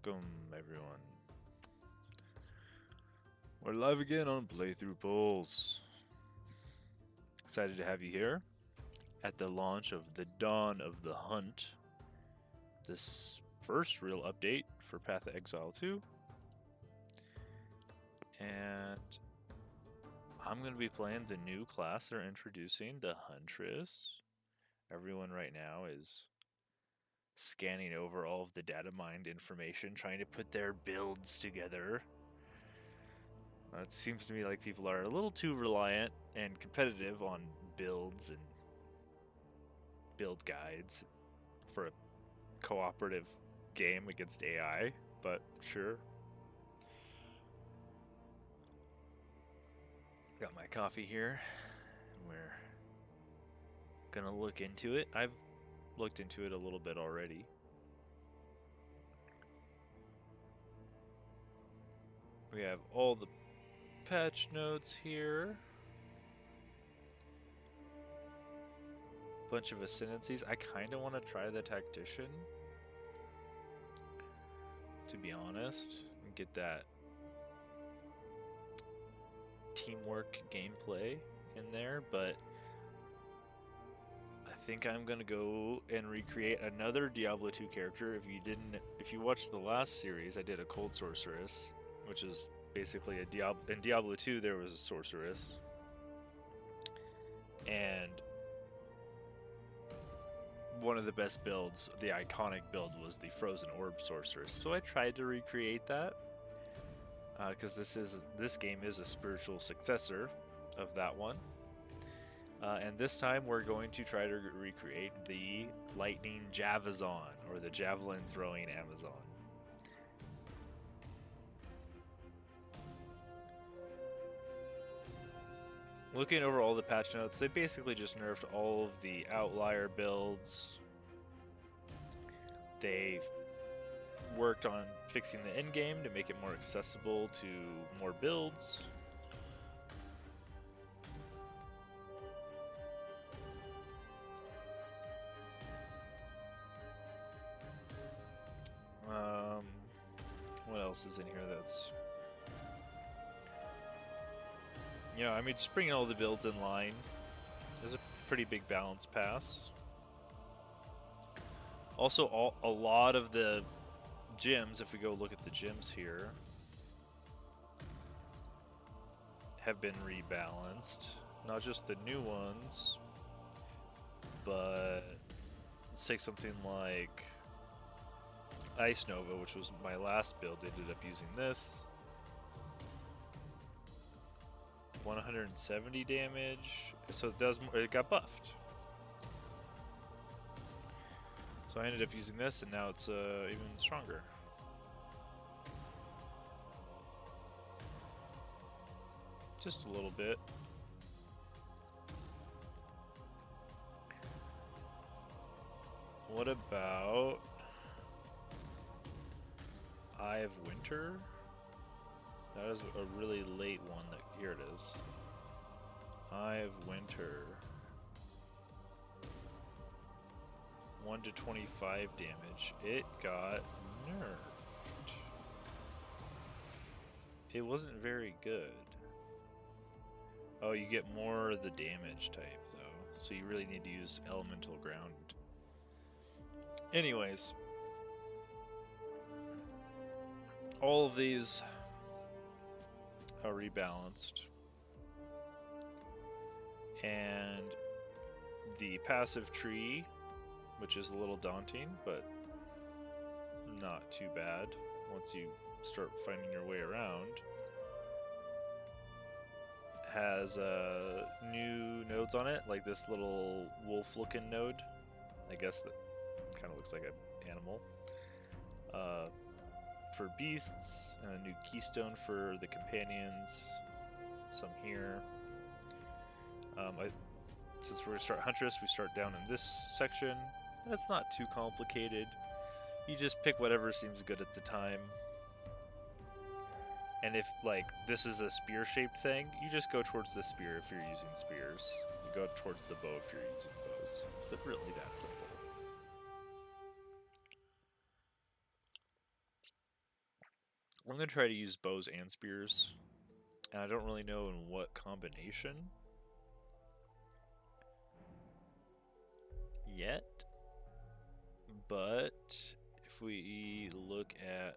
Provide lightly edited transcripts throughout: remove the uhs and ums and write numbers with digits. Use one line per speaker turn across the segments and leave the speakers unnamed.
Welcome, everyone. We're live again on Playthrough Pulse. Excited to have you here at the launch of the Dawn of the Hunt. This first real update for Path of Exile 2. And I'm going to be playing the new class they're introducing, the Huntress. Everyone right now is scanning over all of the data mined information, trying to put their builds together. It seems to me like people are a little too reliant and competitive on builds and build guides for a cooperative game against AI, but sure. Got my coffee here, and we're gonna look into it. I've looked into it a little bit already. We have all the patch notes here. Bunch of ascendancies. I kind of want to try the tactician, to be honest, and get that teamwork gameplay in there, but I think I'm gonna go and recreate another Diablo 2 character. If you watched the last series, I did a cold sorceress, which is basically in Diablo 2 there was a sorceress, and one of the best builds, the iconic build, was the Frozen Orb sorceress. So I tried to recreate that because this game is a spiritual successor of that one. And this time we're going to try to recreate the Lightning Javazon, or the Javelin Throwing Amazon. Looking over all the patch notes, they basically just nerfed all of the outlier builds. They've worked on fixing the endgame to make it more accessible to more builds. What else is in here that's... Yeah, I mean, just bringing all the builds in line is a pretty big balance pass. Also, a lot of the gyms, if we go look at the gyms here, have been rebalanced. Not just the new ones, but let's take something like Ice Nova, which was my last build. Ended up using this. 170 damage, so it got buffed. So I ended up using this, and now it's even stronger. Just a little bit. What about Eye of Winter? That is a really late one. Here it is. Eye of Winter. 1 to 25 damage. It got nerfed. It wasn't very good. Oh, you get more of the damage type though, so you really need to use Elemental Ground. Anyways, all of these are rebalanced, and the passive tree, which is a little daunting, but not too bad once you start finding your way around, has new nodes on it, like this little wolf-looking node. I guess that kind of looks like an animal. For beasts, and a new keystone for the companions. Some here. Since we're going to start Huntress, we start down in this section. That's not too complicated. You just pick whatever seems good at the time. And if, like, this is a spear-shaped thing, you just go towards the spear if you're using spears. You go towards the bow if you're using bows. It's really that simple. I'm going to try to use bows and spears. And I don't really know in what combination yet. But if we look at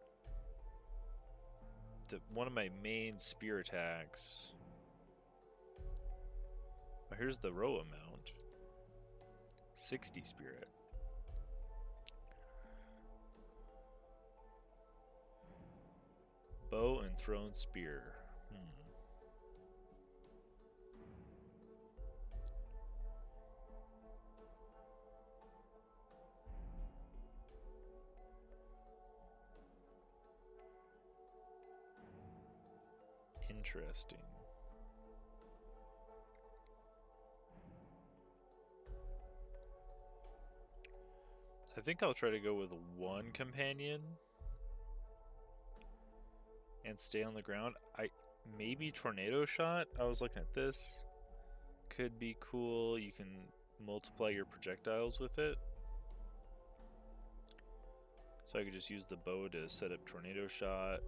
one of my main spear attacks. Oh, here's the row amount. 60 spirit. Bow and thrown spear. Interesting. I think I'll try to go with one companion and stay on the ground. Maybe tornado shot. I was looking at this. Could be cool. You can multiply your projectiles with it. So I could just use the bow to set up tornado shot.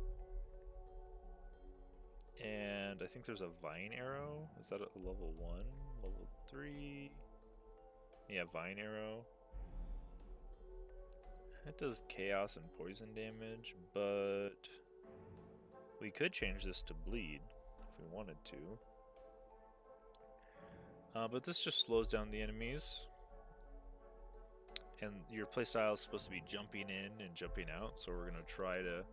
And I think there's a vine arrow. Is that a level 1? Level 3? Yeah, vine arrow. It does chaos and poison damage, but we could change this to bleed if we wanted to. But this just slows down the enemies. And your playstyle is supposed to be jumping in and jumping out, so we're going to try to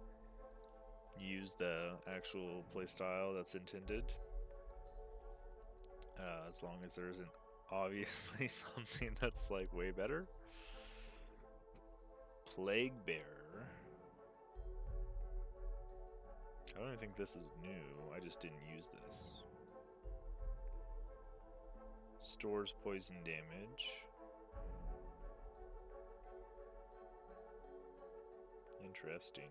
use the actual playstyle that's intended. As long as there isn't obviously something that's like way better. Plague Bearer. I don't even think this is new. I just didn't use this. Stores poison damage. Interesting.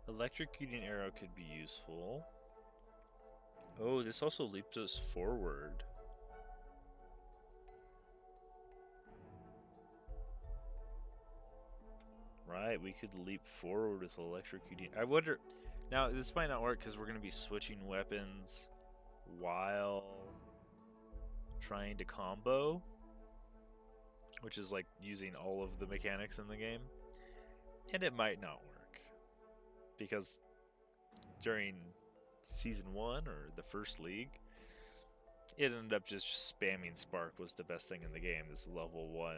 Electrocuting arrow could be useful. Oh, this also leaps us forward. Right, we could leap forward with electrocuting. I wonder... Now, this might not work because we're going to be switching weapons while trying to combo, which is like using all of the mechanics in the game. And it might not work because during Season 1 or the first league, it ended up just spamming Spark was the best thing in the game. This level 1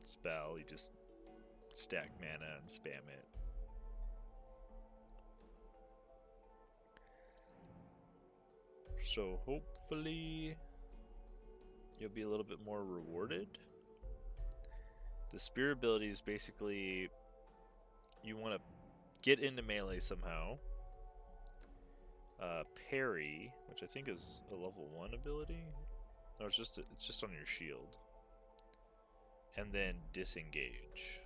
spell, you just stack mana and spam it. So hopefully you'll be a little bit more rewarded. The spear ability is basically you want to get into melee somehow. Parry, which I think is a level 1 ability. No, it's just on your shield. And then disengage.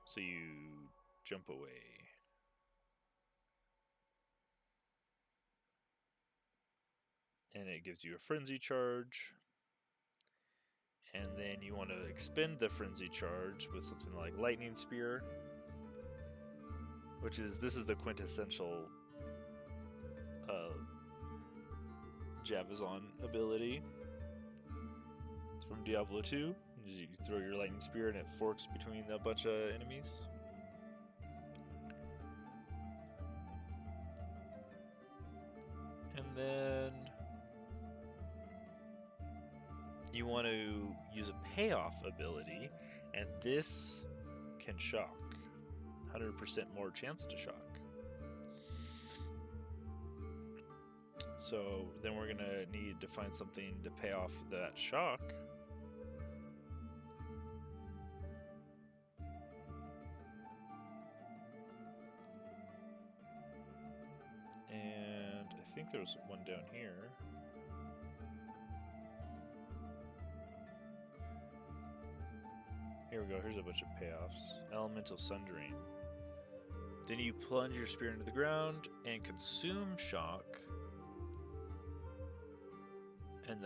So you jump away. And it gives you a frenzy charge. And then you want to expend the frenzy charge with something like lightning spear, which is this is the quintessential Javazon ability. It's from Diablo 2. You throw your lightning spear and it forks between a bunch of enemies. And then you want to use a payoff ability, and this can shock. 100% more chance to shock. So then we're gonna need to find something to pay off that shock. And I think there's one down here. Here we go, here's a bunch of payoffs. Elemental Sundering. Then you plunge your spear into the ground and consume shock. And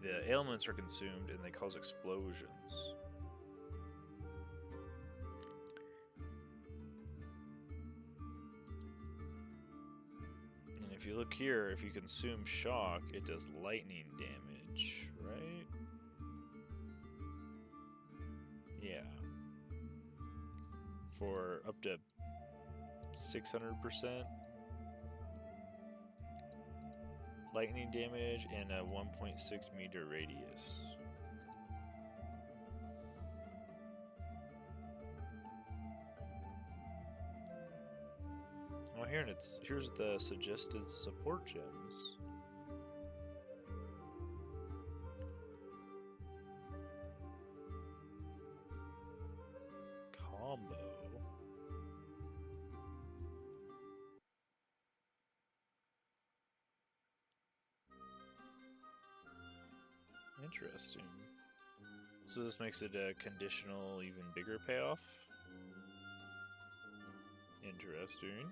the ailments are consumed and they cause explosions. And if you look here, if you consume shock, it does lightning damage, right? Yeah. For up to 600% lightning damage and a 1.6 meter radius. Oh, here's the suggested support gems. Combo. Interesting. So this makes it a conditional, even bigger payoff. Interesting.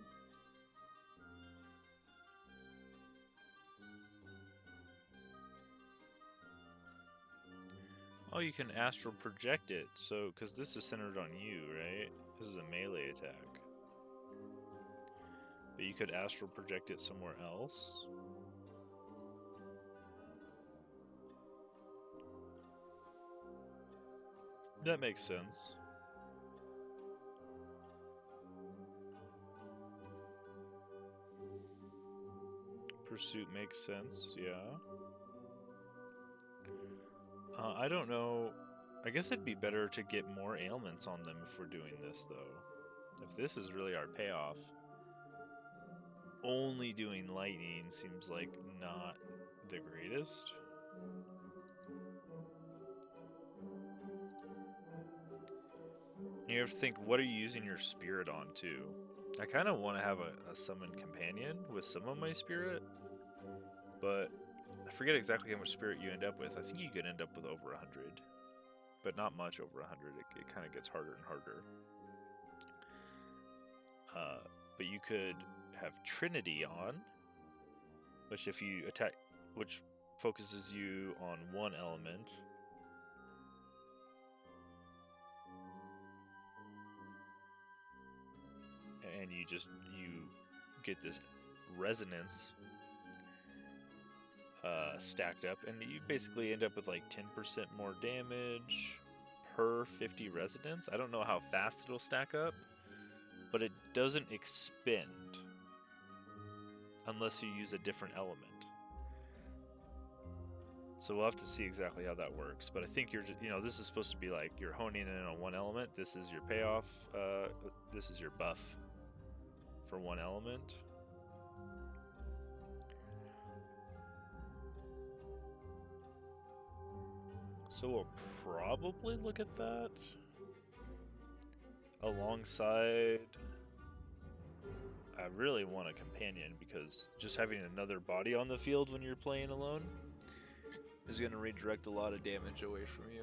Oh, you can astral project it. So, because this is centered on you, right? This is a melee attack. But you could astral project it somewhere else. That makes sense. Pursuit makes sense, yeah. I don't know. I guess it'd be better to get more ailments on them if we're doing this, though. If this is really our payoff, only doing lightning seems like not the greatest. You have to think, what are you using your spirit on, too? I kind of want to have a summoned companion with some of my spirit, but I forget exactly how much spirit you end up with. I think you could end up with over 100, but not much over 100. It kind of gets harder and harder. But you could have Trinity on, which if you attack, which focuses you on one element. And you get this resonance stacked up, and you basically end up with like 10% more damage per 50 resonance. I don't know how fast it'll stack up, but it doesn't expend unless you use a different element. So we'll have to see exactly how that works. But I think you're just, this is supposed to be like you're honing in on one element. This is your payoff. This is your buff for one element. So we'll probably look at that alongside. I really want a companion because just having another body on the field when you're playing alone is going to redirect a lot of damage away from you.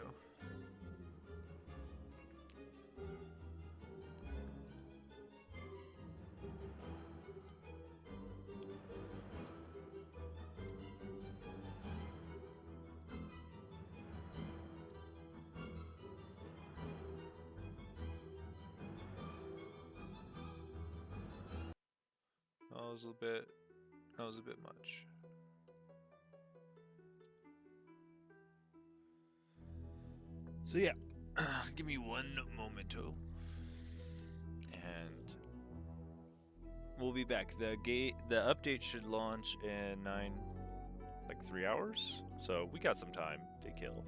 That was a bit much. So yeah, give me one momento, and we'll be back. The update should launch in 3 hours. So we got some time to kill.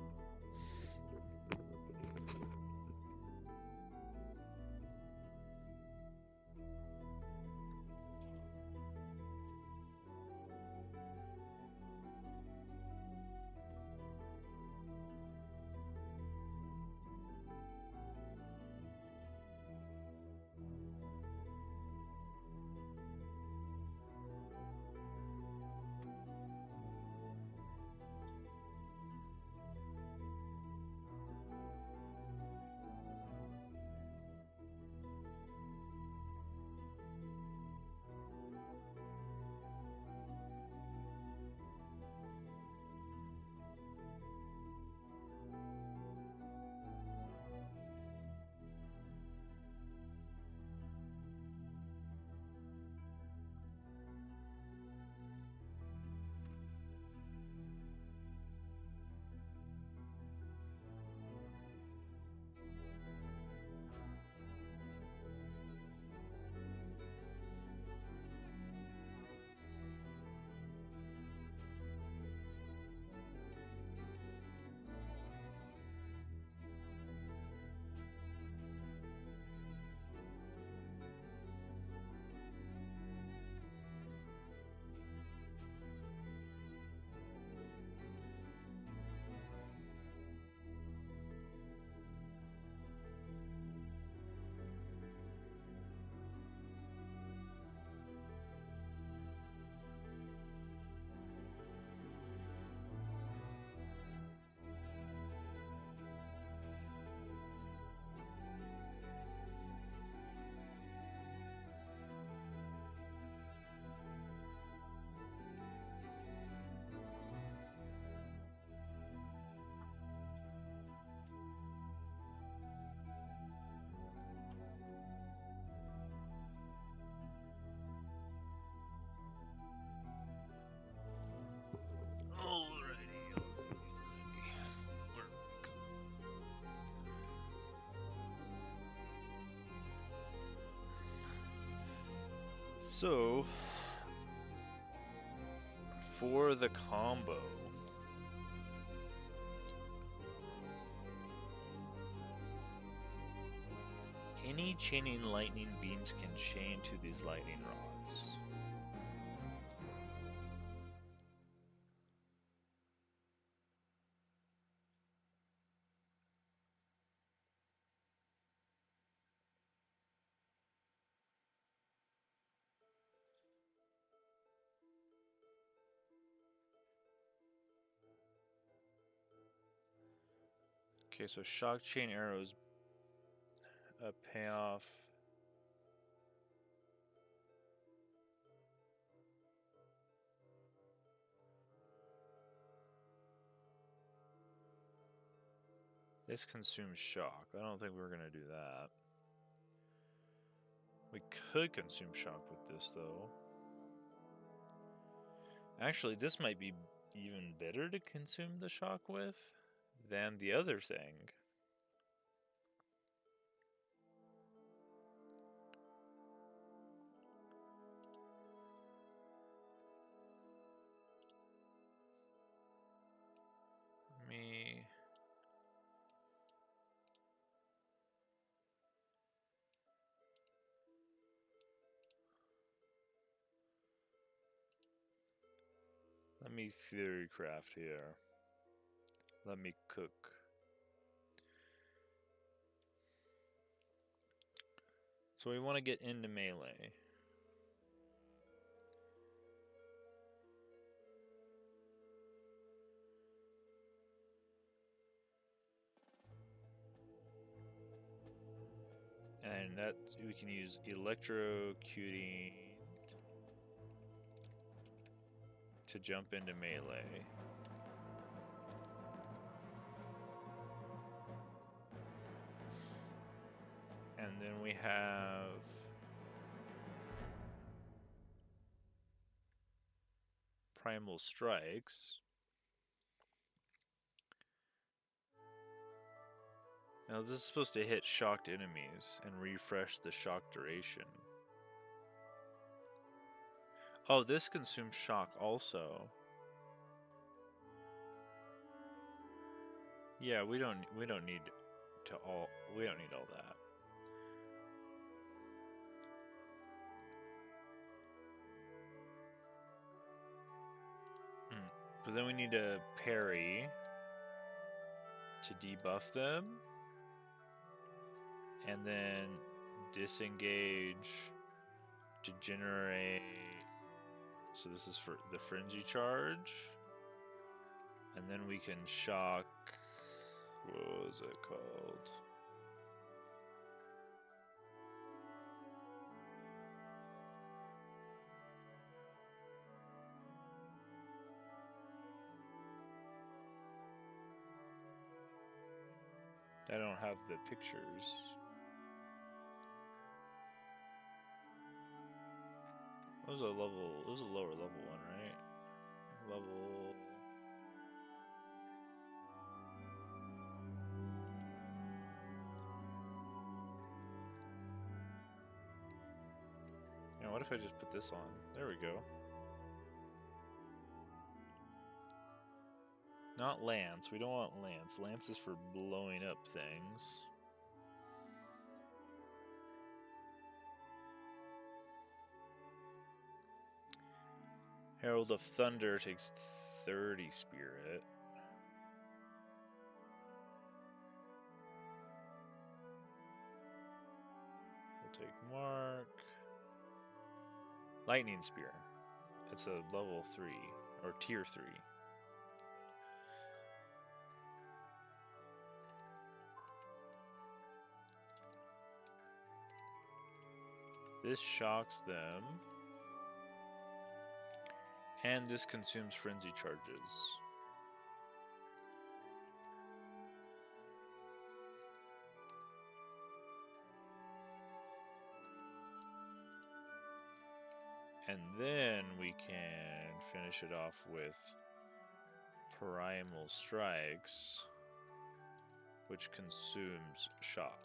So, for the combo, any chaining lightning beams can chain to these lightning rods. Okay, so shock chain arrows pay off. This consumes shock. I don't think we're gonna do that. We could consume shock with this though. Actually, this might be even better to consume the shock with than the other thing. Let me theory craft here. Let me cook. So we want to get into melee. And that we can use electrocuting to jump into melee. And then we have primal strikes. Now this is supposed to hit shocked enemies and refresh the shock duration. Oh, this consumes shock also. Yeah, we don't need all that. Because then we need to parry to debuff them, and then disengage to generate. So this is for the frenzy charge, and then we can shock. What was it called? I don't have the pictures. It was a lower level one, right? Level. Now, what if I just put this on? There we go. Not lance. We don't want lance. Lance is for blowing up things. Herald of Thunder takes 30 spirit. We'll take Mark. Lightning Spear. It's a level 3 or tier 3. This shocks them. And this consumes frenzy charges. And then we can finish it off with primal strikes, which consumes shock.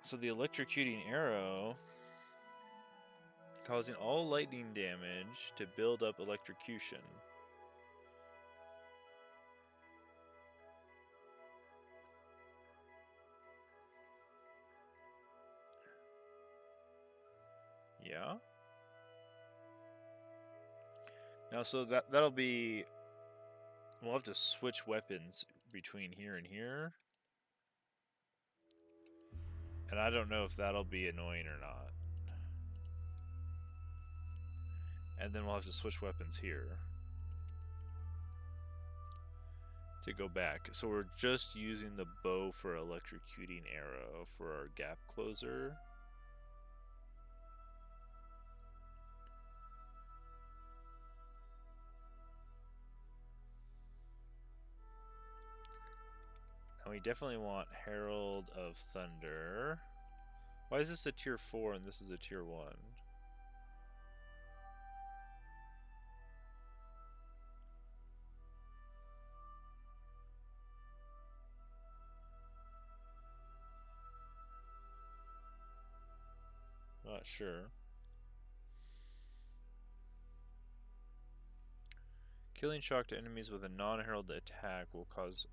So the electrocuting arrow, causing all lightning damage to build up electrocution. Yeah. Now, so that'll be. We'll have to switch weapons between here and here. And I don't know if that'll be annoying or not. And then we'll have to switch weapons here to go back. So we're just using the bow for electrocuting arrow for our gap closer. And we definitely want Herald of Thunder. Why is this a tier 4 and this is a tier 1? Not sure. Killing shocked enemies with a non-herald attack will cause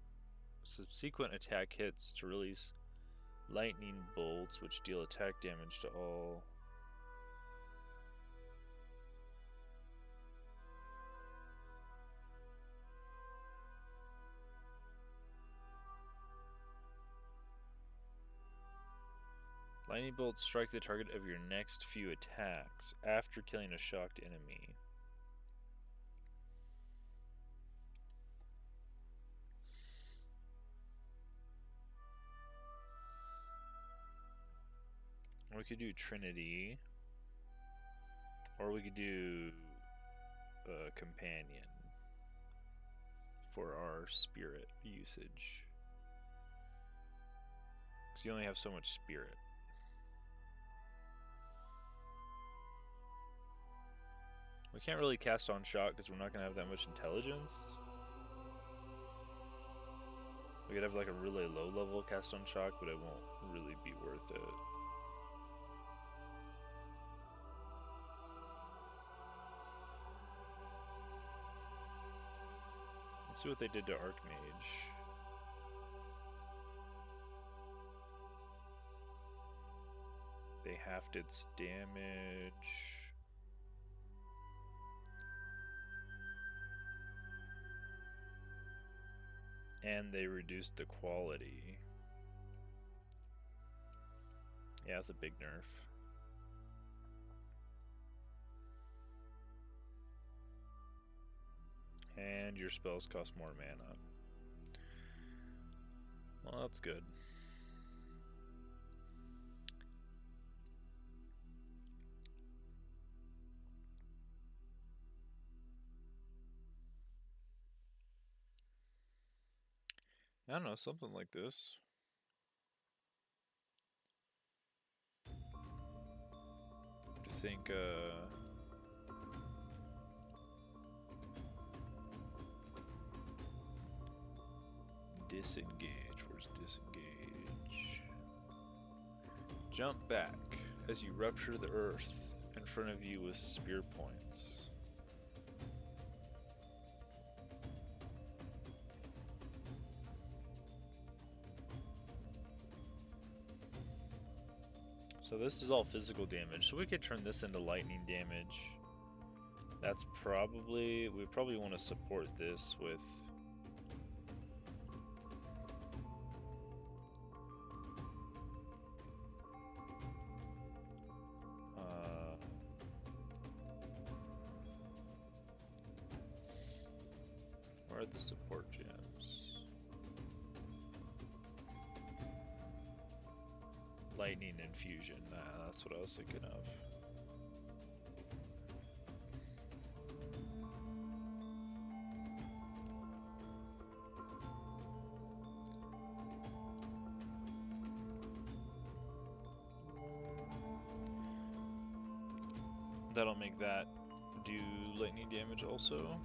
subsequent attack hits to release lightning bolts, which deal attack damage to all. Lightning bolts strike the target of your next few attacks after killing a shocked enemy. We could do Trinity, or we could do Companion for our spirit usage. Because you only have so much spirit. We can't really cast on shock because we're not going to have that much intelligence. We could have like a really low level cast on shock, but it won't really be worth it. Let's see what they did to Archmage. They halved its damage. And they reduced the quality. Yeah, it's a big nerf. And your spells cost more mana. Well, that's good. I don't know, something like this. I think, disengage. Where's disengage? Jump back as you rupture the earth in front of you with spear points. So this is all physical damage, so we could turn this into lightning damage. That's probably, we probably want to support this with where are the support gems? Lightning infusion, that's what I was thinking of. That'll make that do lightning damage also.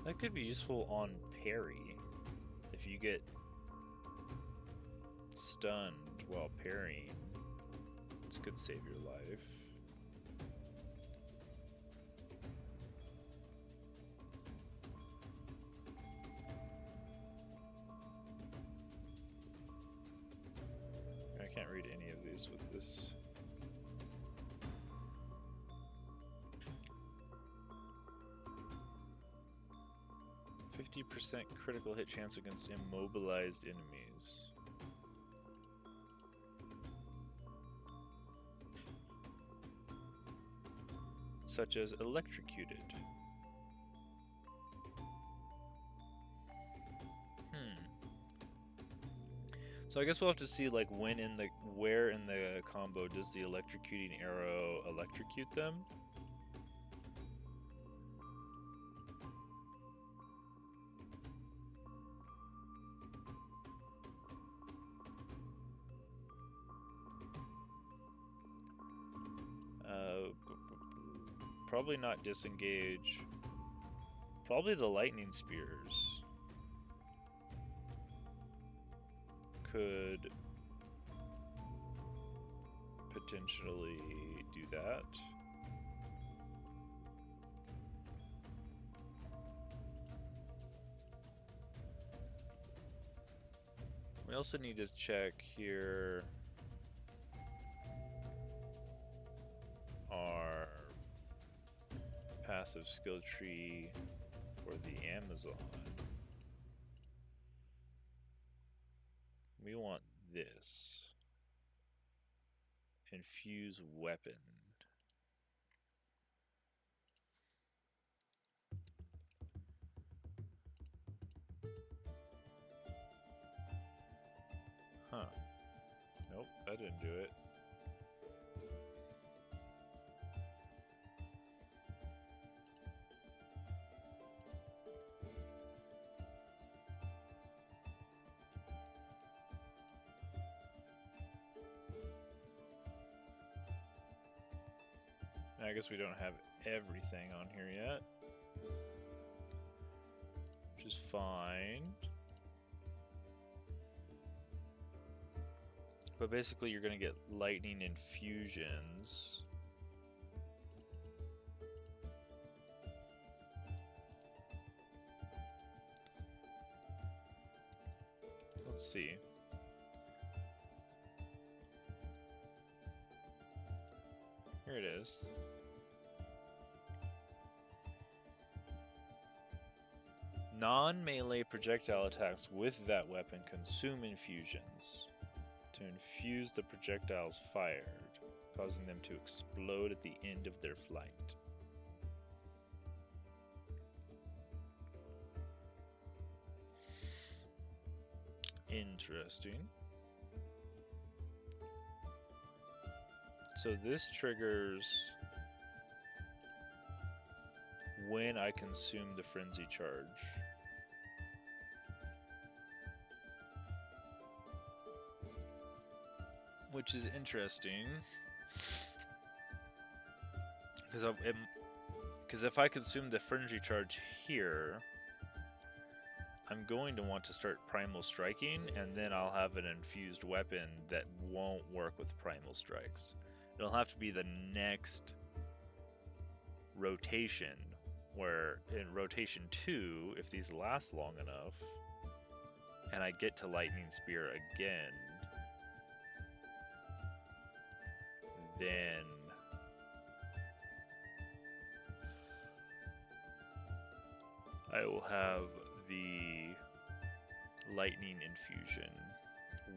That could be useful on parry. If you get stunned while parrying, this could save your life. I can't read any of these with this. %50 critical hit chance against immobilized enemies. Such as electrocuted. So I guess we'll have to see like where in the combo does the electrocuting arrow electrocute them? Probably not disengage. Probably the lightning spears could potentially do that. We also need to check here our passive skill tree for the Amazon. We want this. Infuse weapon. Huh. Nope, that didn't do it. I guess we don't have everything on here yet, which is fine. But basically you're going to get lightning infusions. Let's see. Here it is. Non-melee projectile attacks with that weapon consume infusions to infuse the projectiles fired, causing them to explode at the end of their flight. Interesting. So this triggers when I consume the frenzy charge. Which is interesting. Because if I consume the frenzy charge here, I'm going to want to start primal striking, and then I'll have an infused weapon that won't work with primal strikes. It'll have to be the next rotation, where in rotation 2, if these last long enough, and I get to lightning spear again, then I will have the lightning infusion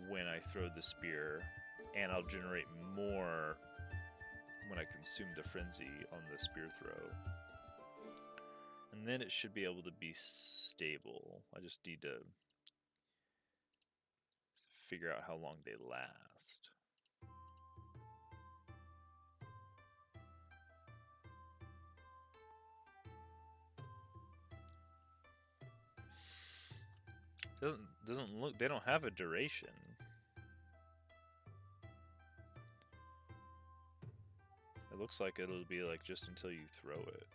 when I throw the spear, and I'll generate more when I consume the frenzy on the spear throw. And then it should be able to be stable. I just need to figure out how long they last. Doesn't look, they don't have a duration. It looks like it'll be like just until you throw it.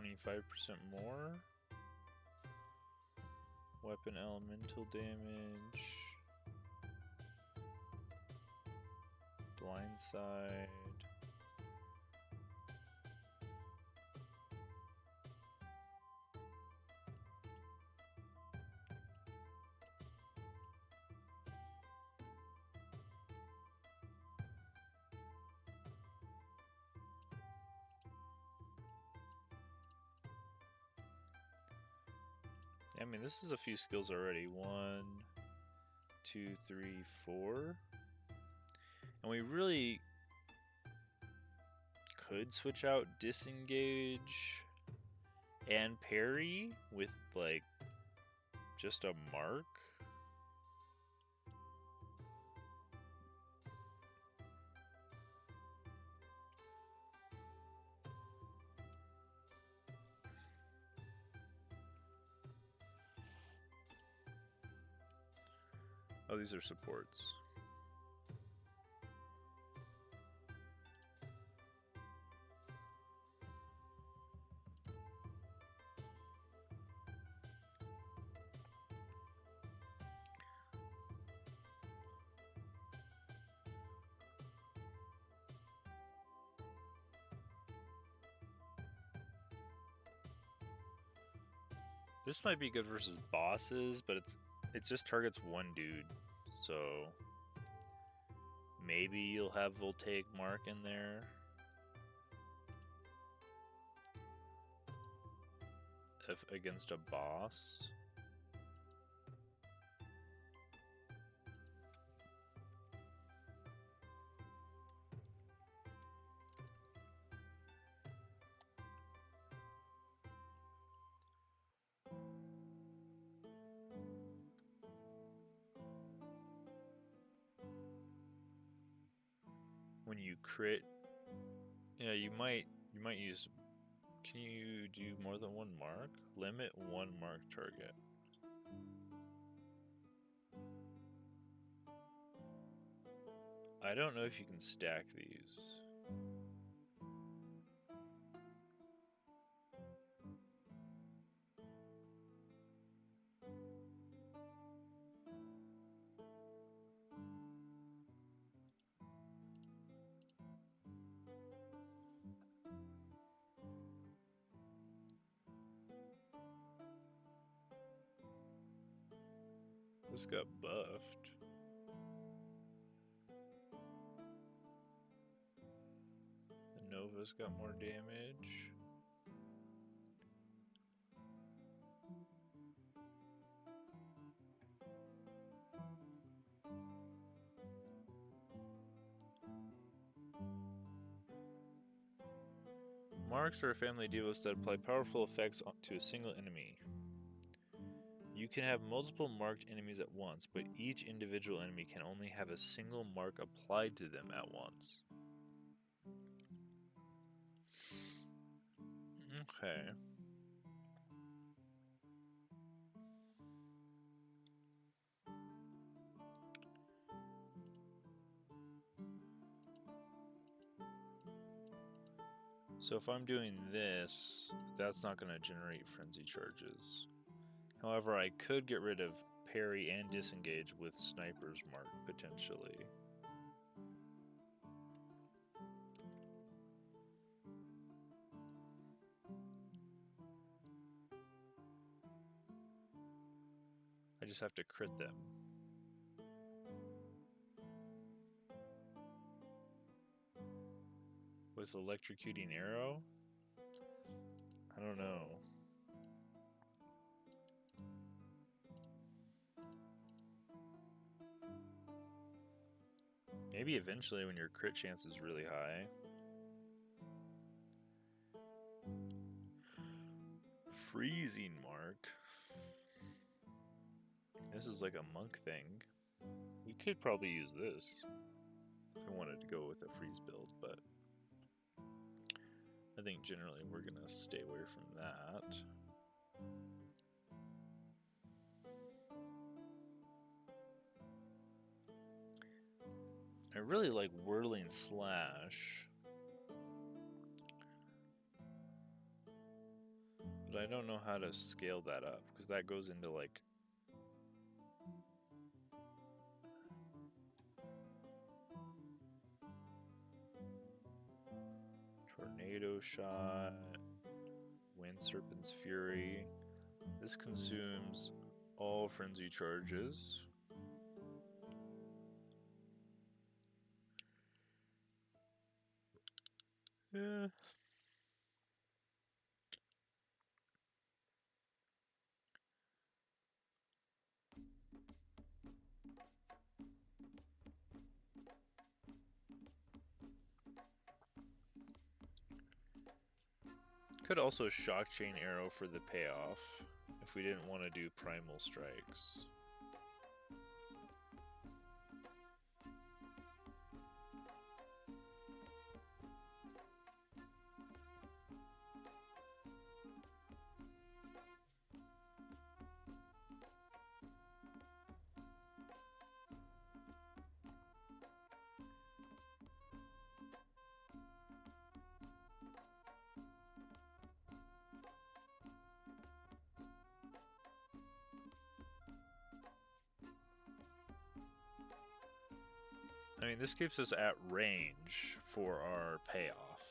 25% more. Weapon elemental damage. Blindside. I mean, this is a few skills already. 1, 2, 3, 4. And we really could switch out disengage and parry with, like, just a mark. Oh, these are supports. This might be good versus bosses, but it just targets one dude, so maybe you'll have Voltaic Mark in there. If against a boss. When you crit, yeah, you might use. Can you do more than one mark? Limit one mark target. I don't know if you can stack these. This got buffed. The Nova's got more damage. Marks are a family of debuffs that apply powerful effects to a single enemy. You can have multiple marked enemies at once, but each individual enemy can only have a single mark applied to them at once. Okay. So if I'm doing this, that's not going to generate frenzy charges. However, I could get rid of parry and disengage with sniper's mark, potentially. I just have to crit them. With electrocuting arrow? I don't know. Maybe eventually when your crit chance is really high. Freezing mark. This is like a monk thing. We could probably use this if we wanted to go with a freeze build, but I think generally we're gonna stay away from that. I really like Whirling Slash. But I don't know how to scale that up, because that goes into like tornado shot, wind serpent's fury. This consumes all frenzy charges. Yeah. Could also shock chain arrow for the payoff if we didn't want to do primal strikes. I mean, this keeps us at range for our payoff.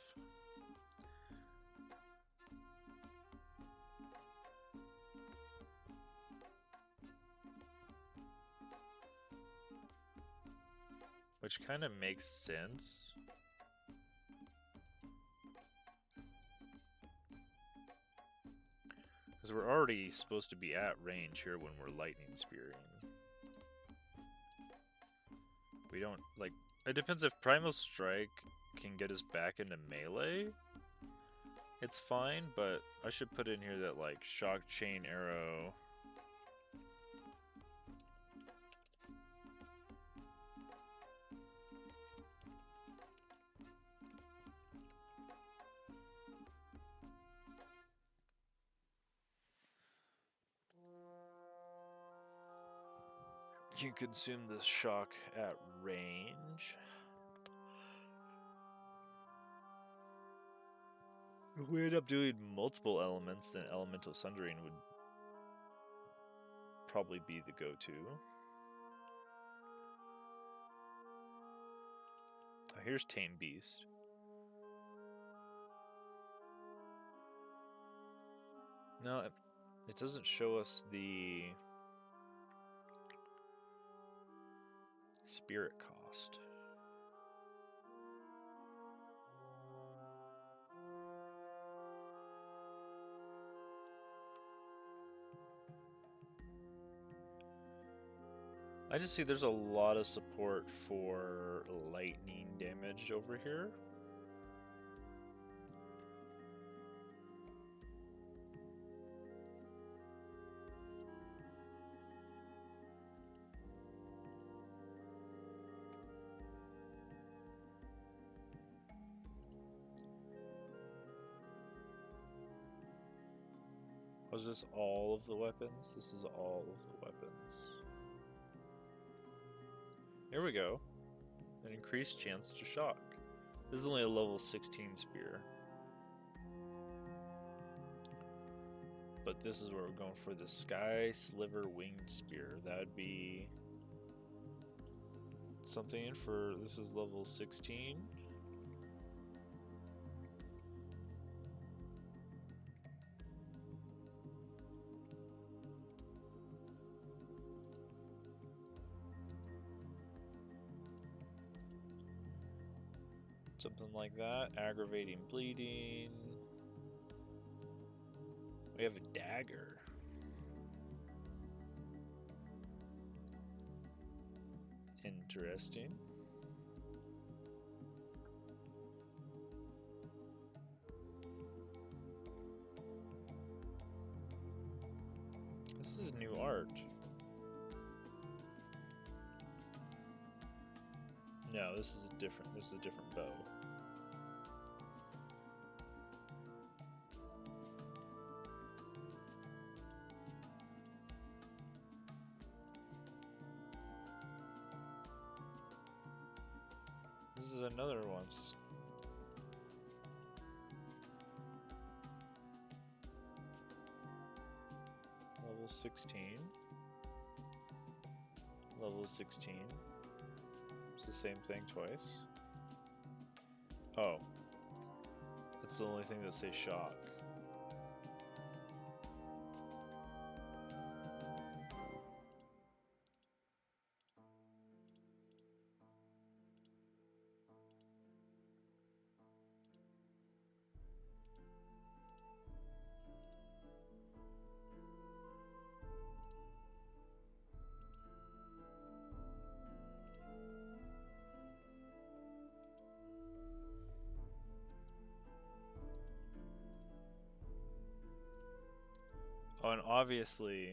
Which kind of makes sense. Because we're already supposed to be at range here when we're lightning spearing. We don't, like, it depends if Primal Strike can get us back into melee. It's fine, but I should put in here that, like, Shock Chain Arrow. You consume this shock at range. If we end up doing multiple elements, then Elemental Sundering would probably be the go-to. Oh, here's Tame Beast. No, it doesn't show us the spirit cost. I just see there's a lot of support for lightning damage over here. Was this all of the weapons? This is all of the weapons. Here we go. An increased chance to shock. This is only a level 16 spear. But this is where we're going for the Sky Sliver Winged Spear. That would be something for, this is level 16. Something like that. Aggravating bleeding. We have a dagger. Interesting. This is new art. No, this is a different bow. This is another one. Level 16. Level 16. It's the same thing twice. Oh. That's the only thing that says shock. Oh, and obviously,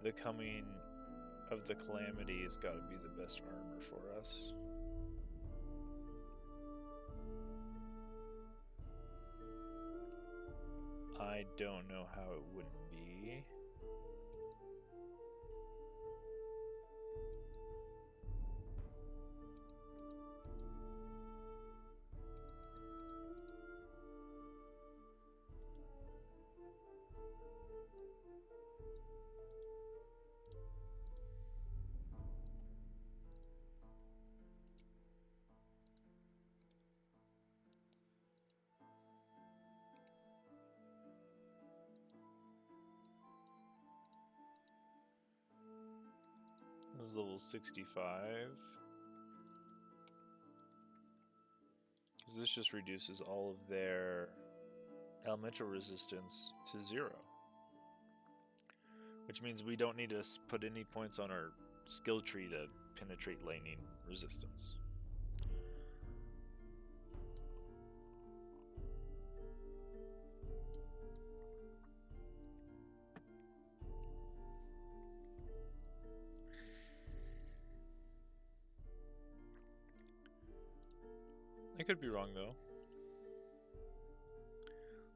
the coming of the calamity has got to be the best armor for us. I don't know how it wouldn't be. It was level 65. Because this just reduces all of their elemental resistance to 0. Which means we don't need to put any points on our skill tree to penetrate lightning resistance. I could be wrong though.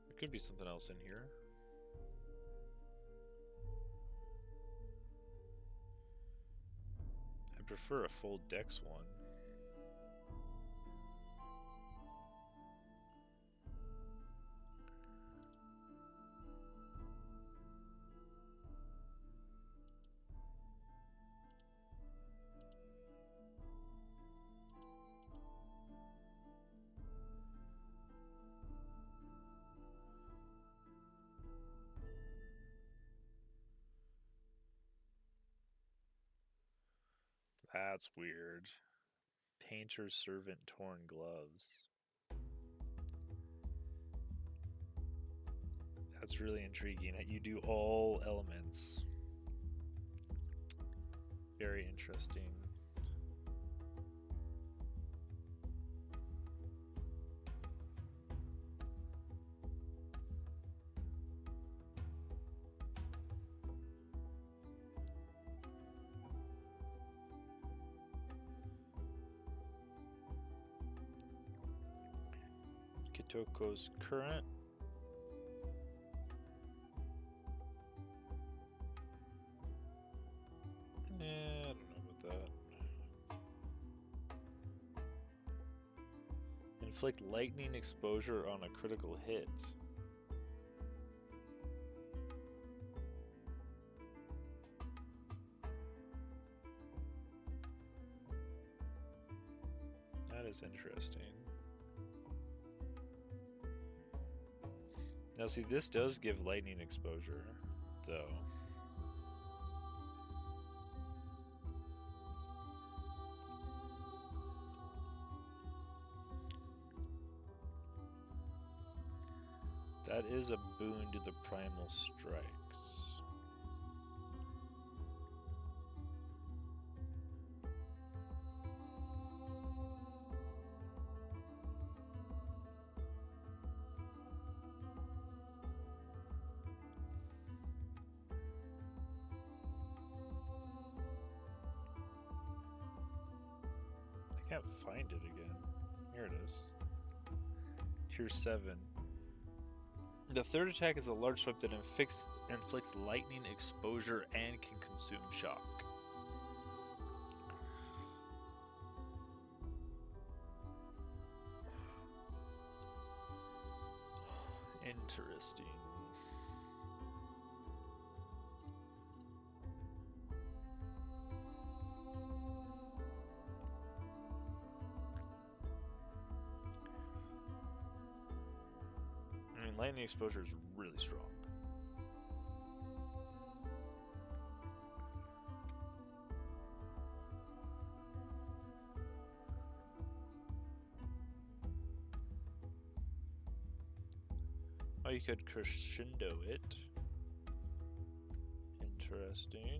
There could be something else in here. I prefer a full dex one. That's weird. Painter's servant torn gloves. That's really intriguing. You do all elements. Very interesting. Kitoko's current. I don't know about that. Inflict lightning exposure on a critical hit. That is interesting. Now see, this does give lightning exposure, though. That is a boon to the primal strikes. I can't find it again. Here it is. Tier 7. The third attack is a large swipe that inflicts lightning exposure and can consume shock. Interesting. lightning exposure is really strong. Oh, you could crescendo it. Interesting.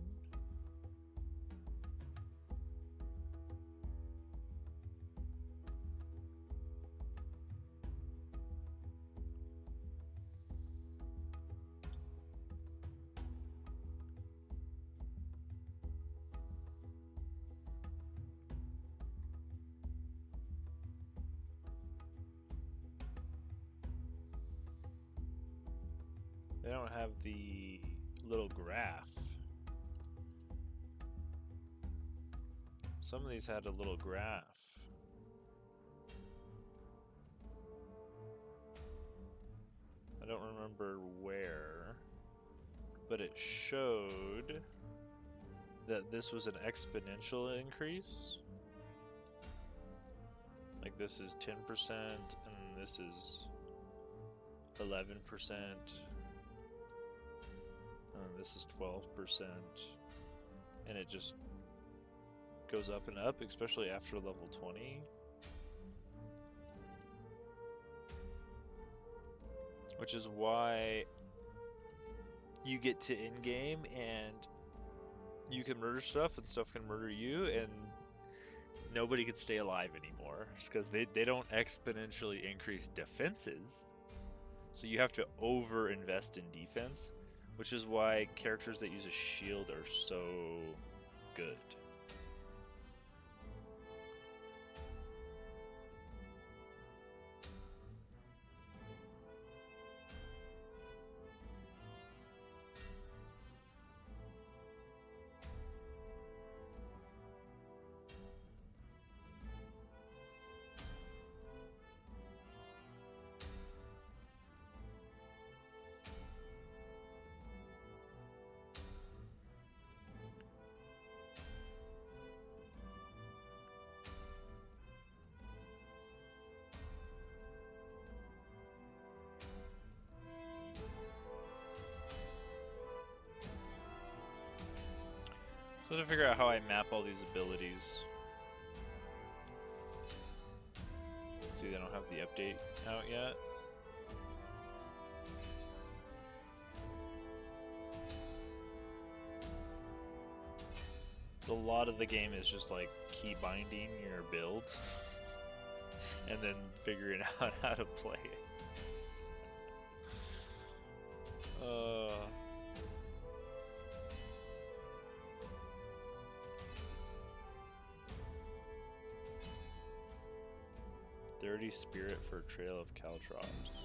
They don't have the little graph. Some of these had a little graph. I don't remember where, but it showed that this was an exponential increase. Like this is 10% and this is 11%. This is 12%, and it just goes up and up, especially after level 20. Which is why you get to in-game and you can murder stuff and stuff can murder you, and nobody can stay alive anymore. It's because they don't exponentially increase defenses. So you have to over-invest in defense. Which is why characters that use a shield are so good. So I have to figure out how I map all these abilities. See, they don't have the update out yet. So a lot of the game is just like key binding your build and then figuring out how to play it. Dirty Spirit for Trail of Caltrops.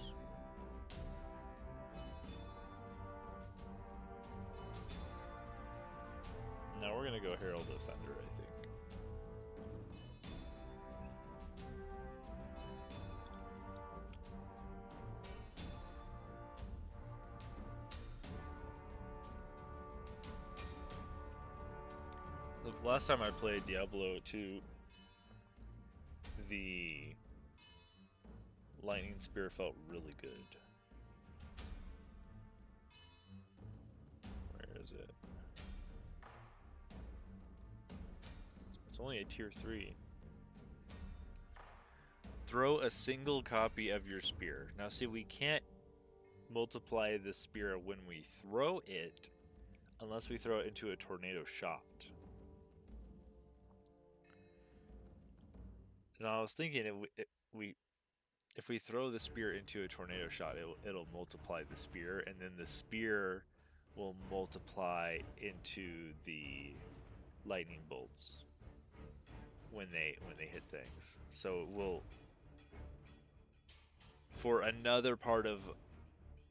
Now we're gonna go Herald of Thunder, I think. The last time I played Diablo 2, the Lightning Spear felt really good. Where is it? It's only a tier 3. Throw a single copy of your spear. Now see, we can't multiply the spear when we throw it unless we throw it into a tornado shot. Now I was thinking if we throw the spear into a tornado shot, it'll multiply the spear, and then the spear will multiply into the lightning bolts when they hit things. So it will, for another part of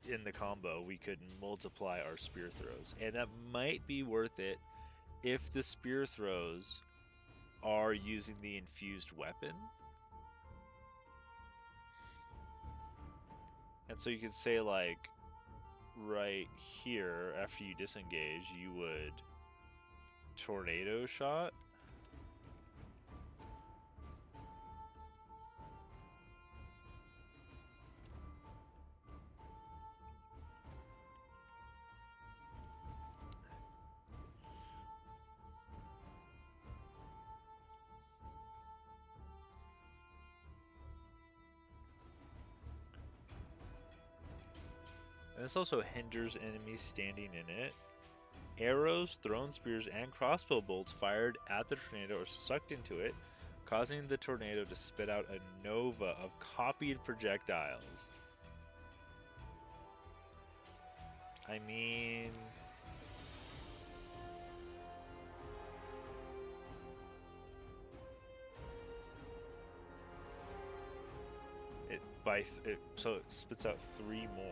in the combo, we could multiply our spear throws, and that might be worth it if the spear throws are using the infused weapon. And so you could say, like, right here, after you disengage, you would tornado shot. And this also hinders enemies standing in it. Arrows, thrown spears, and crossbow bolts fired at the tornado are sucked into it, causing the tornado to spit out a nova of copied projectiles. I mean... so it spits out 3 more.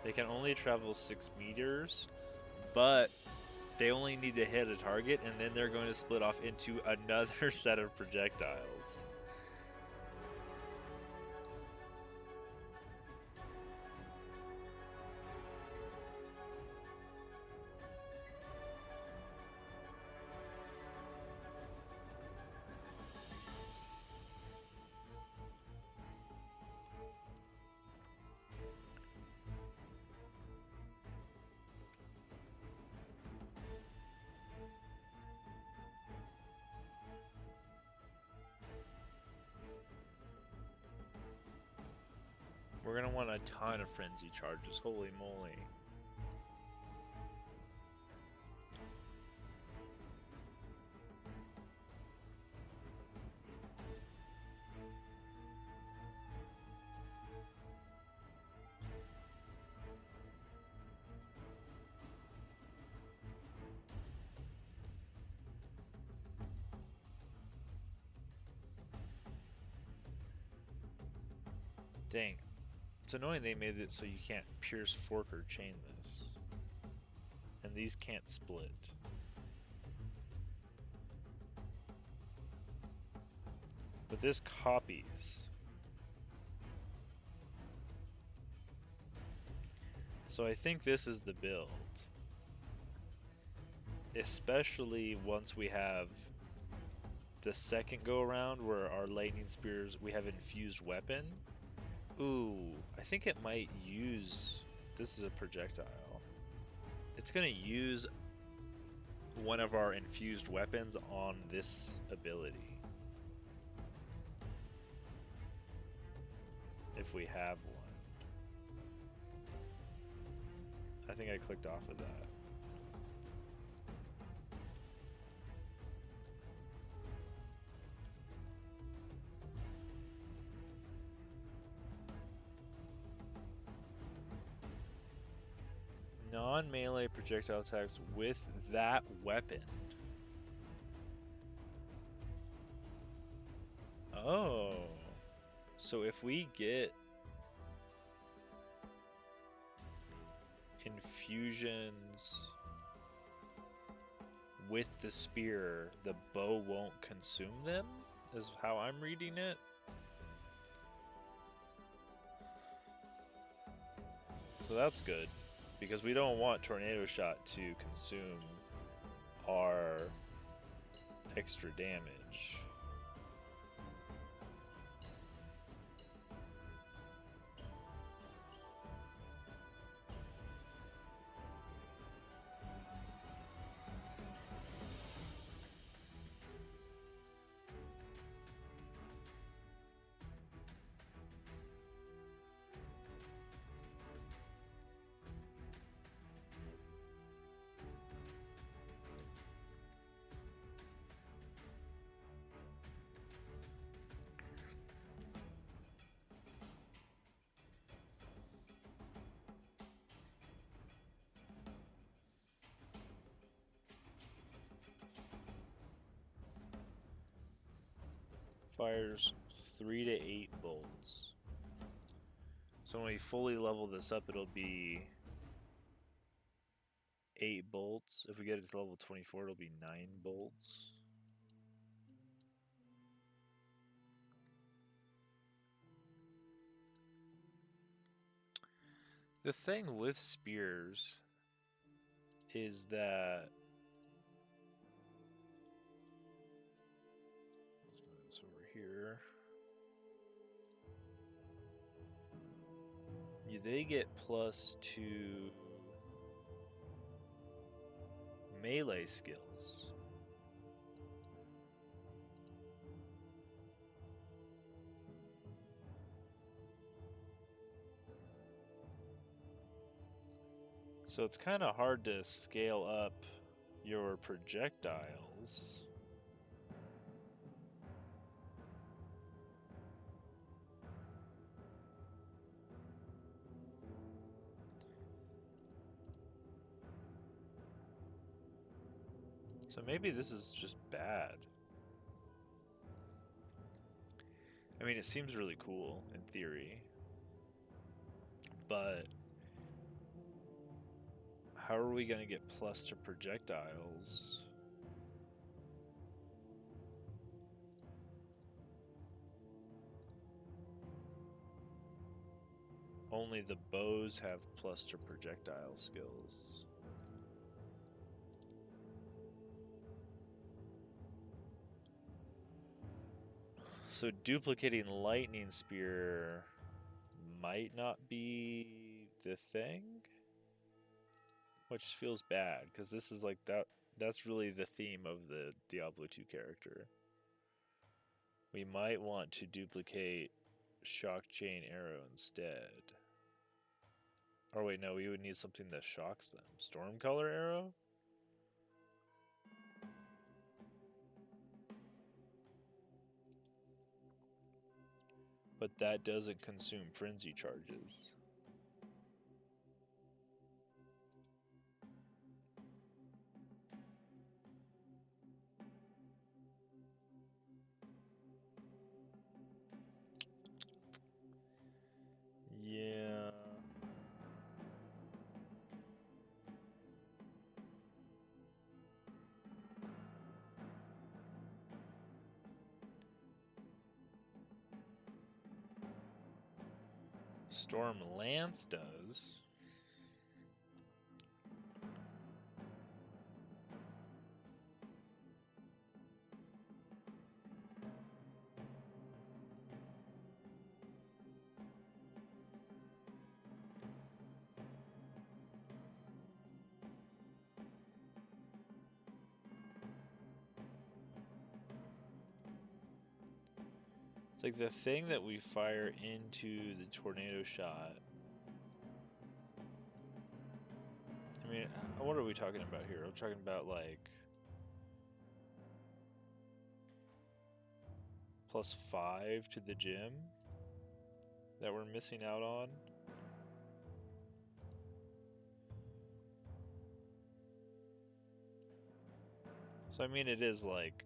They can only travel 6 meters, but they only need to hit a target, and then they're going to split off into another set of projectiles. We're going to want a ton of frenzy charges, holy moly. Dang. It's annoying they made it so you can't pierce, fork, or chain this. And these can't split. But this copies. So I think this is the build. Especially once we have the second go around where our lightning spears, we have infused weapon. Ooh, I think it might use... This is a projectile. It's going to use one of our infused weapons on this ability. If we have one. I think I clicked off of that. Non-melee projectile attacks with that weapon. Oh. So if we get infusions with the spear, the bow won't consume them, is how I'm reading it. So that's good, because we don't want Tornado Shot to consume our extra damage. Fires 3 to 8 bolts. So when we fully level this up, it'll be 8 bolts. If we get it to level 24, it'll be 9 bolts. The thing with spears is that here. They get +2 melee skills. So it's kind of hard to scale up your projectiles. So maybe this is just bad. I mean, it seems really cool in theory, but how are we going to get plus to projectiles? Only the bows have plus to projectile skills. So duplicating lightning spear might not be the thing, which feels bad because this is like that's really the theme of the Diablo 2 character. We might want to duplicate shock chain arrow instead. Or wait, no, we would need something that shocks them. Storm color arrow? But that doesn't consume frenzy charges. Yeah. Storm Lance does. It's like the thing that we fire into the tornado shot. I mean, what are we talking about here? I'm talking about like +5 to the gym that we're missing out on. So I mean, it is like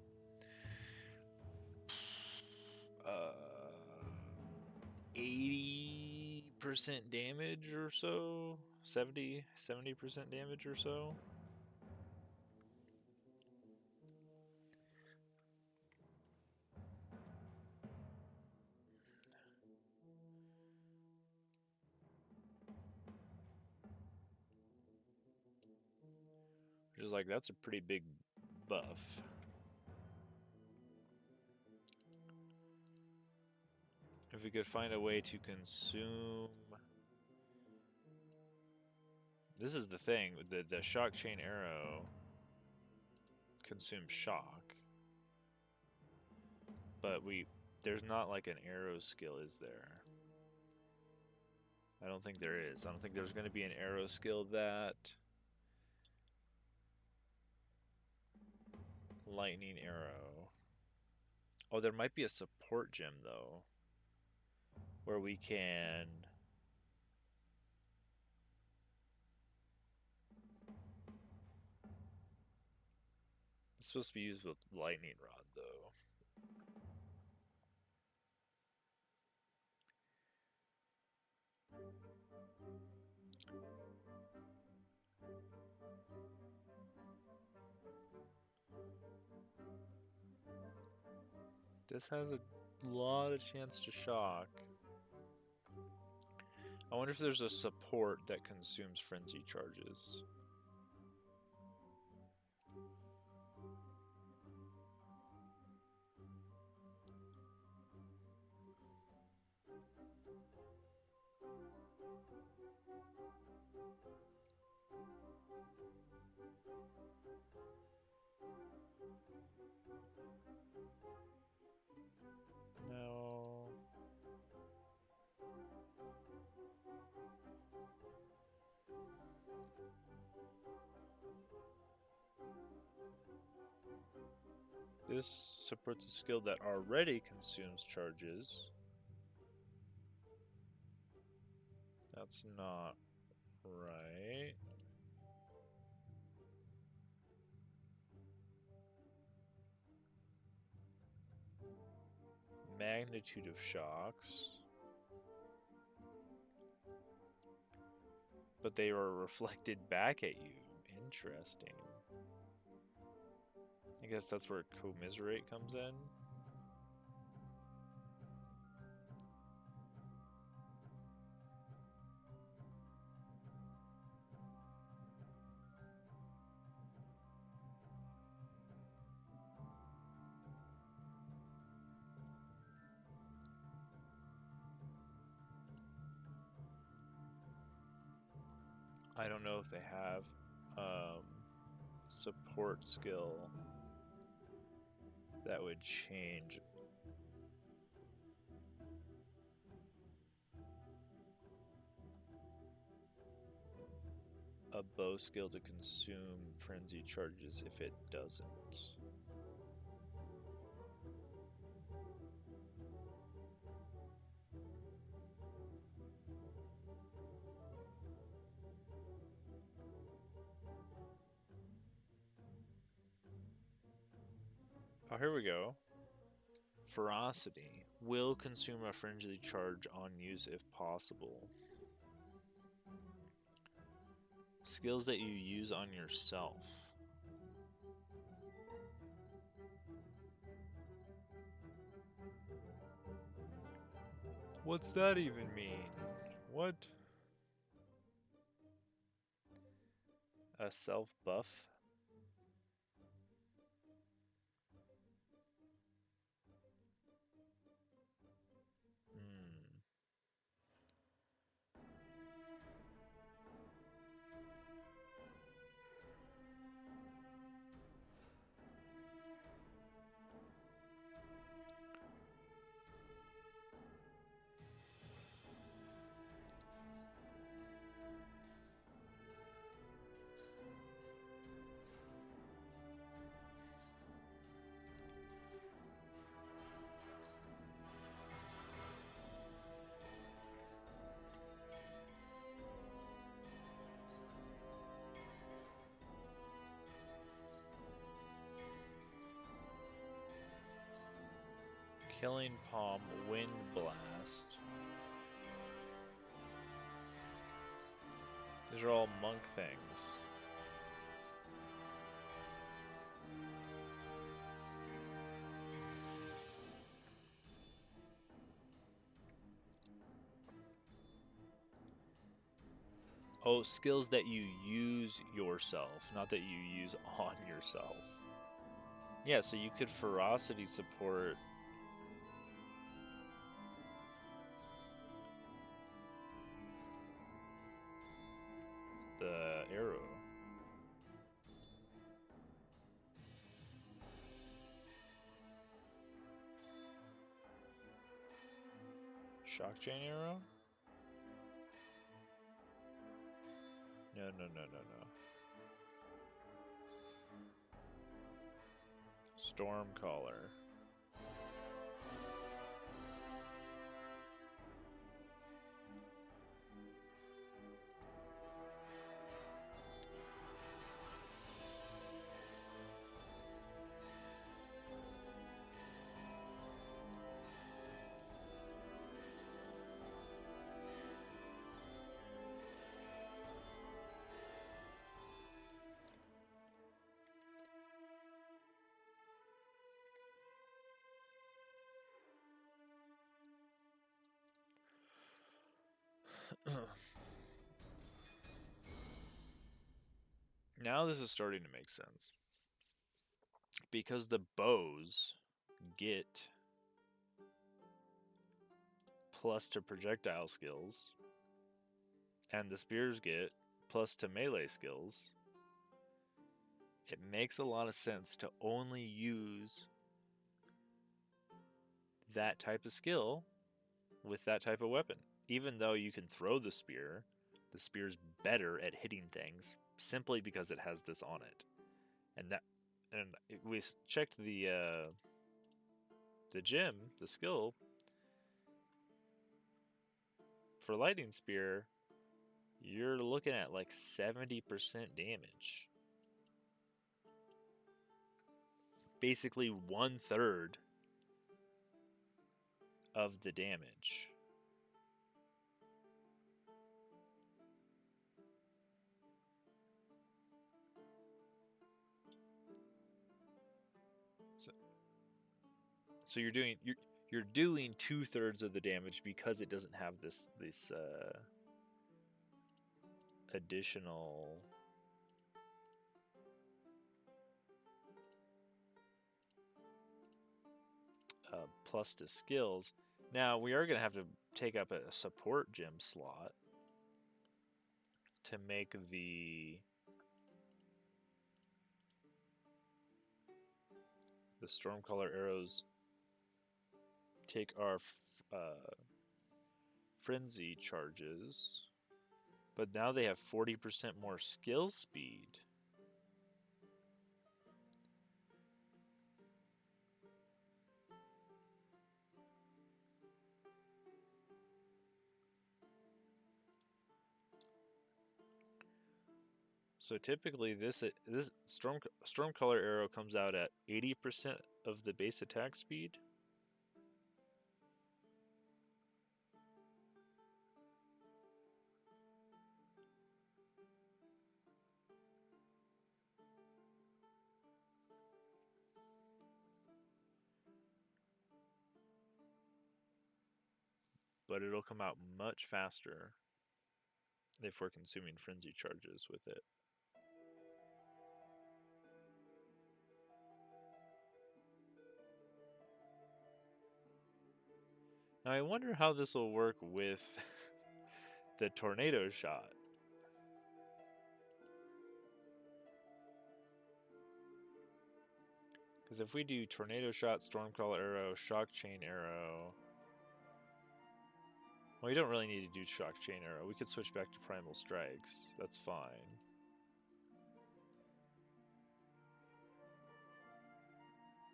80% damage or so, 70% damage or so. Which is like, that's a pretty big buff. If we could find a way to consume... This is the thing, the shock chain arrow consumes shock. But there's not like an arrow skill, is there? I don't think there is. I don't think there's going to be an arrow skill that... Lightning arrow. Oh, there might be a support gem, though. Where we can... It's supposed to be used with lightning rod, though. This has a lot of chance to shock. I wonder if there's a support that consumes frenzy charges. No. This supports a skill that already consumes charges. That's not right. Magnitude of shocks. But they are reflected back at you. Interesting. I guess that's where commiserate comes in. I don't know if they have support skill that would change. A bow skill to consume frenzy charges if it doesn't. Oh, here we go. Ferocity will consume a frenzy charge on use if possible. Skills that you use on yourself. What's that even mean? What? A self buff? Killing Palm, Wind Blast. These are all monk things. Oh, skills that you use yourself, not that you use on yourself. Yeah, so you could ferocity support the arrow. Shock chain arrow? No, no, no, no, no. Storm Caller. Now this is starting to make sense. Because the bows get plus to projectile skills, and the spears get plus to melee skills, it makes a lot of sense to only use that type of skill with that type of weapon. Even though you can throw the spear's better at hitting things simply because it has this on it. And and we checked the gem, the skill for lightning spear. You're looking at like 70% damage. Basically 1/3 of the damage. So you're doing 2/3 of the damage because it doesn't have this additional plus to skills. Now we are gonna have to take up a support gem slot to make the Stormcaller arrows take our frenzy charges, but now they have 40% more skill speed. So typically this Stormcaller arrow comes out at 80% of the base attack speed. But it'll come out much faster if we're consuming frenzy charges with it. Now I wonder how this will work with the tornado shot. Because if we do tornado shot, stormcall arrow, shock chain arrow, well, we don't really need to do shock chain arrow. We could switch back to primal strikes. That's fine.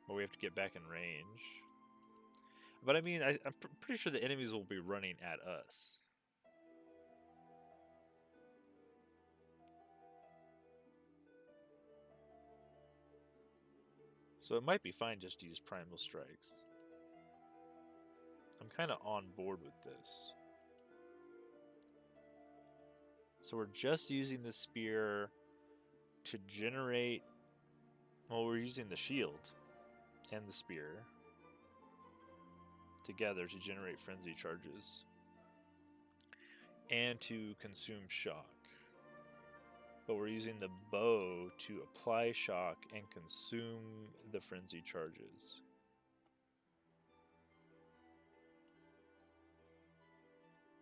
But we have to get back in range. But I mean, I'm pretty sure the enemies will be running at us. So it might be fine just to use primal strikes. I'm kind of on board with this. So we're just using the spear to generate... Well, we're using the shield and the spear together to generate frenzy charges and to consume shock. But we're using the bow to apply shock and consume the frenzy charges.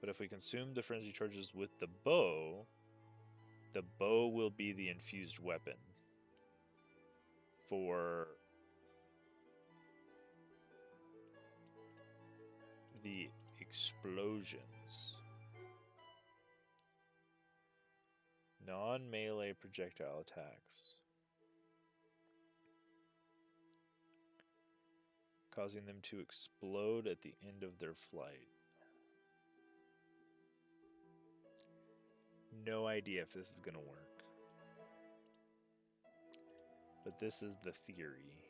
But if we consume the frenzy charges with the bow will be the infused weapon for the explosions. Non-melee projectile attacks, causing them to explode at the end of their flight. No idea if this is going to work. But this is the theory.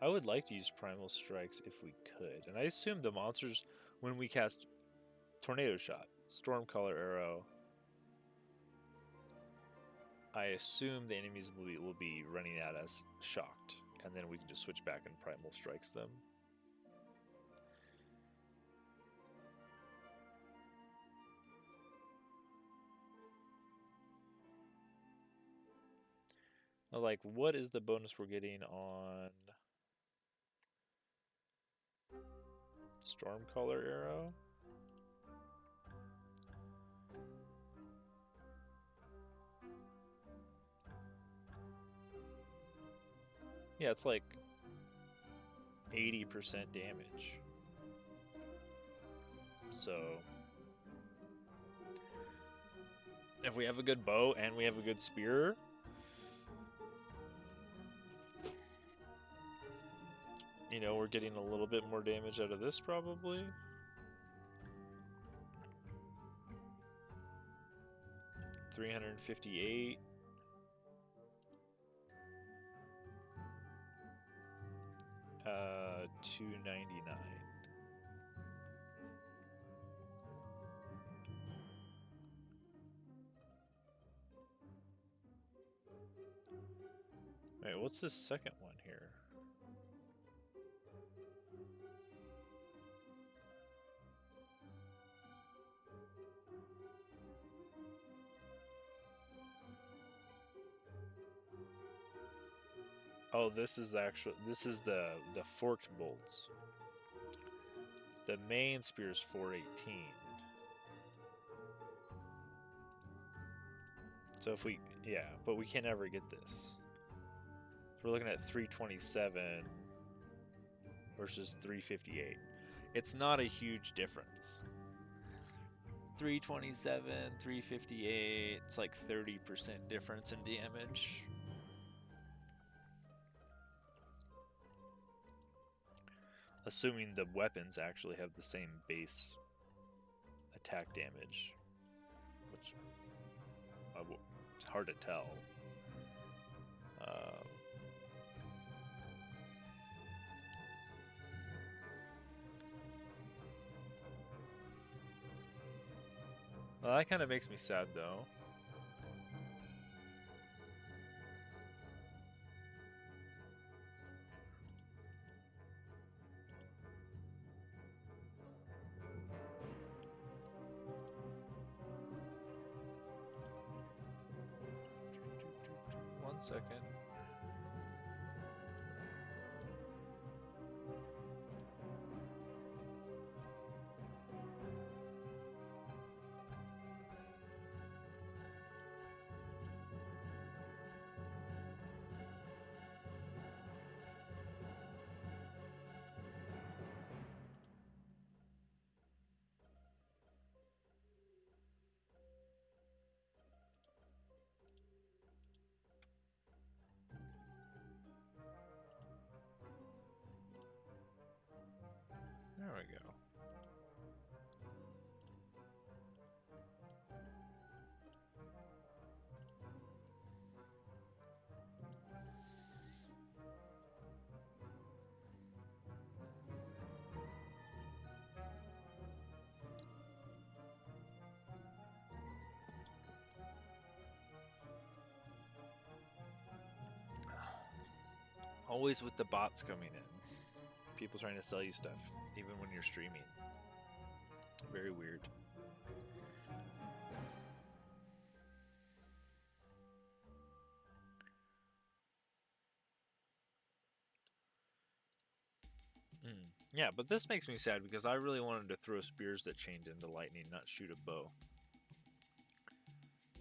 I would like to use primal strikes if we could. And I assume the monsters, when we cast tornado shot, stormcaller arrow, I assume the enemies will be running at us shocked. And then we can just switch back and primal strikes them. I was like, what is the bonus we're getting on Stormcaller arrow? Yeah, it's like 80% damage. So if we have a good bow and we have a good spear, you know, we're getting a little bit more damage out of this probably. $358. 299. Wait, what's this second one here? Oh, this is the forked bolts. The main spear is 418. So if we, yeah, but we can never get this. So we're looking at 327 versus 358. It's not a huge difference. 327, 358, it's like 30% difference in damage. Assuming the weapons actually have the same base attack damage, which it's hard to tell. Well, that kind of makes me sad, though. One second. There we go. Always with the bots coming in. People trying to sell you stuff, even when you're streaming. Very weird. Yeah, but this makes me sad because I really wanted to throw spears that chained into lightning, not shoot a bow.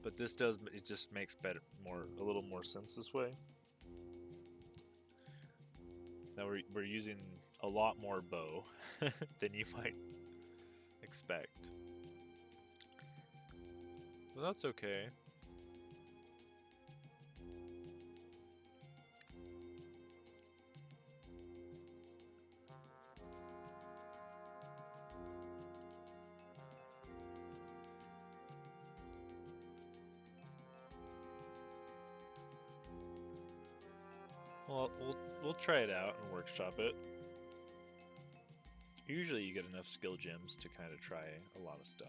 But this does, it just makes a little more sense this way. Now we're using a lot more bow than you might expect. But that's okay. Well, we'll try it out and workshop it. Usually you get enough skill gems to kind of try a lot of stuff.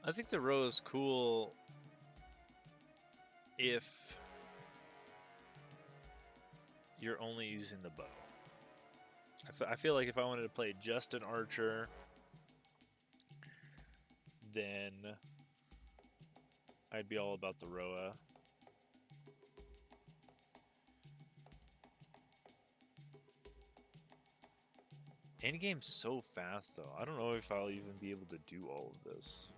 I think the row is cool if you're only using the bow. I feel like if I wanted to play just an archer then I'd be all about the Roa. Endgame's so fast, though. I don't know if I'll even be able to do all of this.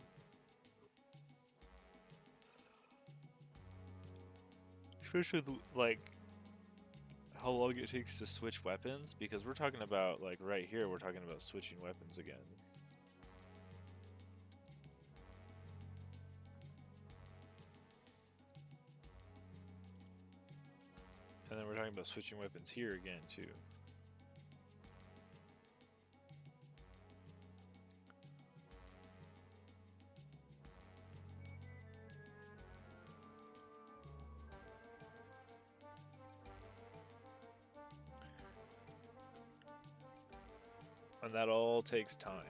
Especially, like, how long it takes to switch weapons, because we're talking about, like, right here, we're talking about switching weapons again. And then we're talking about switching weapons here again, too. And that all takes time.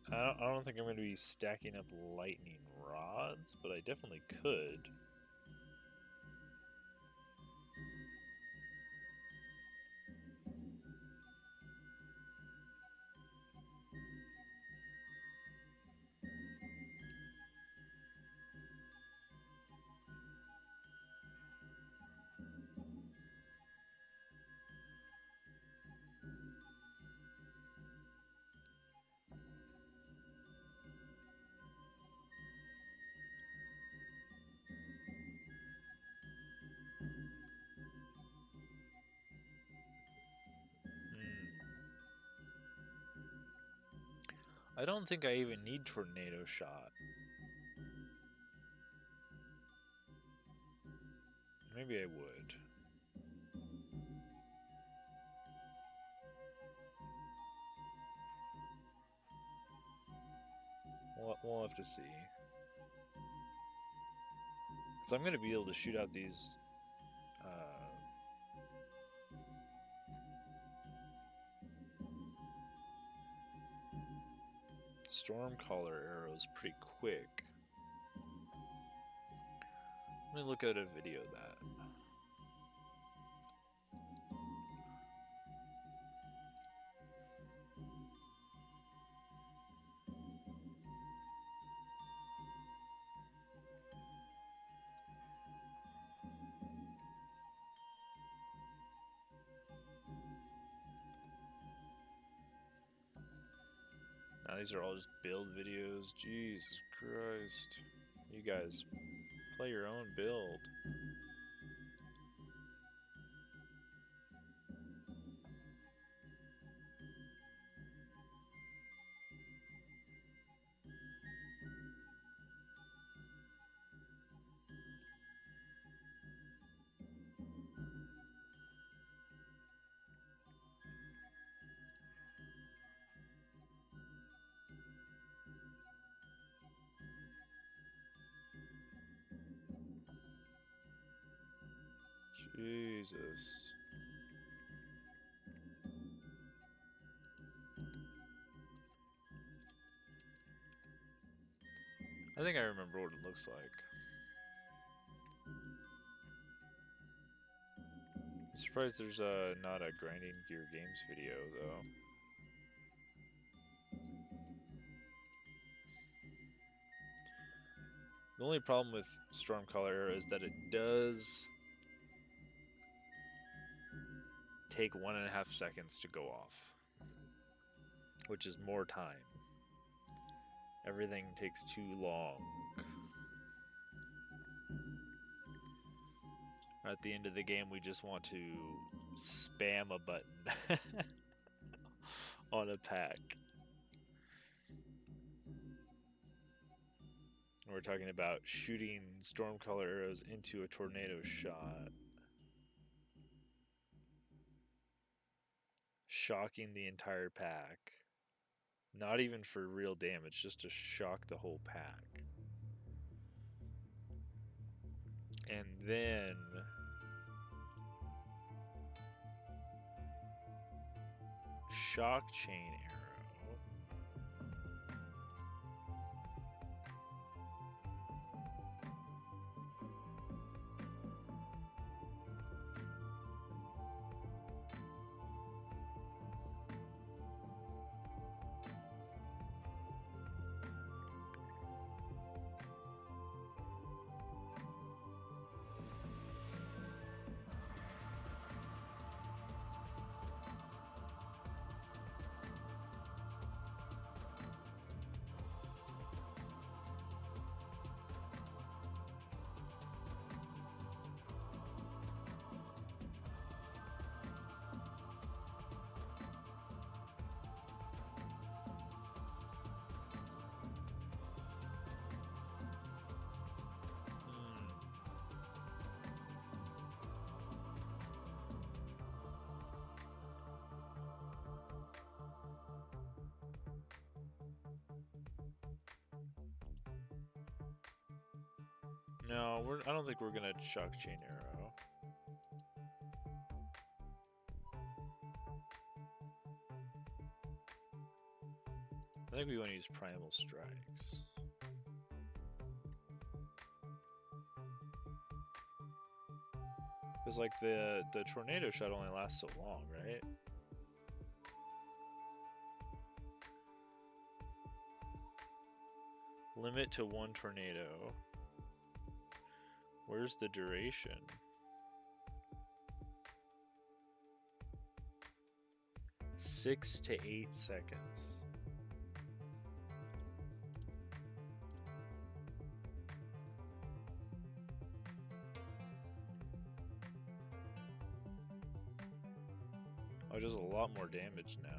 I don't think I'm going to be stacking up lightning rods, but I definitely could. I don't think I even need tornado shot. Maybe I would. We'll have to see. So I'm going to be able to shoot out these Stormcaller arrows pretty quick. Let me look at a video of that. Now these are all just build videos. Jesus Christ. You guys play your own build. Jesus. I think I remember what it looks like. I'm surprised there's not a Grinding Gear Games video, though. The only problem with Stormcaller Arrow is that it does take 1.5 seconds to go off, which is more time. Everything takes too long. At the end of the game, we just want to spam a button on a pack. We're talking about shooting Stormcaller arrows into a tornado shot. Shocking the entire pack. Not even for real damage, just to shock the whole pack. And then shock chain arrow. No, I don't think we're gonna shock chain arrow. I think we want to use primal strikes. Because like the tornado shot only lasts so long, right? Limit to 1 tornado. Where's the duration? Six to 8 seconds. Oh, it does a lot more damage now.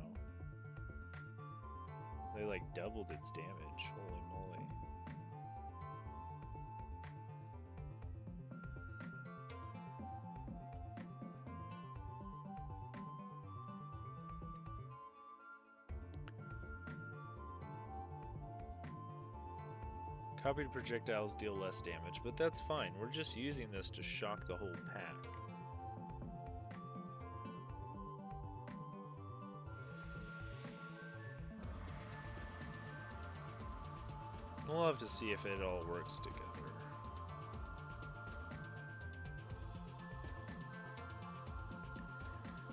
They like doubled its damage. Holy moly. Copied projectiles deal less damage, but that's fine. We're just using this to shock the whole pack. We'll have to see if it all works together.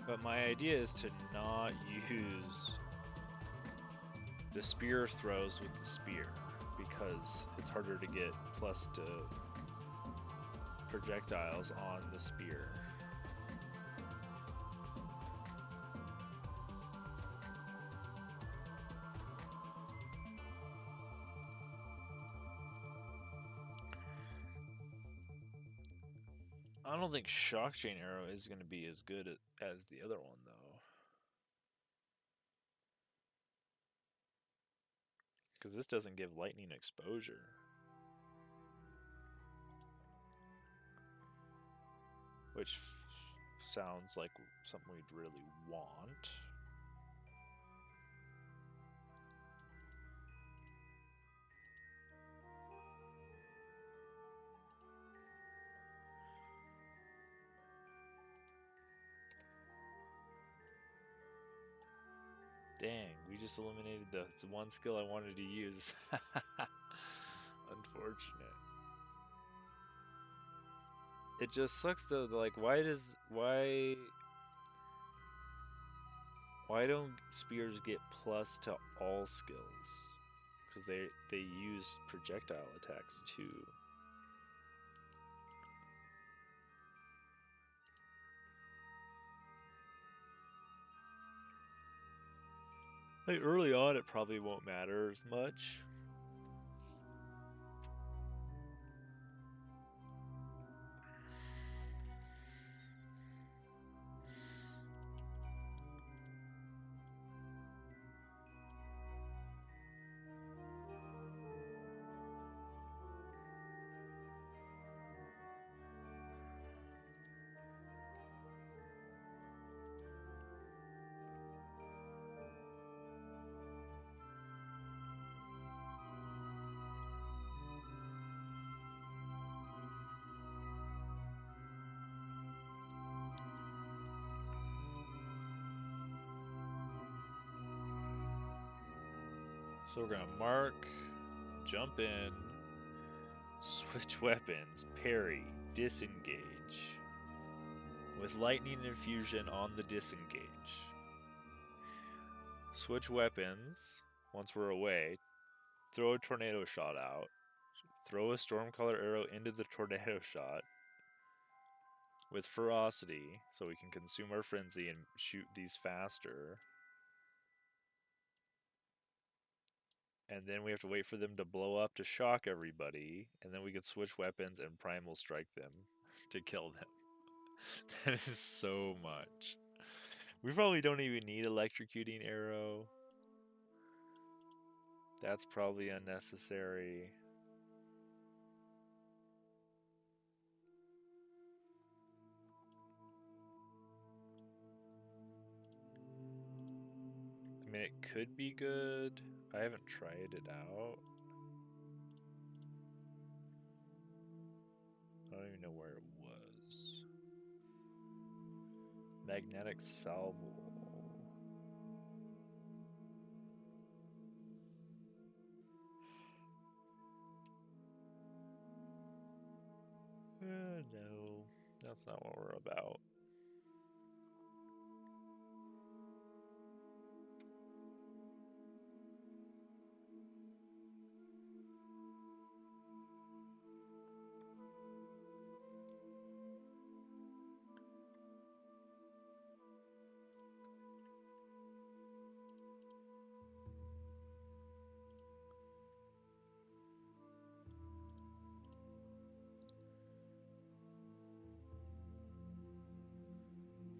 But my idea is to not use the spear throws with the spear, because it's harder to get plus to projectiles on the spear. I don't think shock chain arrow is going to be as good as the other one, though. Because this doesn't give lightning exposure. Which sounds like something we'd really want. Dang, we just eliminated the one skill I wanted to use. Unfortunate. It just sucks though, like why don't spears get plus to all skills? Because they use projectile attacks too. Like early on, it probably won't matter as much. So we're gonna mark, jump in, switch weapons, parry, disengage. With lightning infusion on the disengage. Switch weapons once we're away. Throw a tornado shot out. Throw a stormcaller arrow into the tornado shot. With ferocity, so we can consume our frenzy and shoot these faster. And then we have to wait for them to blow up to shock everybody. And then we can switch weapons and primal strike them to kill them. That is so much. We probably don't even need electrocuting arrow. That's probably unnecessary. I mean, it could be good. I haven't tried it out. I don't even know where it was. Magnetic salvo. No, that's not what we're about.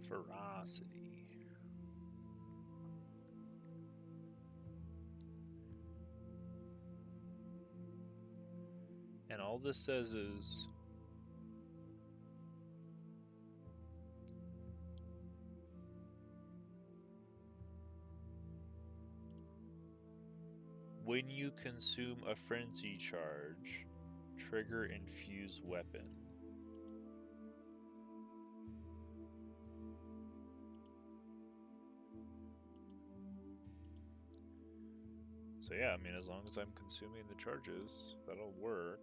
Ferocity. And all this says is when you consume a frenzy charge, trigger infuse weapon. So yeah, I mean, as long as I'm consuming the charges, that'll work.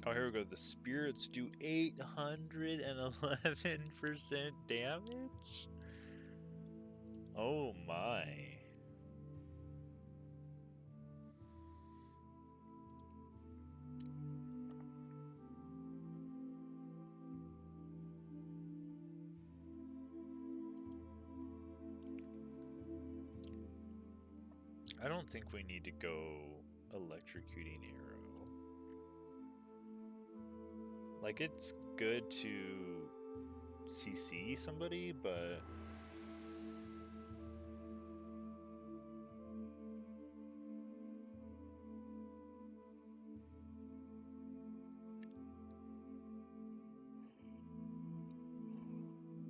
Oh, here we go. The spirits do 811% damage? Oh my. I don't think we need to go electrocuting arrow. Like, it's good to CC somebody, but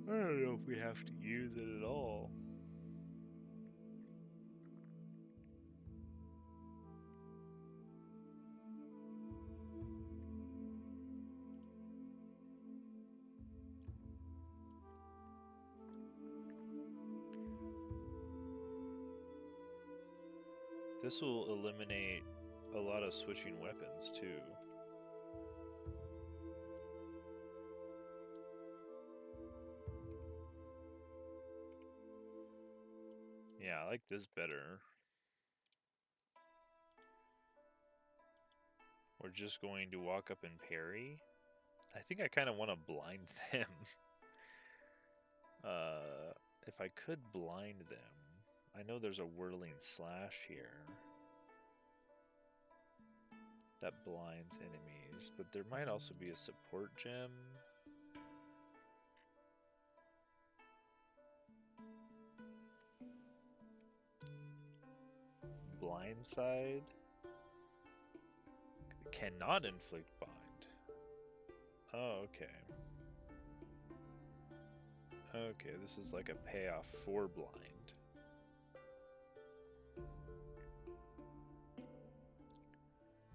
I don't know if we have to use it at all. This will eliminate a lot of switching weapons, too. Yeah, I like this better. We're just going to walk up and parry. I think I kind of want to blind them. If I could blind them. I know there's a whirling slash here. that blinds enemies, but there might also be a support gem. Blindside cannot inflict bind. Oh, okay. Okay, this is like a payoff for blind.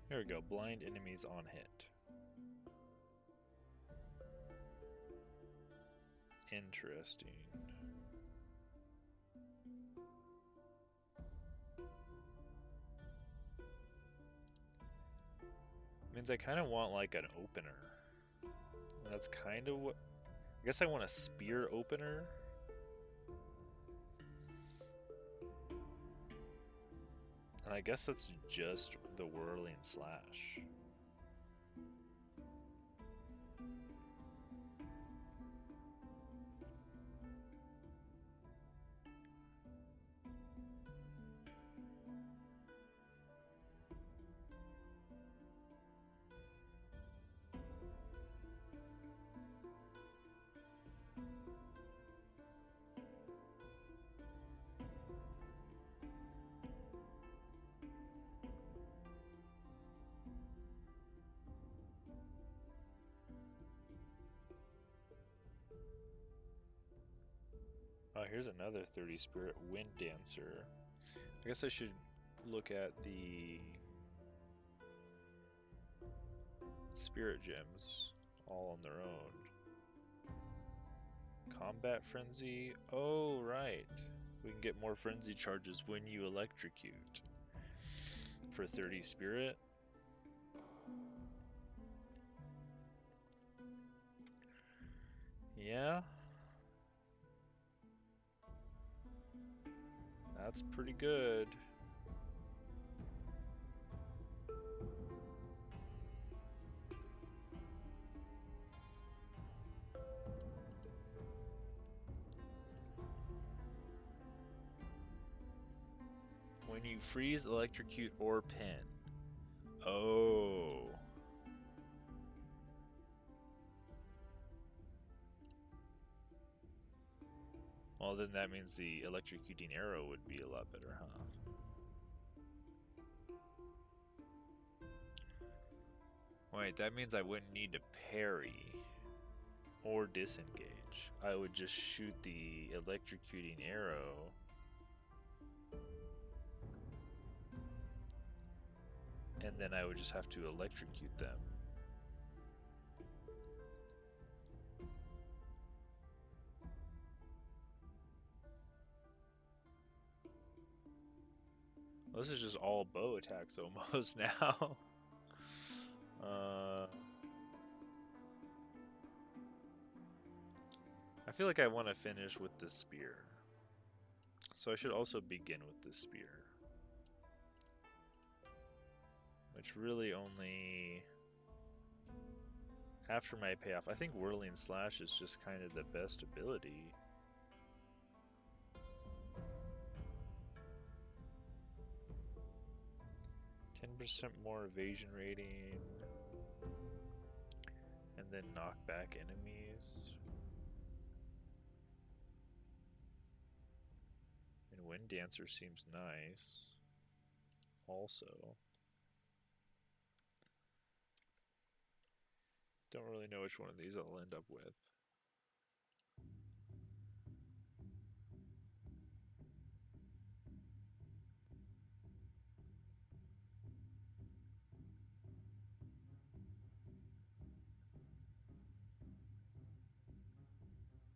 Here we go, blind enemies on hit. Interesting. Means I kind of want like an opener. That's kind of what... I guess I want a spear opener. And I guess that's just the whirling slash. Oh, here's another 30 spirit wind dancer. I guess I should look at the spirit gems all on their own. Combat frenzy. Oh, right. We can get more frenzy charges when you electrocute. For 30 spirit. Yeah. That's pretty good. When you freeze, electrocute, or pin. Oh. Well, then that means the electrocuting arrow would be a lot better, huh? Wait, that means I wouldn't need to parry or disengage. I would just shoot the electrocuting arrow. And then I would just have to electrocute them. Well, this is just all bow attacks almost now. I feel like I want to finish with the spear. So I should also begin with the spear. Which really only... After my payoff, I think Whirling Slash is just kind of the best ability. %, more evasion rating. And then knock back enemies. And Wind Dancer seems nice. Also. Don't really know which one of these I'll end up with.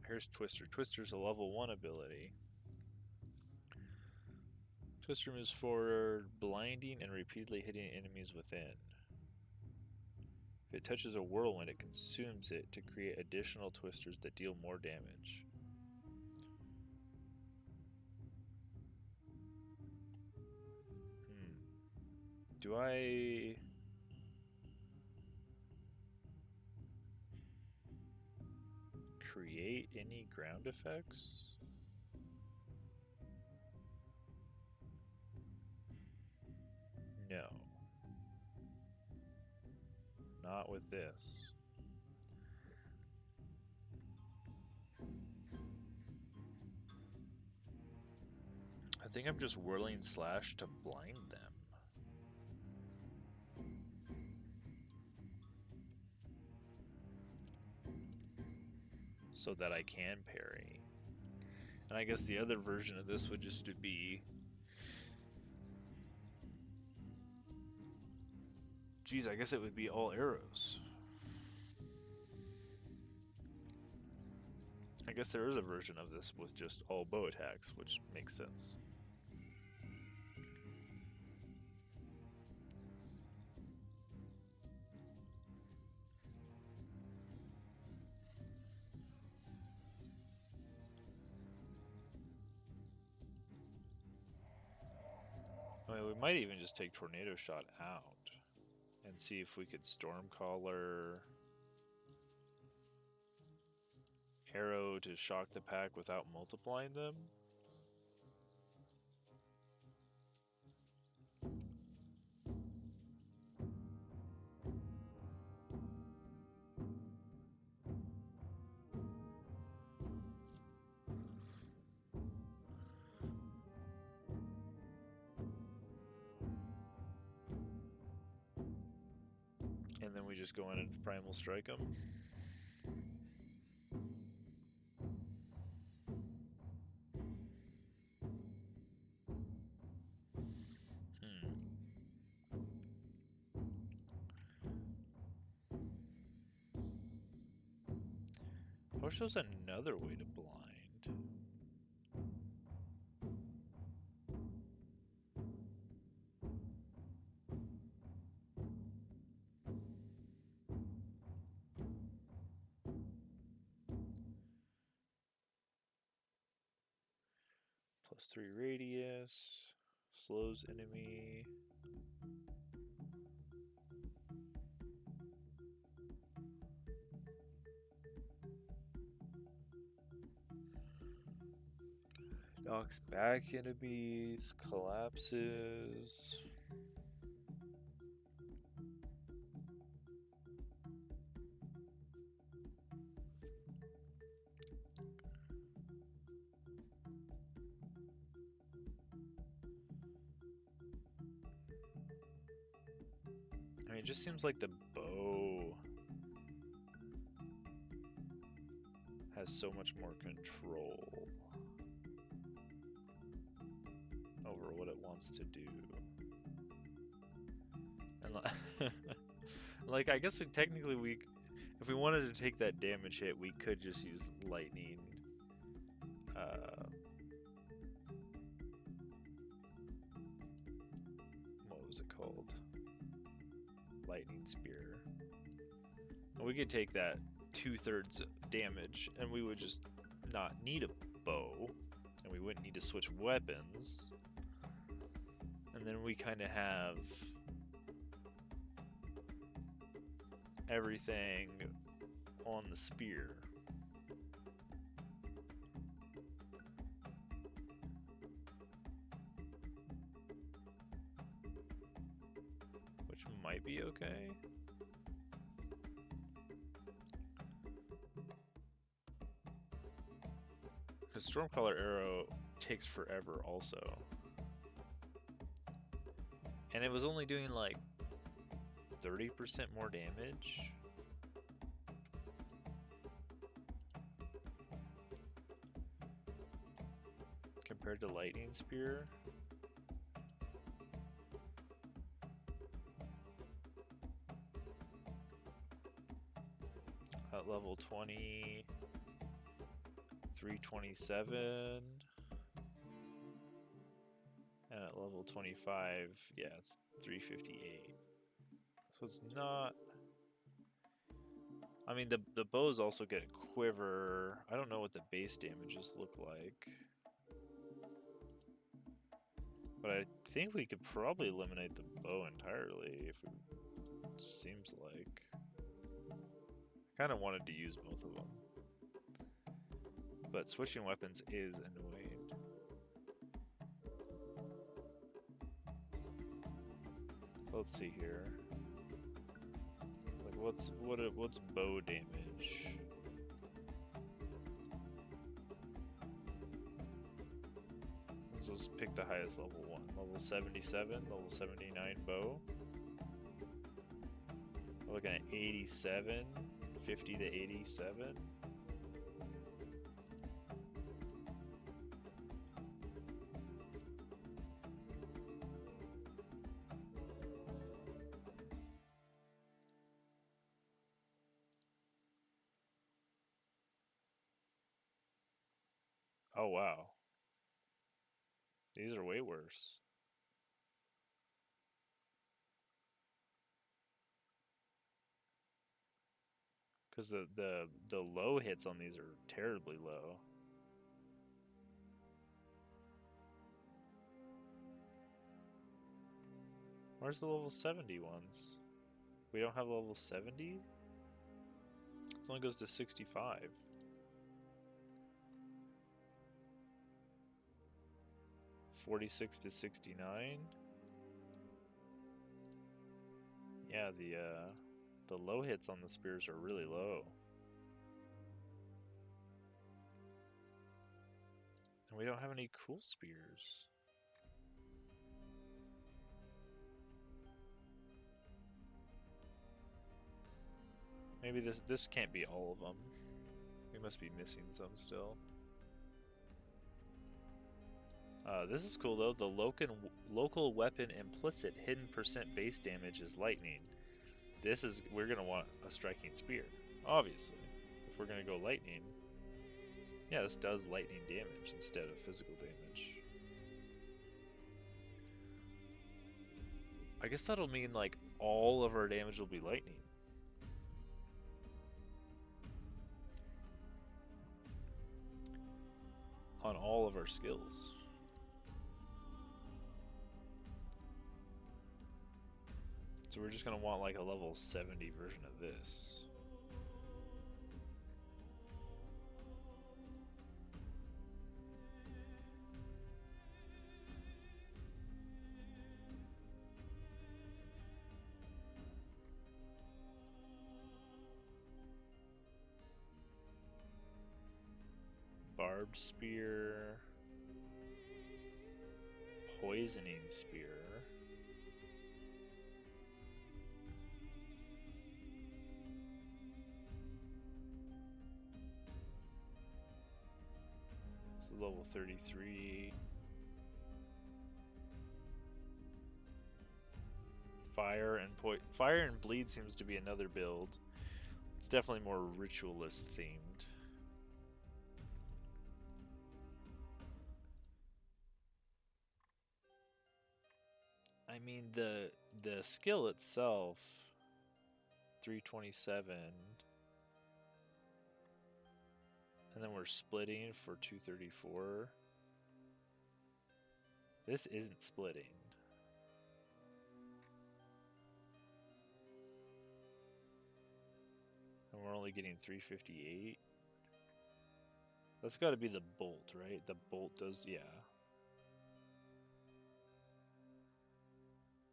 Here's Twister. Twister's a level 1 ability. Twister moves forward, blinding and repeatedly hitting enemies within. If it touches a whirlwind, it consumes it to create additional twisters that deal more damage. Do I... create any ground effects? No. not with this. I think I'm just whirling slash to blind them. So that I can parry. And I guess the other version of this would just be... Geez, I guess it would be all arrows. I guess there is a version of this with just all bow attacks, which makes sense. I mean, we might even just take Tornado Shot out and see if we could Stormcaller Arrow to shock the pack without multiplying them. And then we just go in and Primal Strike them. I wish there was another way to blind. +3 radius, slows enemy. Knocks back enemies, collapses. I mean, it just seems like the bow has so much more control over what it wants to do. And like, I guess technically if we wanted to take that damage hit, we could just use lightning. What was it called? Lightning Spear. And we could take that 2/3 damage, and we would just not need a bow, and we wouldn't need to switch weapons. And then we kind of have everything on the spear. Which might be okay. Because Stormcaller Arrow takes forever also. And it was only doing like 30% more damage. Compared to Lightning Spear. At level 20, 327. And at level 25, yeah, it's 358. So it's not... I mean, the bows also get quiver. I don't know what the base damages look like. But I think we could probably eliminate the bow entirely, if it seems like. I kind of wanted to use both of them. But switching weapons is annoying. Let's see here. Like, What's bow damage? Let's just pick the highest level one. Level 77, level 79 bow. We're looking at 87, 50 to 87. Oh wow. These are way worse. Because the low hits on these are terribly low. Where's the level 70 ones? We don't have level 70? It only goes to 65. $46 to 69. Yeah, the low hits on the spears are really low. And we don't have any cool spears. Maybe this can't be all of them. We must be missing some still. This is cool though. The local weapon implicit hidden % base damage is lightning. We're gonna want a striking spear, obviously. If we're gonna go lightning, yeah, this does lightning damage instead of physical damage. I guess that'll mean like all of our damage will be lightning. On all of our skills. So we're just gonna want like a level 70 version of this. Barbed spear. Poisoning spear. This is level 33. Fire and bleed seems to be another build. It's definitely more ritualist themed. I mean the skill itself 327, and then we're splitting for 234. This isn't splitting. And we're only getting 358. That's got to be the bolt, right? The bolt does, yeah.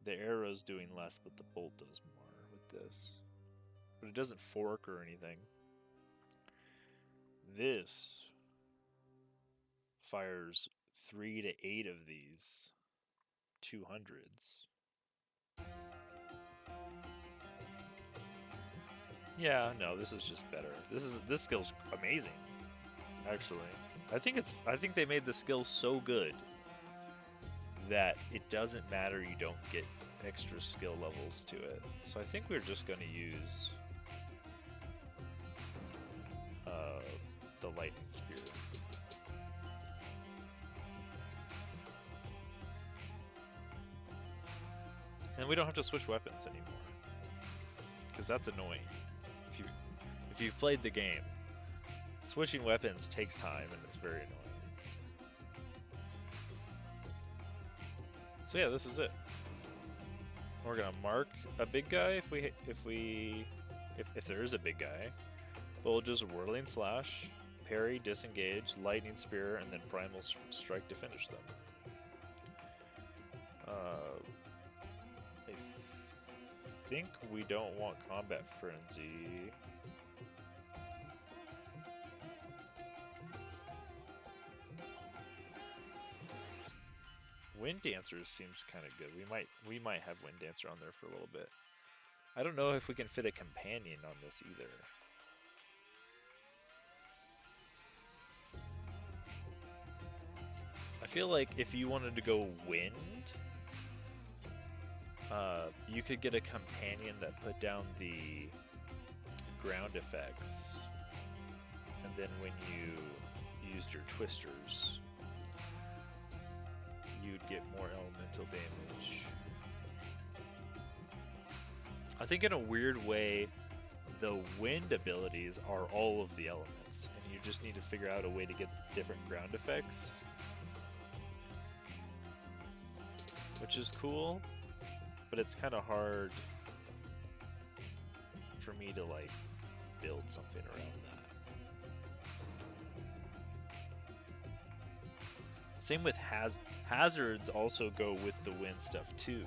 The arrow's doing less, but the bolt does more with this. But it doesn't fork or anything. This fires 3 to 8 of these 200s. Yeah, no, this is just better. This skill's amazing, actually. I think they made the skill so good that it doesn't matter you don't get extra skill levels to it. So I think we're just going to use the lightning spear. And we don't have to switch weapons anymore, because that's annoying. If you've played the game, switching weapons takes time and it's very annoying. So yeah, this is it. We're gonna mark a big guy if there is a big guy. We'll just whirling slash, parry, disengage, lightning spear, and then primal strike to finish them. I think we don't want combat frenzy. Wind Dancer seems kind of good. We might have Wind Dancer on there for a little bit. I don't know if we can fit a companion on this either. I feel like if you wanted to go wind, you could get a companion that put down the ground effects, and then when you used your twisters, you'd get more elemental damage. I think in a weird way, the wind abilities are all of the elements, and you just need to figure out a way to get different ground effects, which is cool, but it's kind of hard for me to like build something around that. Same with hazards also go with the wind stuff too,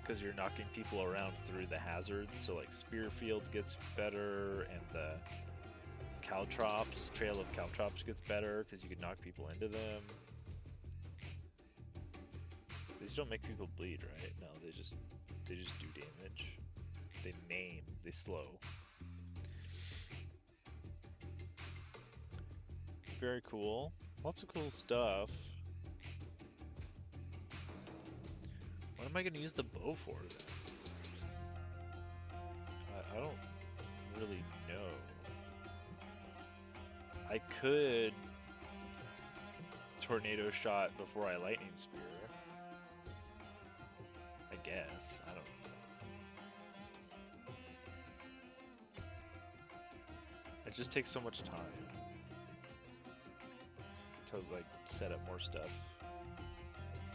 because you're knocking people around through the hazards. So like Spearfield gets better, and the Caltrops, Trail of Caltrops gets better because you can knock people into them. These don't make people bleed, right? No, they just do damage. They maim, they slow. Very cool. Lots of cool stuff. What am I gonna use the bow for then? I don't really know. I could tornado shot before I lightning spear. I guess. I don't know. It just takes so much time to like set up more stuff.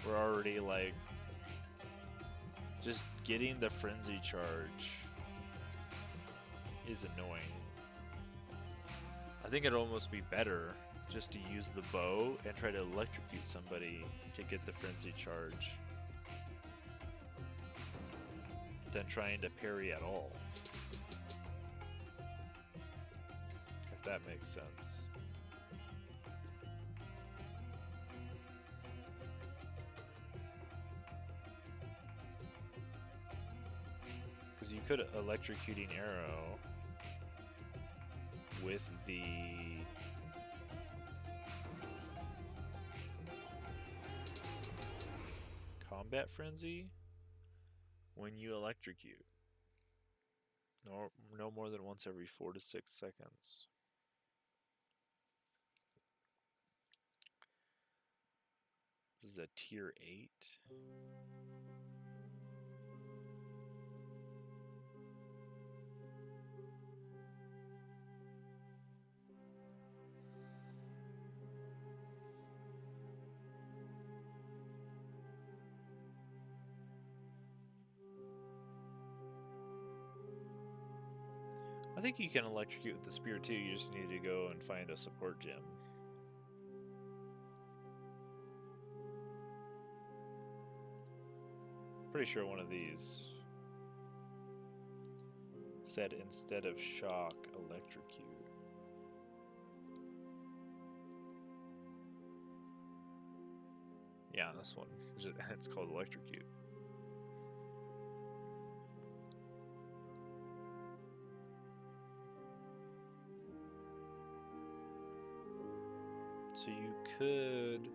We're already like just getting the frenzy charge is annoying. I think it'd almost be better just to use the bow and try to electrocute somebody to get the frenzy charge than trying to parry at all. If that makes sense. Because you could electrocuting arrow with the combat frenzy when you electrocute. No more than once every 4 to 6 seconds. This is a tier 8. I think you can electrocute with the spear too, you just need to go and find a support gem. Pretty sure one of these said instead of shock, electrocute. Yeah, this one. It's called electrocute. So you could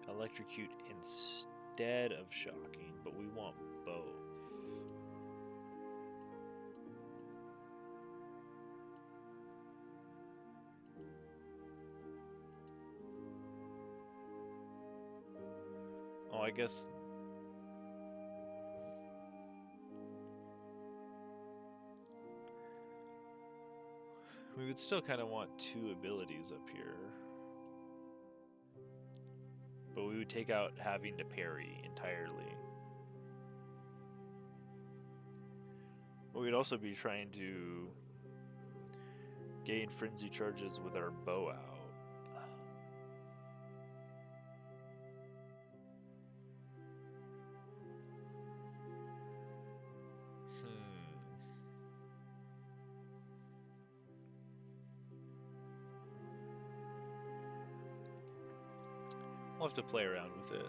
electrocute instead of shocking, but we want both. Oh, I guess we would still kind of want 2 abilities up here. But we would take out having to parry entirely. But we'd also be trying to gain frenzy charges with our bow out. We'll have to play around with it.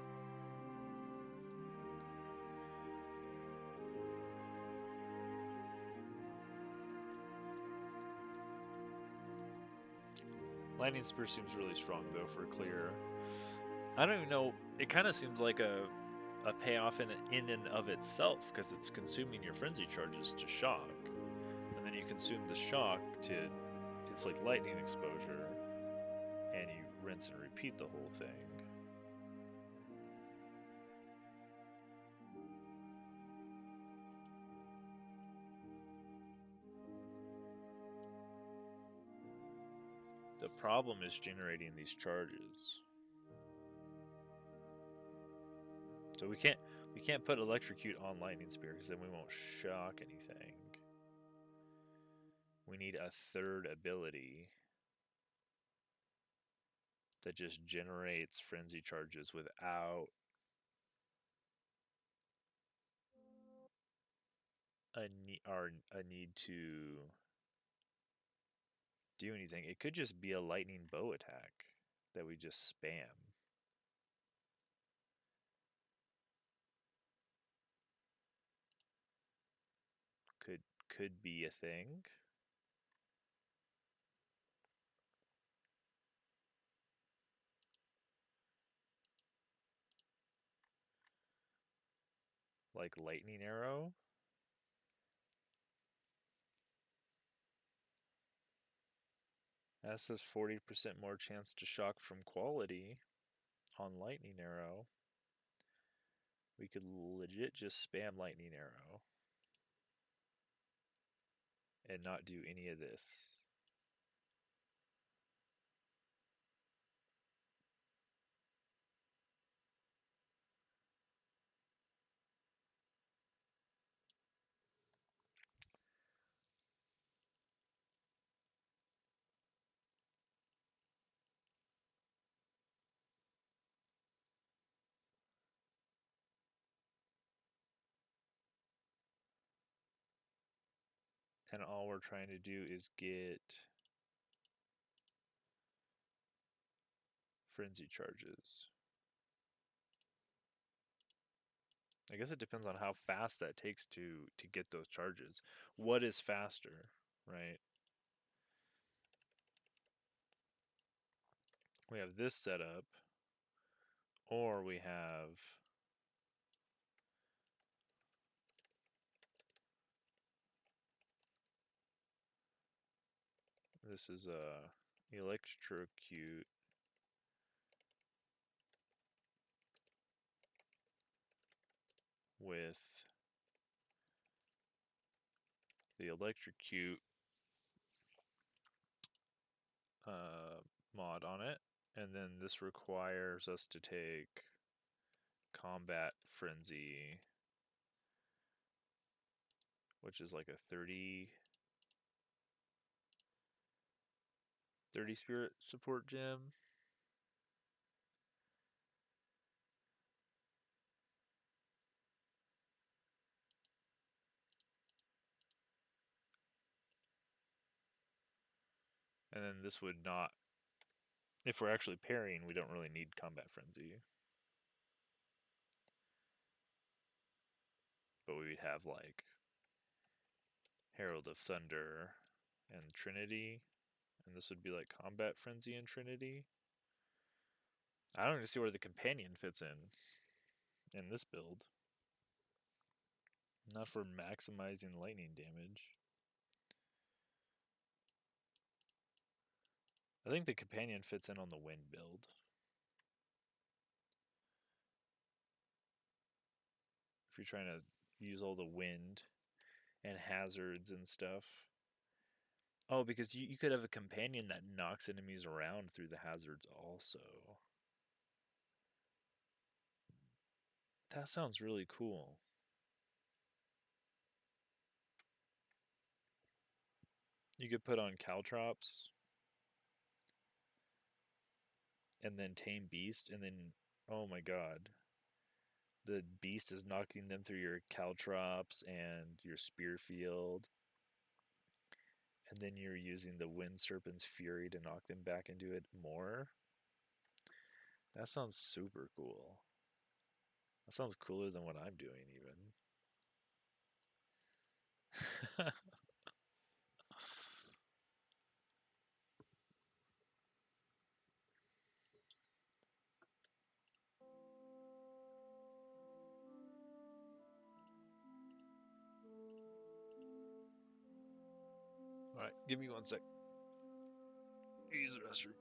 Lightning Spear seems really strong though for clear. I don't even know. It kind of seems like a payoff in and of itself because it's consuming your frenzy charges to shock, and then you consume the shock to inflict lightning exposure, and you rinse and repeat the whole thing. The problem is generating these charges. So we can't put electrocute on lightning spear because then we won't shock anything. We need a third ability that just generates frenzy charges without a need to do anything. It could just be a lightning bow attack that we just spam. Could be a thing. Like lightning arrow. That says 40% more chance to shock from quality on lightning arrow. We could legit just spam lightning arrow and not do any of this. And all we're trying to do is get frenzy charges. I guess it depends on how fast that takes to get those charges. What is faster, right? We have this setup, or we have this is a electrocute with the electrocute mod on it, and then this requires us to take combat frenzy, which is like a 30 spirit support gem. And then this would not, if we're actually parrying, we don't really need combat frenzy. But we would have like Herald of Thunder and Trinity, and this would be like combat frenzy and Trinity. I don't even see where the companion fits in this build. Not for maximizing lightning damage. I think the companion fits in on the wind build. If you're trying to use all the wind and hazards and stuff. Oh, because you could have a companion that knocks enemies around through the hazards also. That sounds really cool. You could put on Caltrops and then Tame Beast, and then, oh my god, the Beast is knocking them through your Caltrops and your Spear Field. And then you're using the Wind Serpent's Fury to knock them back into it more. That sounds super cool. That sounds cooler than what I'm doing, even. Alright, give me 1 sec. Use the restroom.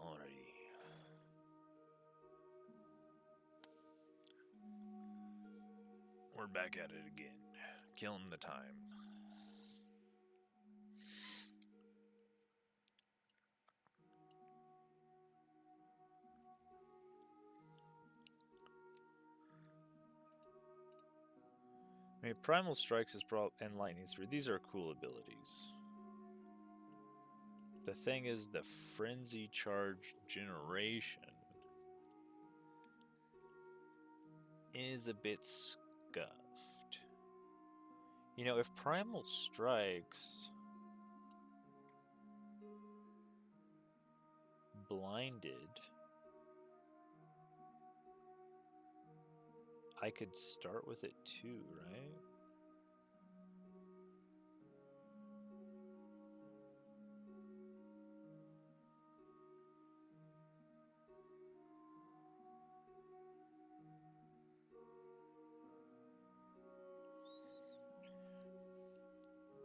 Alrighty. We're back at it again. Killing the time. I mean, Primal Strikes is and Lightning Spear. These are cool abilities. The thing is, the Frenzy Charge generation is a bit scuffed. You know, if Primal Strikes blinded, I could start with it too, right?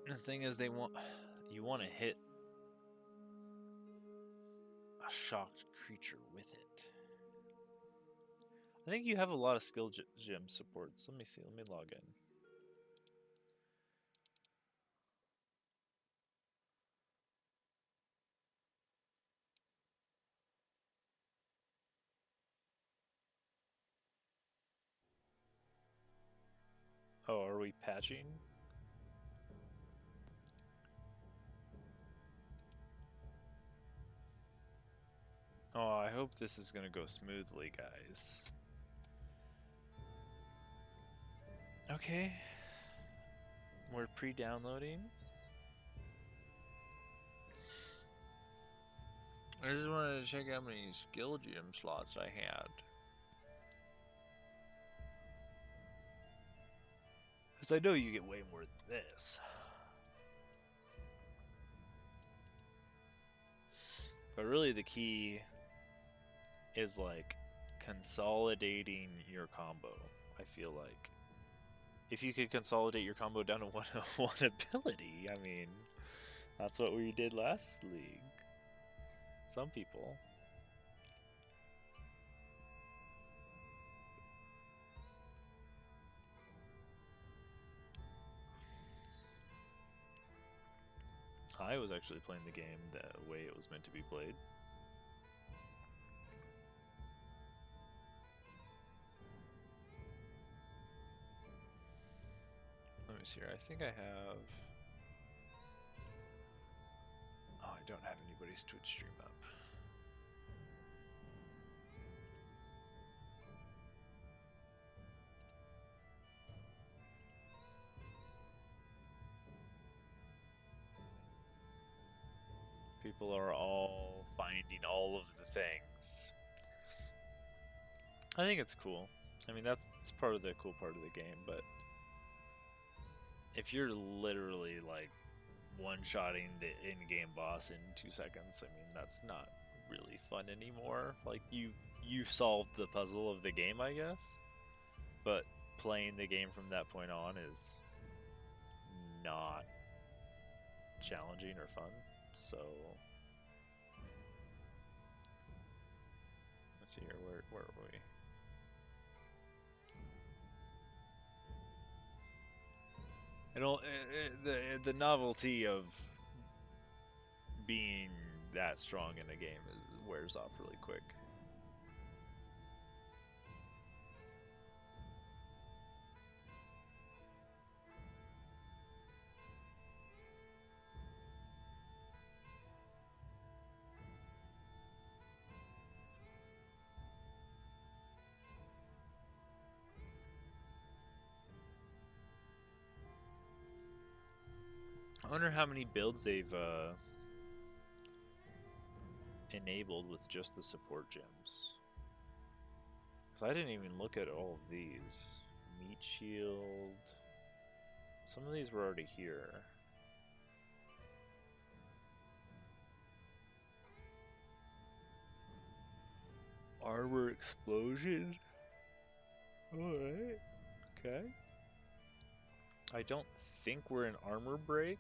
The thing is, you want to hit a shocked creature with it. I think you have a lot of skill gem supports. Let me see. Let me log in. Oh, are we patching? Oh, I hope this is gonna go smoothly, guys. Okay. We're pre-downloading. I just wanted to check how many skill gem slots I had. Because I know you get way more than this. But really the key is like consolidating your combo, I feel like. If you could consolidate your combo down to one ability, I mean, that's what we did last league. Some people. I was actually playing the game the way it was meant to be played. Let me see here. I think I have... Oh, I don't have anybody's Twitch stream up. people are all finding all of the things. I think it's cool. I mean, that's part of the cool part of the game, but if you're literally like one-shotting the in-game boss in 2 seconds, I mean, that's not really fun anymore. Like, you solved the puzzle of the game, I guess, but playing the game from that point on is not challenging or fun. So let's see here, where are we? The novelty of being that strong in a game wears off really quick. I wonder how many builds they've enabled with just the support gems. Because I didn't even look at all of these. Meat shield. Some of these were already here. Armor explosion. Alright. Okay. I don't think we're in armor break.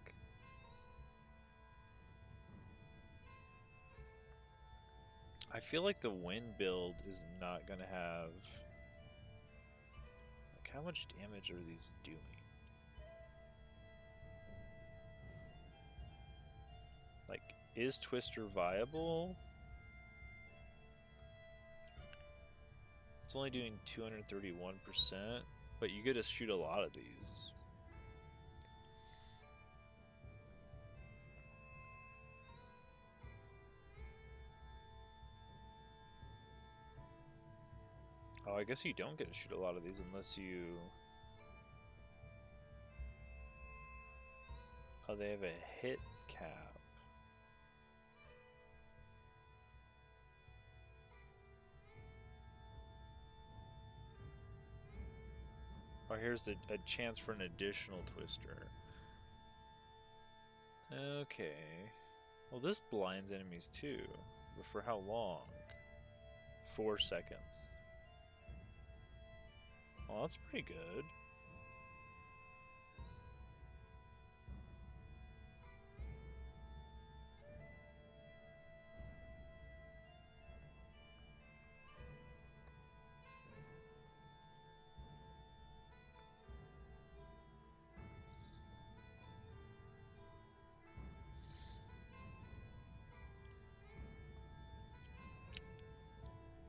I feel like the wind build is not gonna have... Like, how much damage are these doing? Like, is Twister viable? It's only doing 231%, but you get to shoot a lot of these. Oh, I guess you don't get to shoot a lot of these unless you... Oh, they have a hit cap. Oh, here's a chance for an additional Twister. Okay. Well, this blinds enemies too. But for how long? 4 seconds. Well, that's pretty good.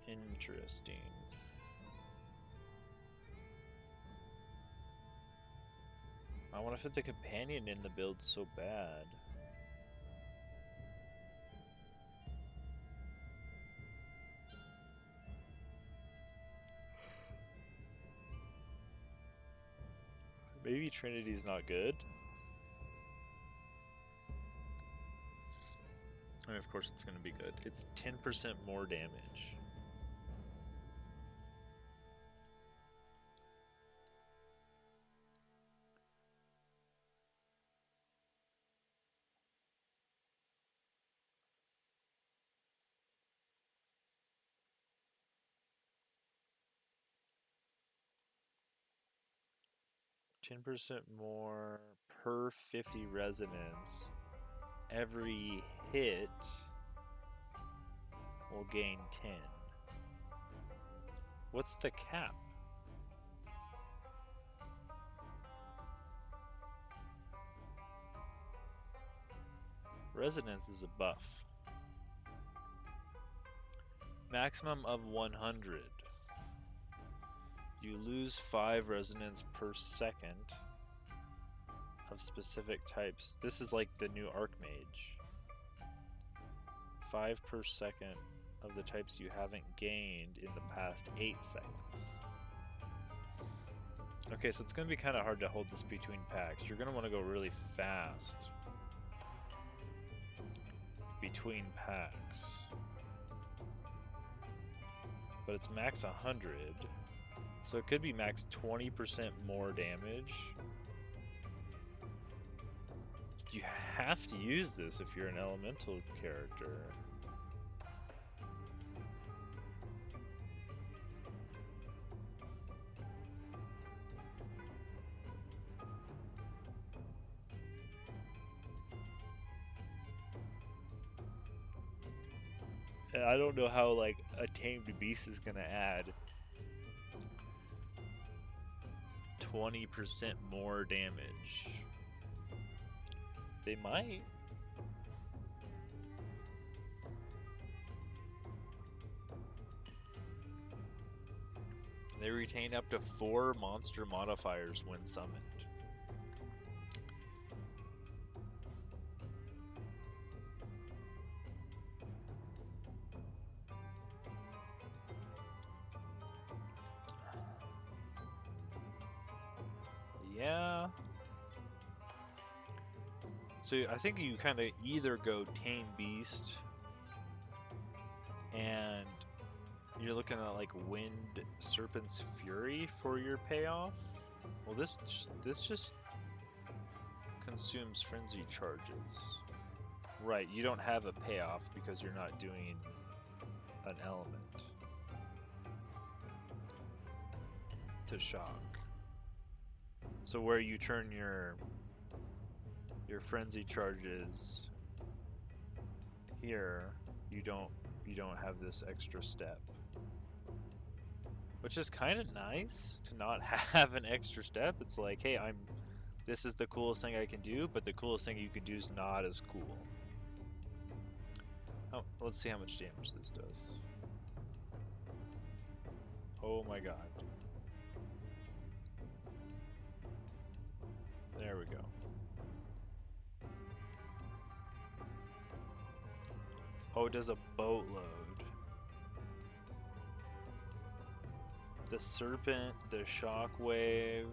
Interesting. I want to fit the companion in the build so bad. Maybe Trinity's not good. I mean, of course it's going to be good. It's 10% more damage. Ten percent more per 50 resonance. Every hit will gain 10. What's the cap? Resonance is a buff. Maximum of 100. You lose 5 resonance per second of specific types. This is like the new Archmage. 5 per second of the types you haven't gained in the past 8 seconds. Okay, so it's going to be kind of hard to hold this between packs. You're going to want to go really fast. between packs. But it's max 100. So it could be max 20% more damage. You have to use this if you're an elemental character. And I don't know how like a tamed beast is gonna add 20% more damage. They might. They retain up to 4 monster modifiers when summoned. Yeah. So I think you kind of either go Tame Beast and you're looking at like Wind Serpent's Fury for your payoff. Well, this just consumes frenzy charges. Right, you don't have a payoff because you're not doing an element to shock. So where you turn your frenzy charges here, you don't have this extra step. Which is kind of nice to not have an extra step. It's like, hey, this is the coolest thing I can do, but the coolest thing you can do is not as cool. Oh, let's see how much damage this does. Oh my god. There we go. Oh, it does a boatload. The serpent, the shockwave,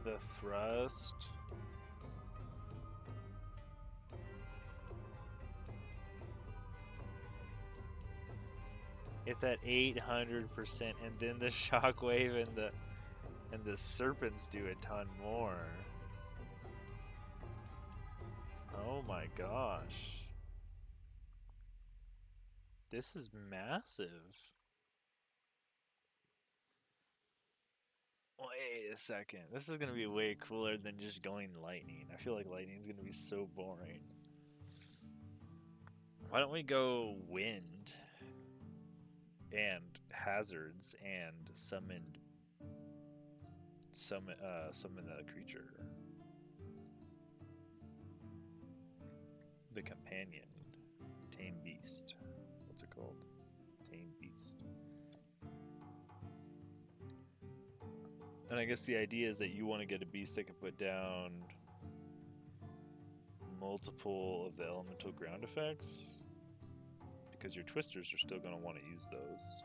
the thrust. It's at 800%, and then the shockwave and the serpents do a ton more. Oh my gosh. This is massive. Wait a second. This is going to be way cooler than just going lightning. I feel like lightning is going to be so boring. Why don't we go wind and hazards and summon a creature. The companion. Tame beast. What's it called? Tame beast. And I guess the idea is that you want to get a beast that can put down multiple of the elemental ground effects, because your twisters are still going to want to use those.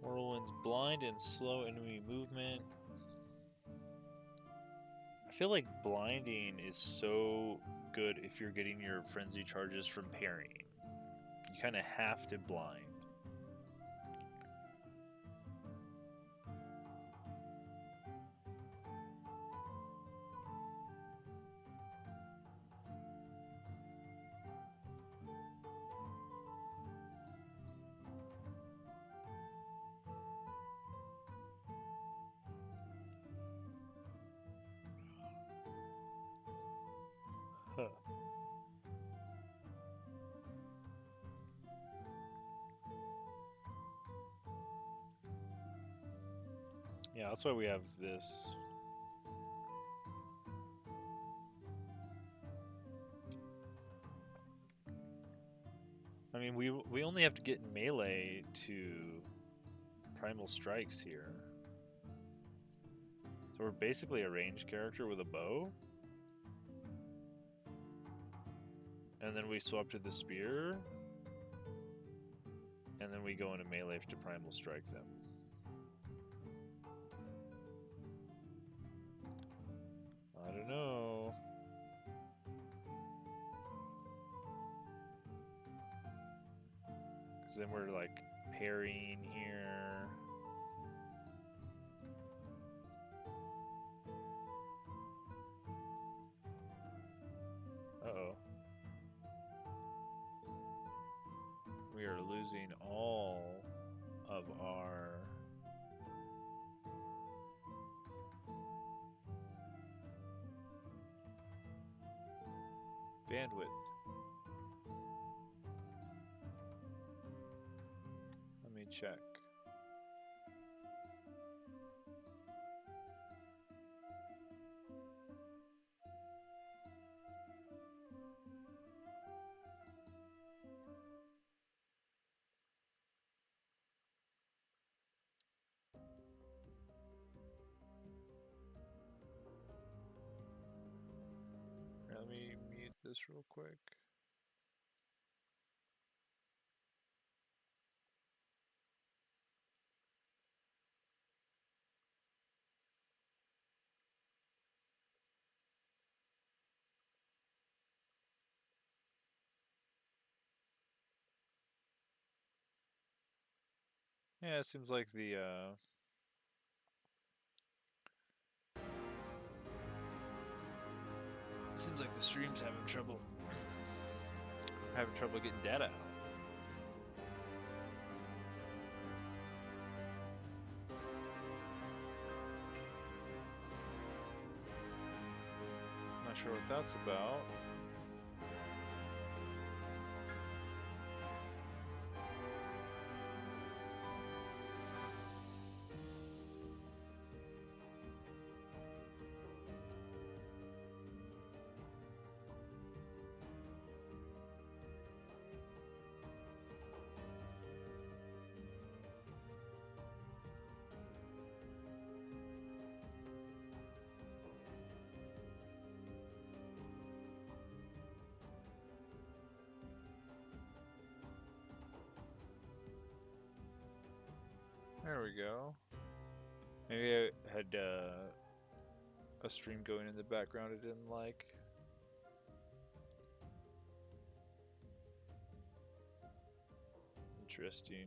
Whirlwind's blind and slow enemy movement. I feel like blinding is so good if you're getting your frenzy charges from parrying. You kind of have to blind. Huh. Yeah, that's why we have this. I mean, we only have to get melee to primal strikes here. So So we're basically a ranged character with a bow. And then we swap to the spear. And then we go into melee to primal strike them. I don't know. Because then we're like parrying here. Uh-oh. We are losing all of our bandwidth. Let me check. Let me mute this real quick. Yeah, it seems like the stream's having trouble getting data out. Not sure what that's about. There we go. Maybe I had a stream going in the background I didn't like. Interesting.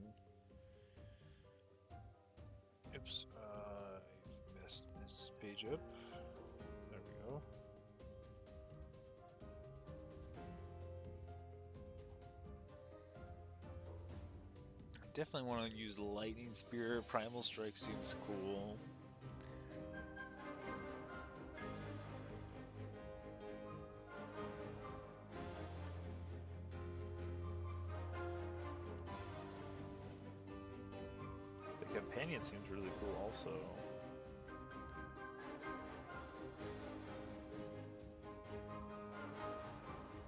Oops, I've messed this page up. There we go. Definitely want to use Lightning Spear. Primal Strike seems cool. The Companion seems really cool also.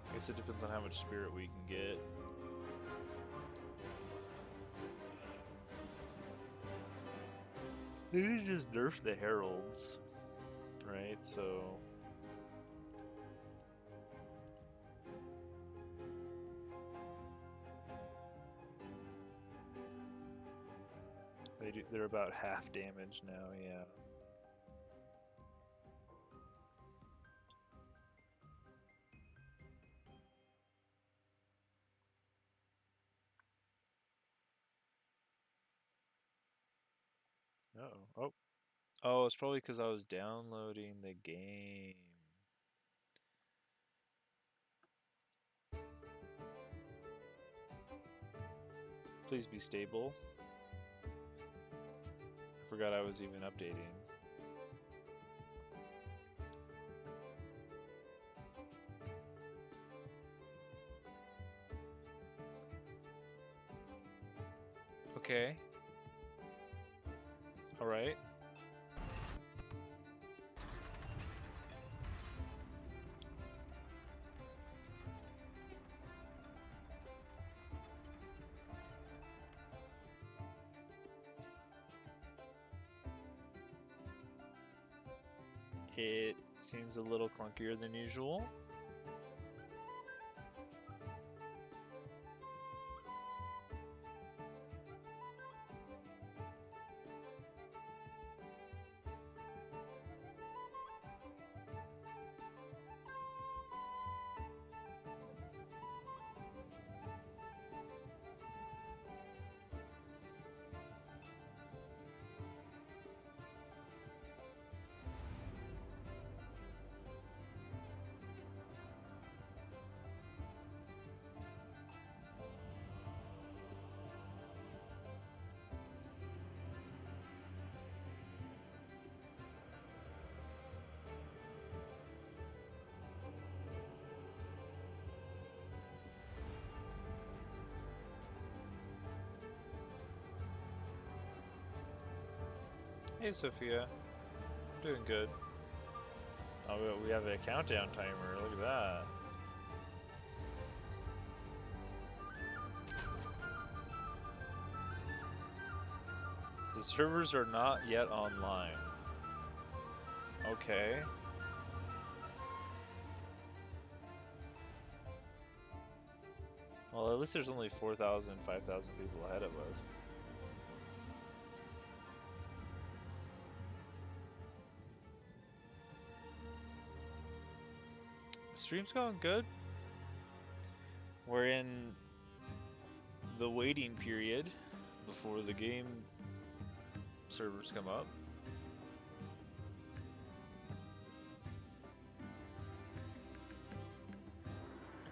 I guess it depends on how much spirit we can get. They need to just nerf the heralds, right? So they're about half damage now, yeah. Uh-oh. Oh. Oh, it's probably because I was downloading the game. Please be stable. I forgot I was even updating. Okay. All right. It seems a little clunkier than usual. Hey Sophia, I'm doing good. Oh, we have a countdown timer, look at that. The servers are not yet online. Okay. Well, at least there's only 4,000, 5,000 people ahead of us. Stream's going good. We're in the waiting period before the game servers come up.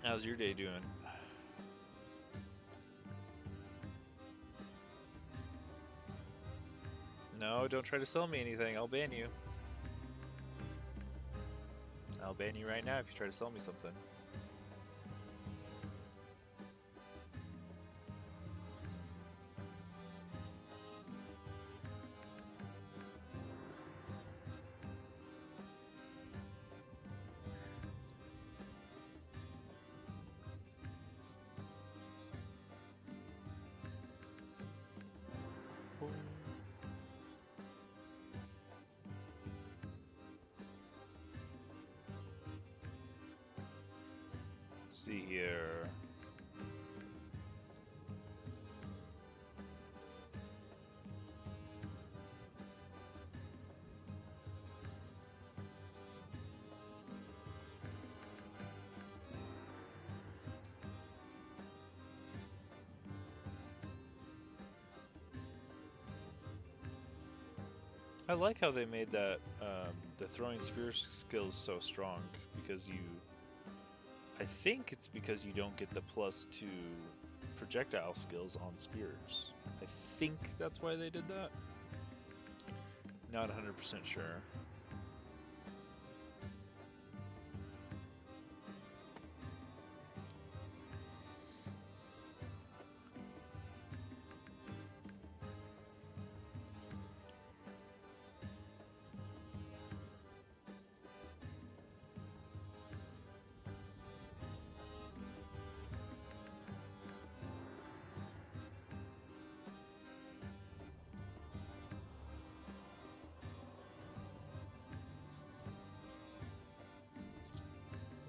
How's your day doing? No, don't try to sell me anything. I'll ban you. I'll ban you right now if you try to sell me something. See here. I like how they made that the throwing spear skills so strong because you. I think it's because you don't get the +2 projectile skills on spears. I think that's why they did that. Not 100% sure.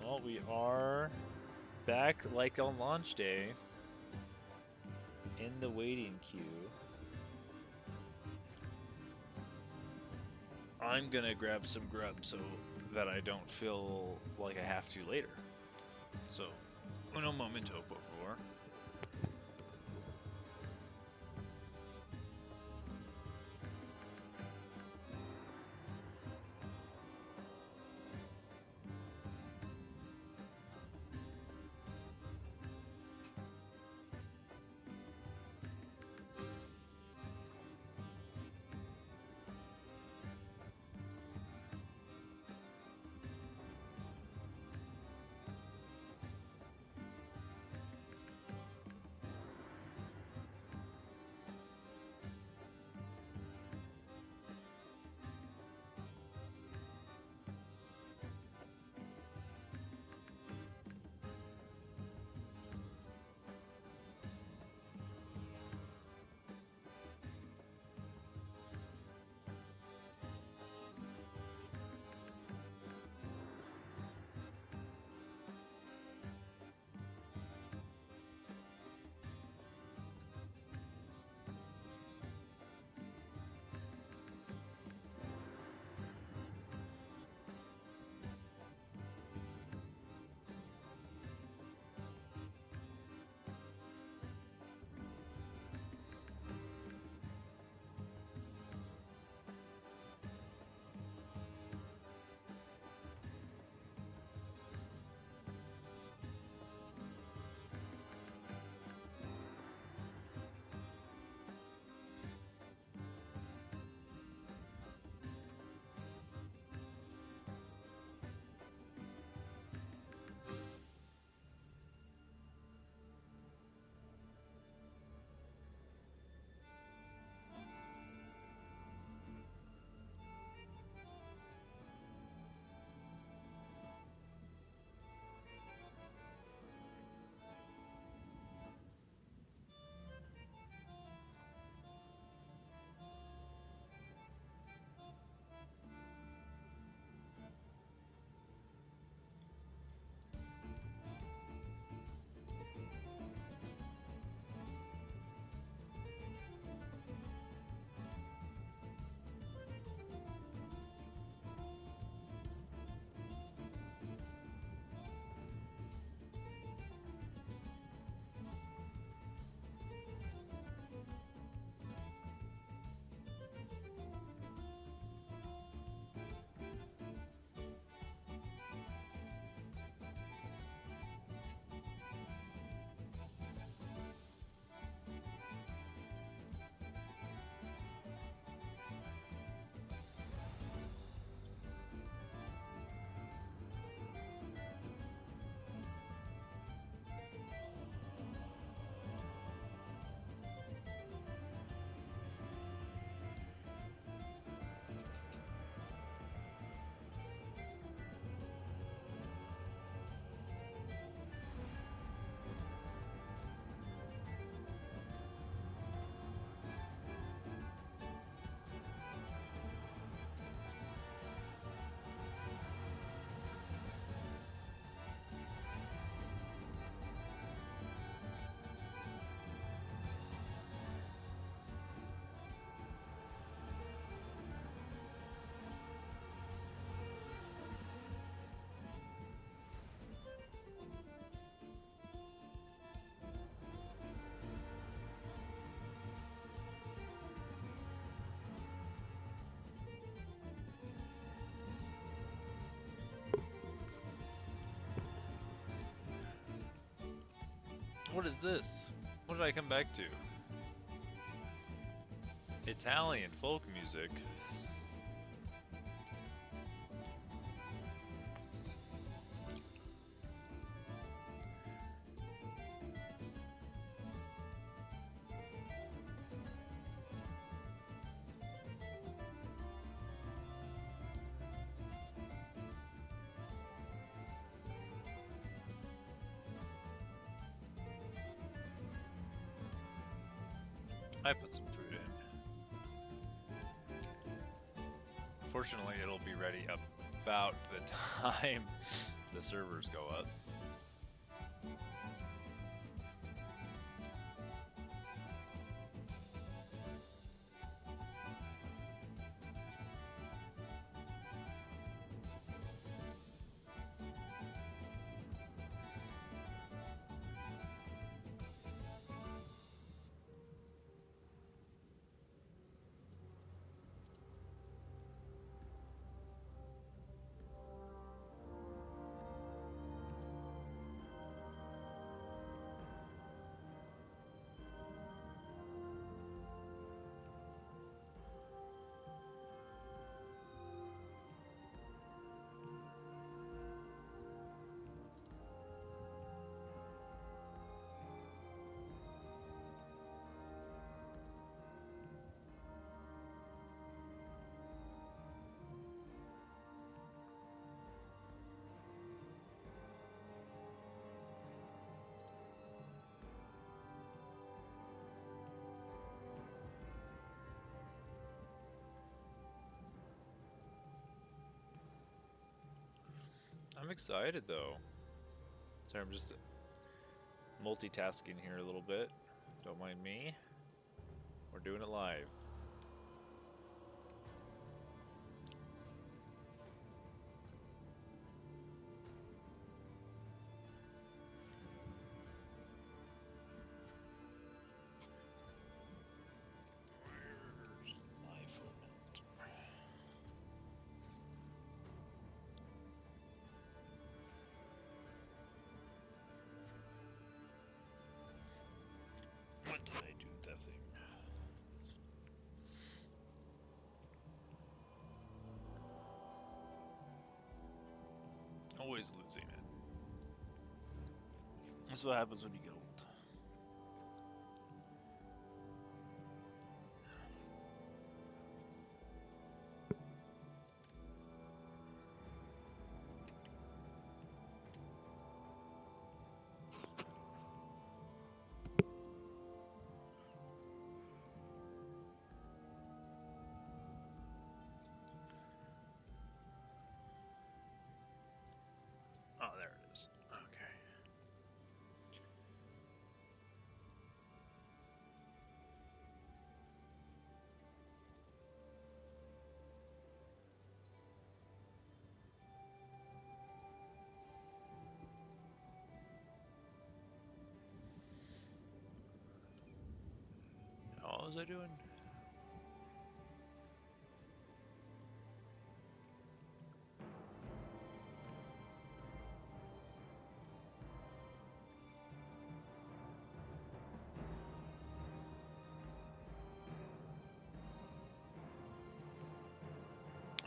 Well, we are back like on launch day in the waiting queue. I'm gonna grab some grub so that I don't feel like I have to later. So, uno momento, por favor. What is this? What did I come back to? Italian folk music. I put some food in. Fortunately, it'll be ready about the time the servers go up. I'm excited though. Sorry, I'm just multitasking here a little bit. Don't mind me. We're doing it live. Where's my phone? What did I do with that thing? Always losing it. That's what happens when you get old. Oh, there it is. Okay. How was I doing?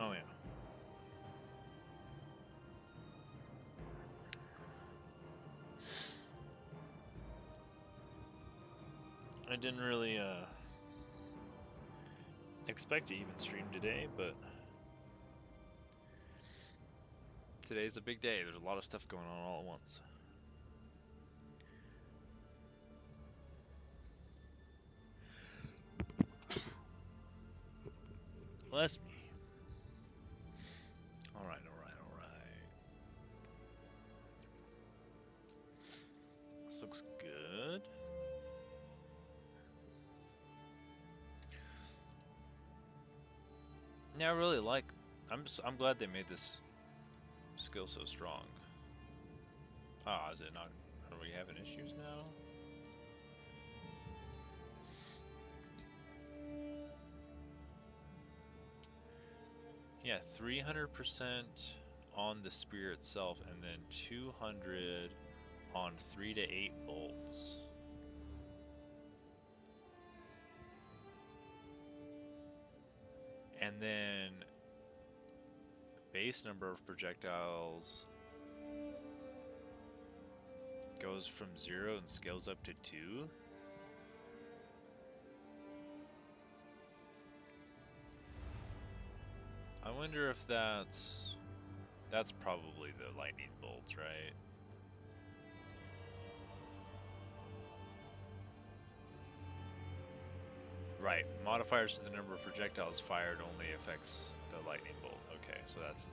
Oh yeah. I didn't really expect to even stream today, but today's a big day. There's a lot of stuff going on all at once. Bless me. Alright. This looks good. Yeah, I really like. I'm glad they made this skill so strong. Ah, is it not? Are we having issues now? Yeah, 300% on the spear itself, and then 200 on 3 to 8 bolts. And then base number of projectiles goes from 0 and scales up to 2. I wonder if that's probably the lightning bolts, right? Right, modifiers to the number of projectiles fired only affects the lightning bolt. Okay, so that's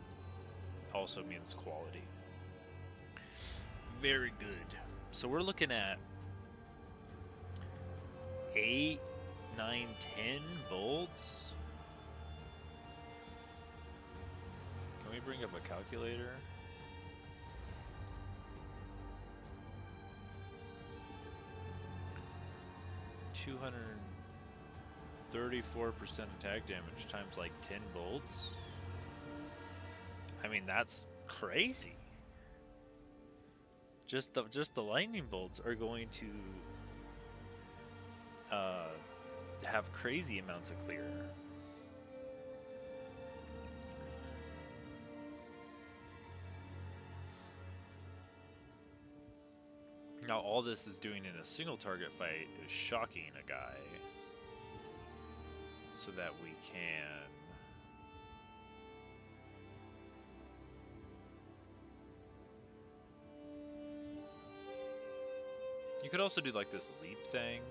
also means quality. Very good. So we're looking at 8, 9, 10 bolts. Can we bring up a calculator? $234% attack damage times like 10 bolts. I mean, that's crazy. Just the lightning bolts are going to have crazy amounts of clear. Now, all this is doing in a single target fight is shocking a guy so that we can you could also do like this leap thing,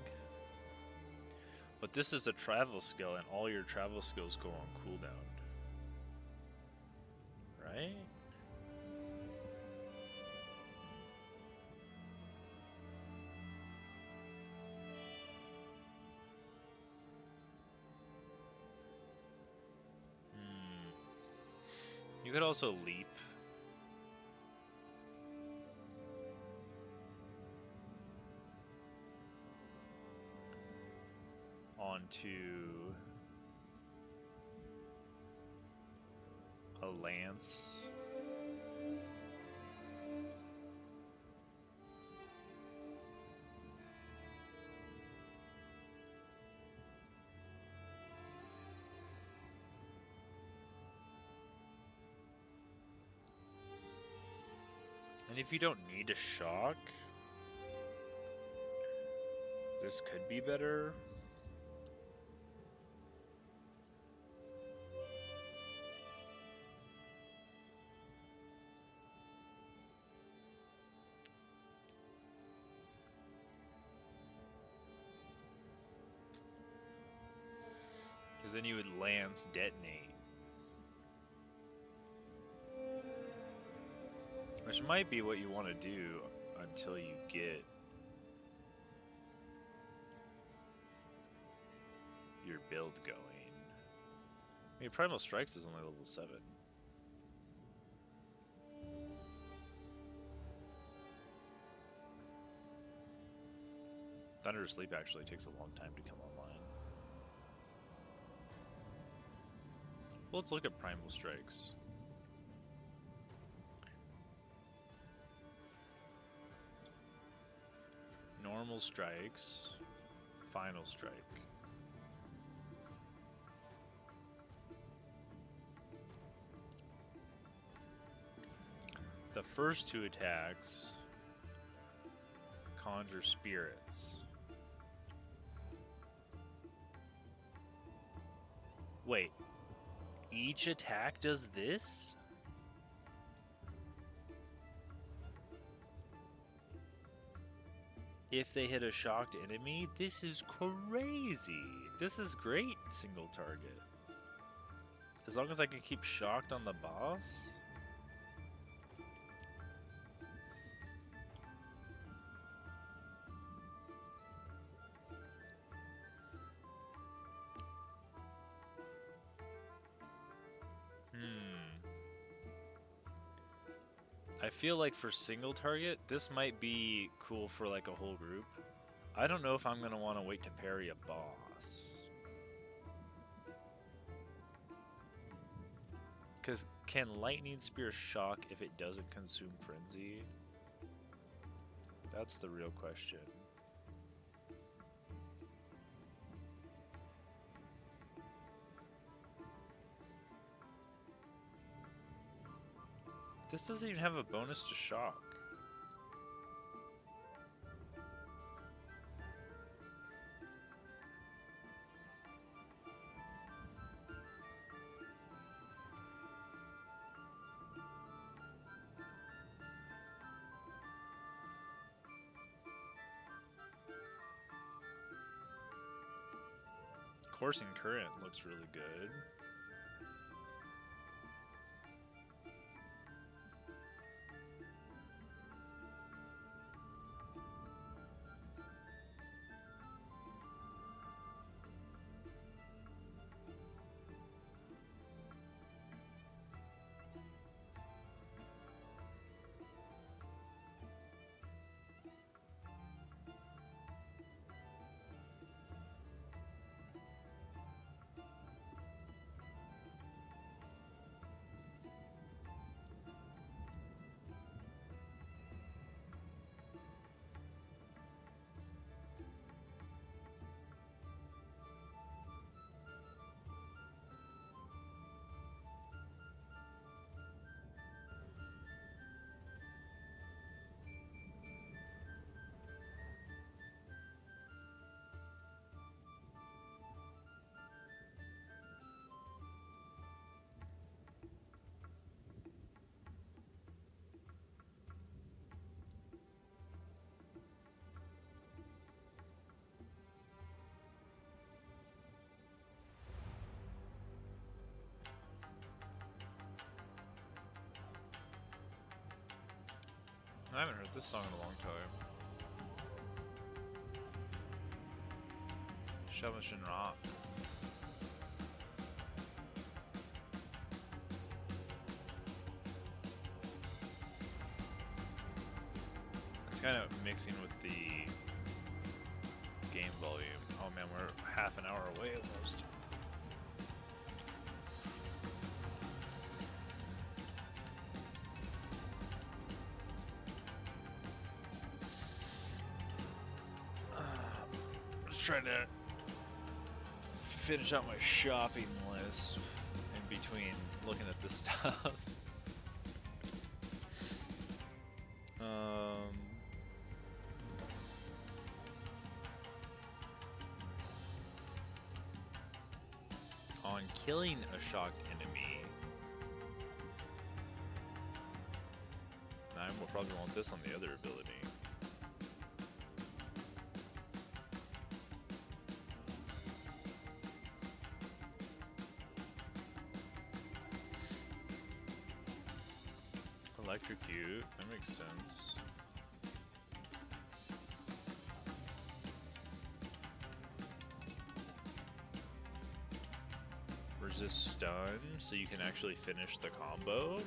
but this is a travel skill and all your travel skills go on cooldown, right? You could also leap. Onto a lance. And if you don't need a shock, this could be better. Because then you would lance detonate. Which might be what you want to do until you get your build going. I mean, Primal Strikes is only level 7. Thunder Sleep actually takes a long time to come online. Well, let's look at Primal Strikes. Normal strikes, final strike. The first 2 attacks conjure spirits. Wait, each attack does this? If they hit a shocked enemy, this is crazy. This is great single target. As long as I can keep shocked on the boss. I feel like for single target, this might be cool for like a whole group. I don't know if I'm gonna want to wait to parry a boss. Because can Lightning Spear shock if it doesn't consume Frenzy? That's the real question. This doesn't even have a bonus to shock. Coursing Current looks really good. I haven't heard this song in a long time. Shelvish Rock. It's kind of mixing with the game volume. Oh man, we're half an hour away almost. Trying to finish out my shopping list in between looking at this stuff. On killing a shock enemy, I will probably want this on the other ability. Electrocute, that makes sense. Resist stun, so you can actually finish the combo.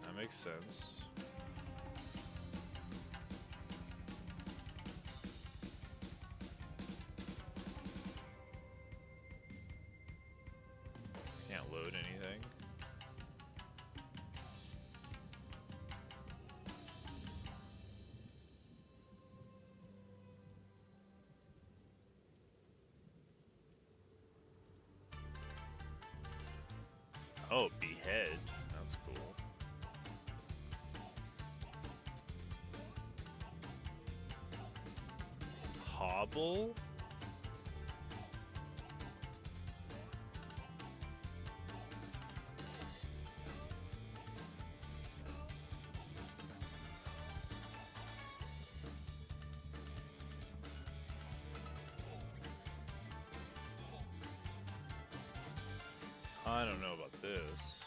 That makes sense. Can't load anything. Oh, behead. That's cool. Hobble? I don't know about this.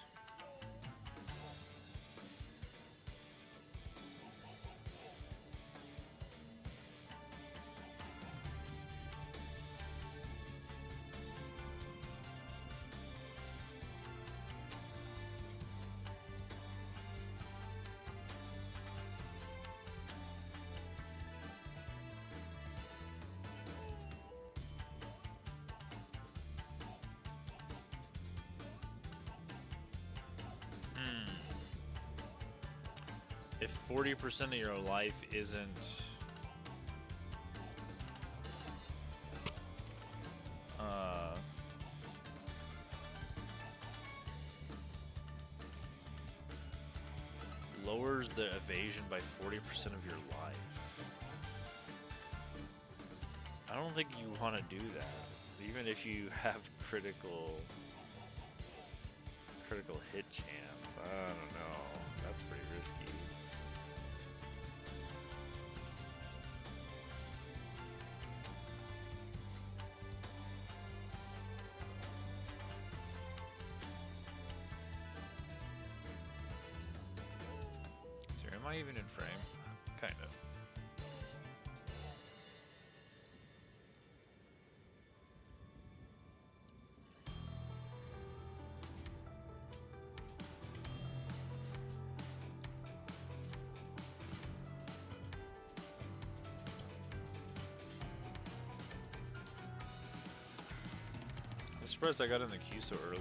if 40% of your life isn't lowers the evasion by 40% of your life. I don't think you want to do that. Even if you have critical hit chance. I don't know. That's pretty risky. So am I even in frame? Kind of. I'm surprised I got in the queue so early.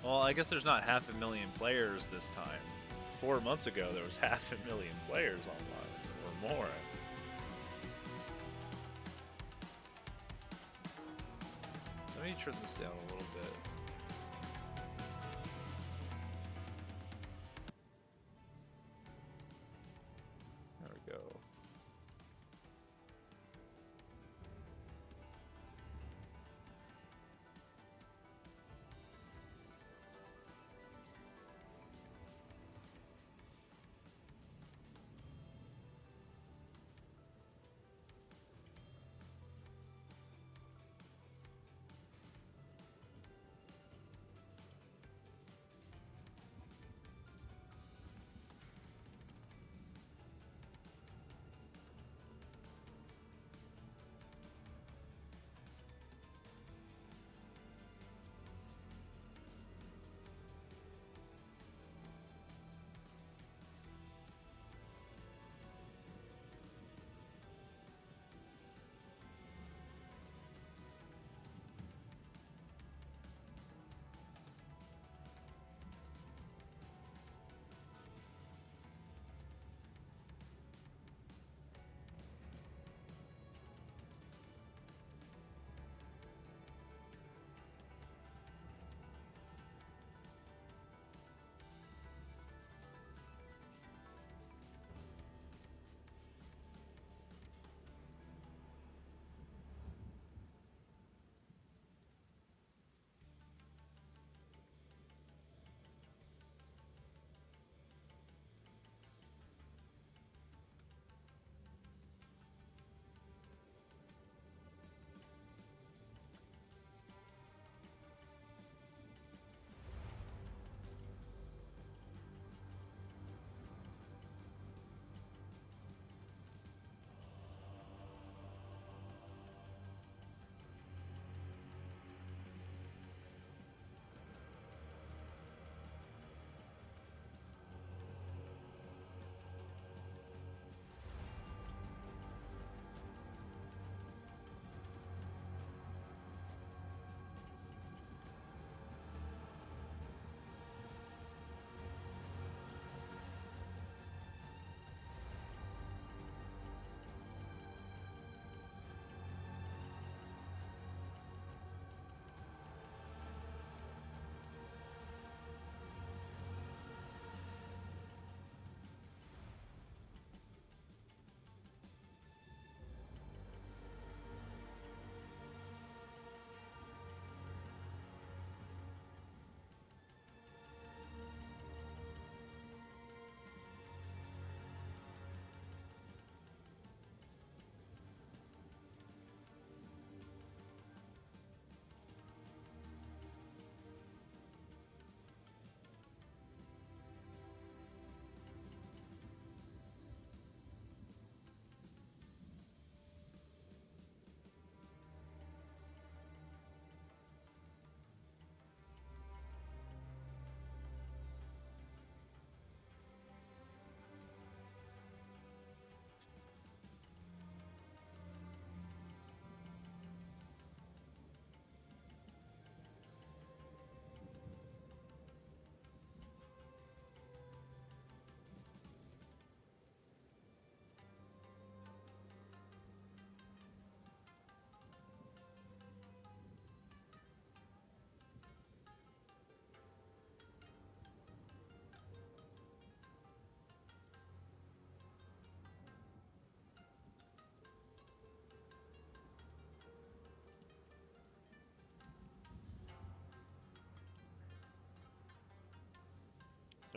Well, I guess there's not 500,000 players this time. 4 months ago, there was 500,000 players online, or more. Let me turn this down a little bit. There we go.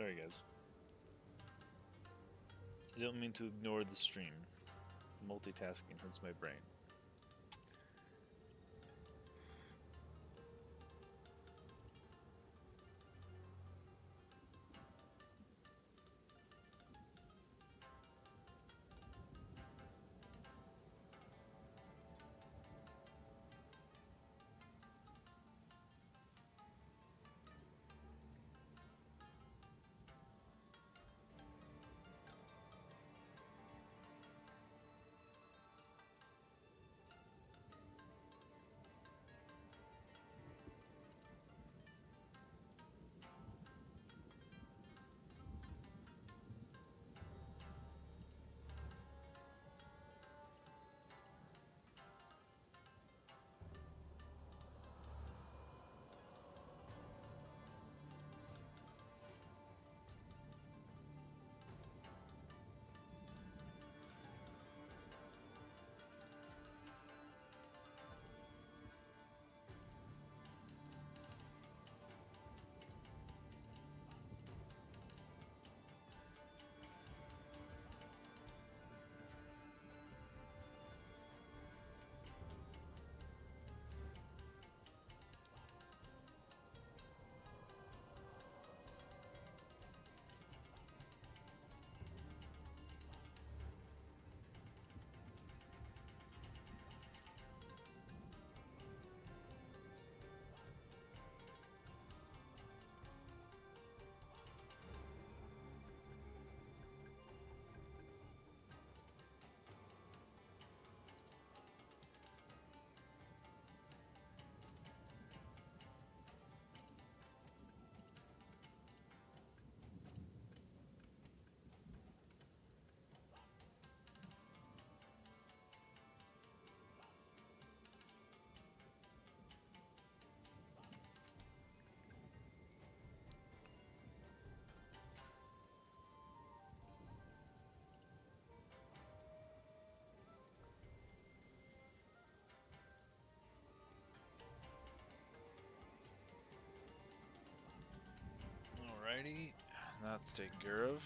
Sorry, guys. I don't mean to ignore the stream. Multitasking hurts my brain. Alrighty, that's taken care of.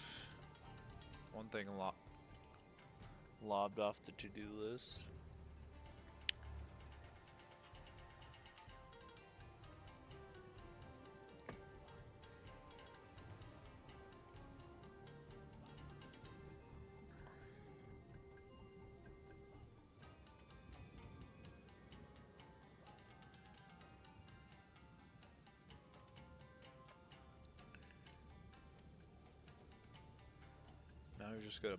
One thing lobbed off the to-do list. Now we just gotta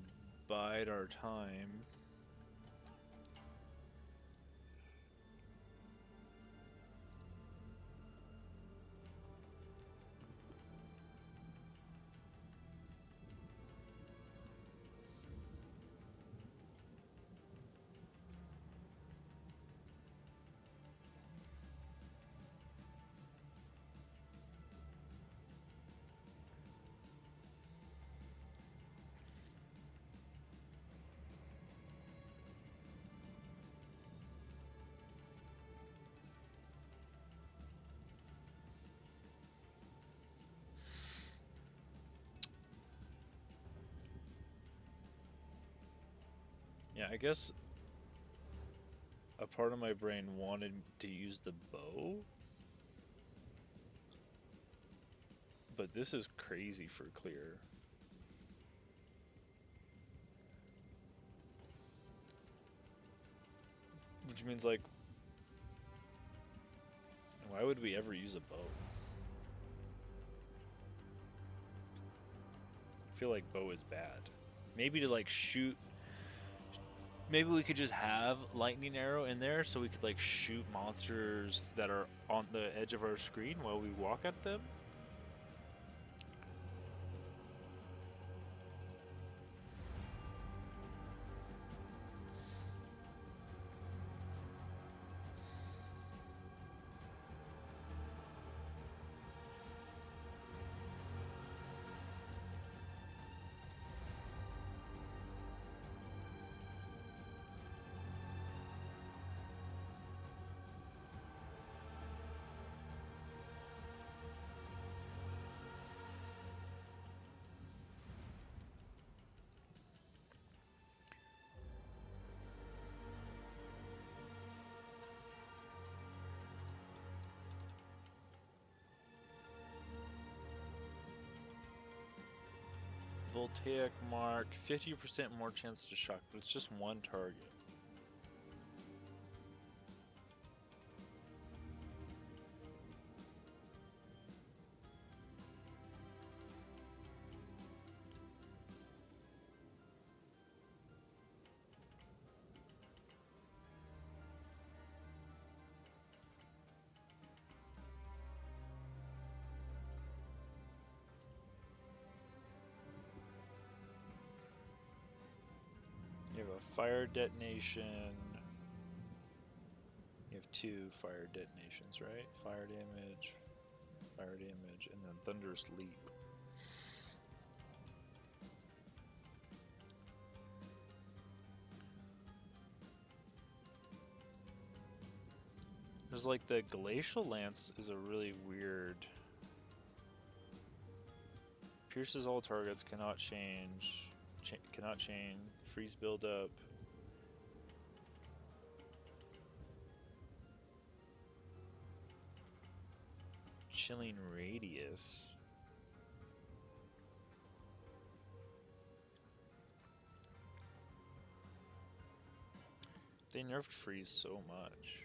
bide our time. Yeah, I guess a part of my brain wanted to use the bow, but this is crazy for clear. Which means, like, why would we ever use a bow? I feel like bow is bad. Maybe to, like, shoot. Maybe we could just have lightning arrow in there so we could, like, shoot monsters that are on the edge of our screen while we walk at them. Voltaic mark, 50% more chance to shock, but it's just one target. You have a fire detonation. You have 2 fire detonations, right? Fire damage, and then Thunderous Leap. There's like the Glacial Lance is a really weird. Pierces all targets, cannot change, cannot chain, freeze buildup. Chilling radius. They nerfed freeze so much.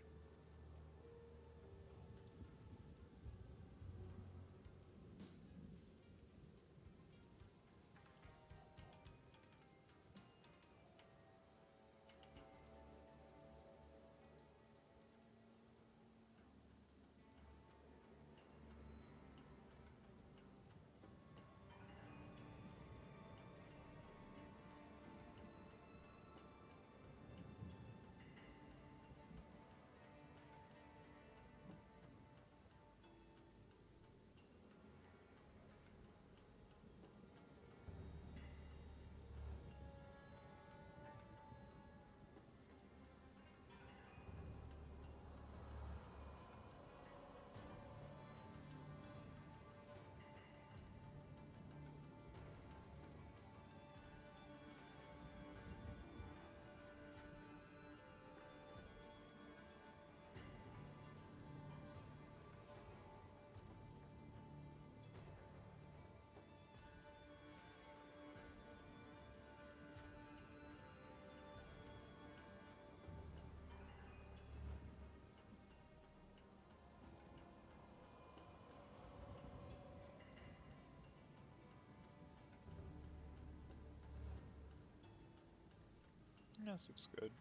Yeah, this looks good.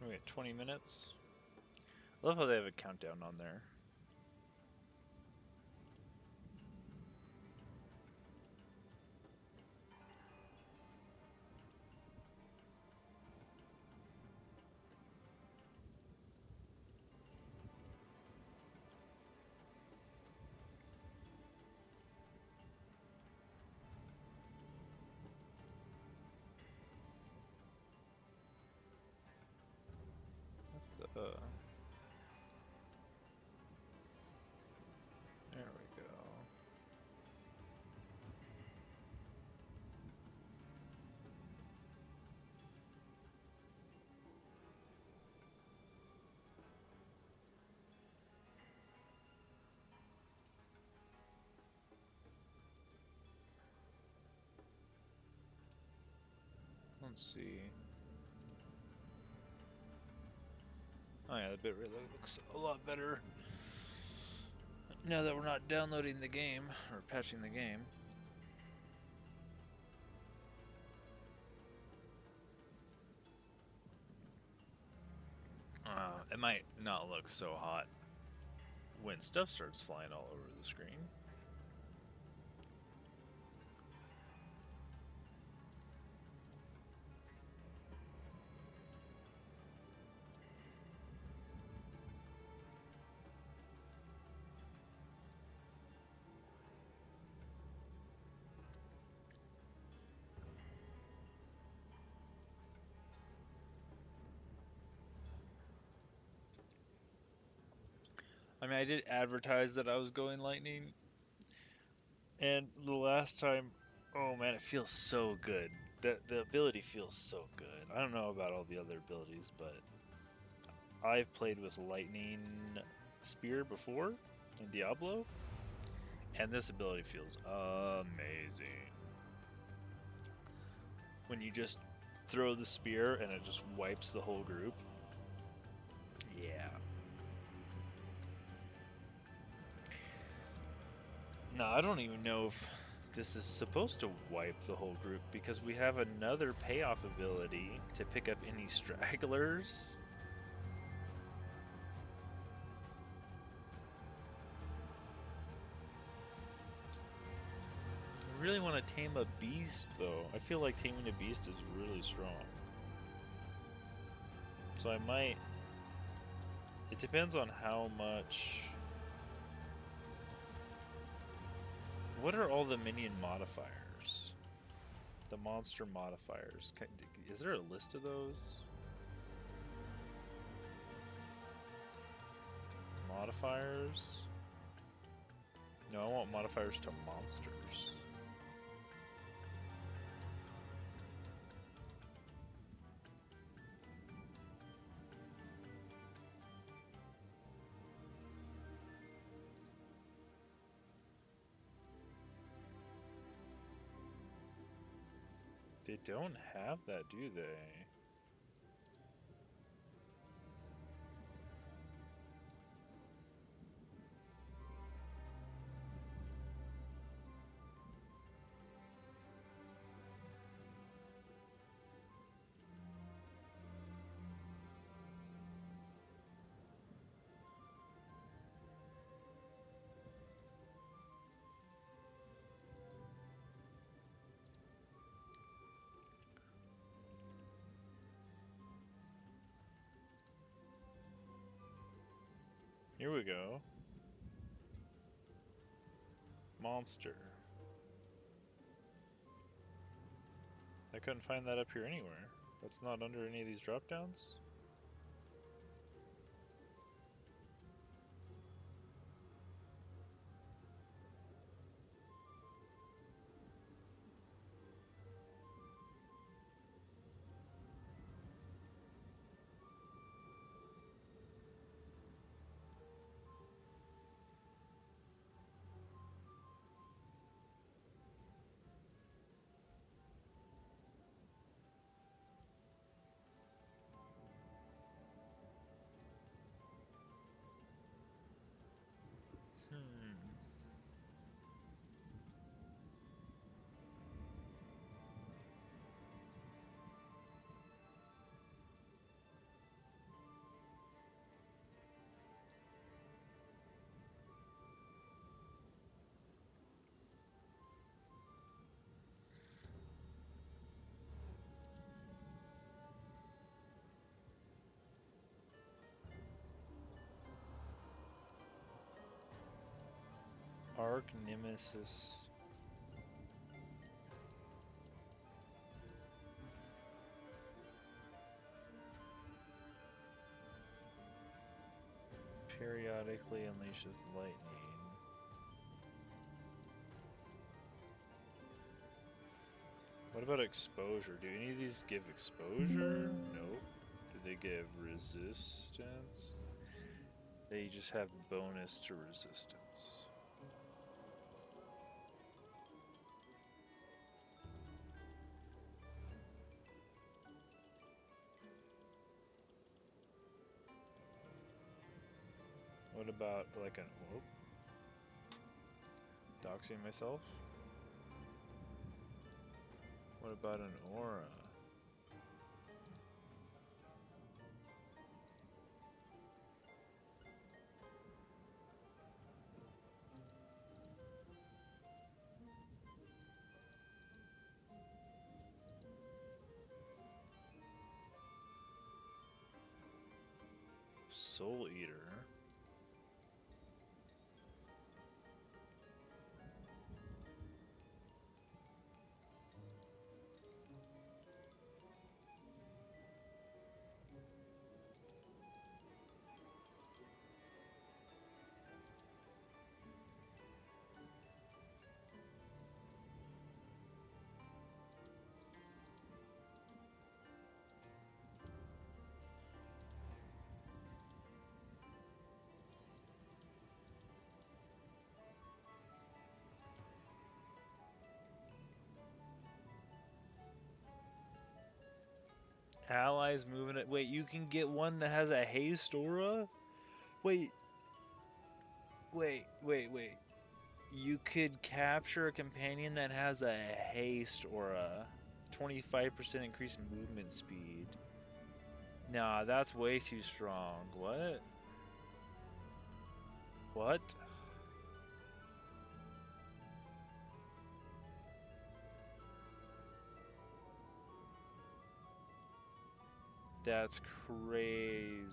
We got 20 minutes. I love how they have a countdown on there. There we go. Let's see. Oh yeah, the bitrate looks a lot better now that we're not downloading the game or patching the game. It might not look so hot when stuff starts flying all over the screen. I mean, I did advertise that I was going lightning, and the last time, oh man, it feels so good. The ability feels so good. I don't know about all the other abilities, but I've played with lightning spear before in Diablo, and this ability feels amazing. When you just throw the spear and it just wipes the whole group. Yeah. No, I don't even know if this is supposed to wipe the whole group because we have another payoff ability to pick up any stragglers. I really want to tame a beast though. I feel like taming a beast is really strong. So I might... It depends on how much... What are all the minion modifiers? The monster modifiers. Is there a list of those? Modifiers? No, I want modifiers to monsters. They don't have that, do they? Here we go. Monster. I couldn't find that up here anywhere. That's not under any of these drop downs? Arc Nemesis. Periodically unleashes lightning. What about exposure? Do any of these give exposure? Nope. Do they give resistance? They just have bonus to resistance. What about like an... Whoop. Doxing myself? What about an aura? Soul Eater. Allies moving it. Wait, you can get one that has a haste aura? Wait. Wait. You could capture a companion that has a haste aura. 25% increased movement speed. Nah, that's way too strong. What? What? That's crazy.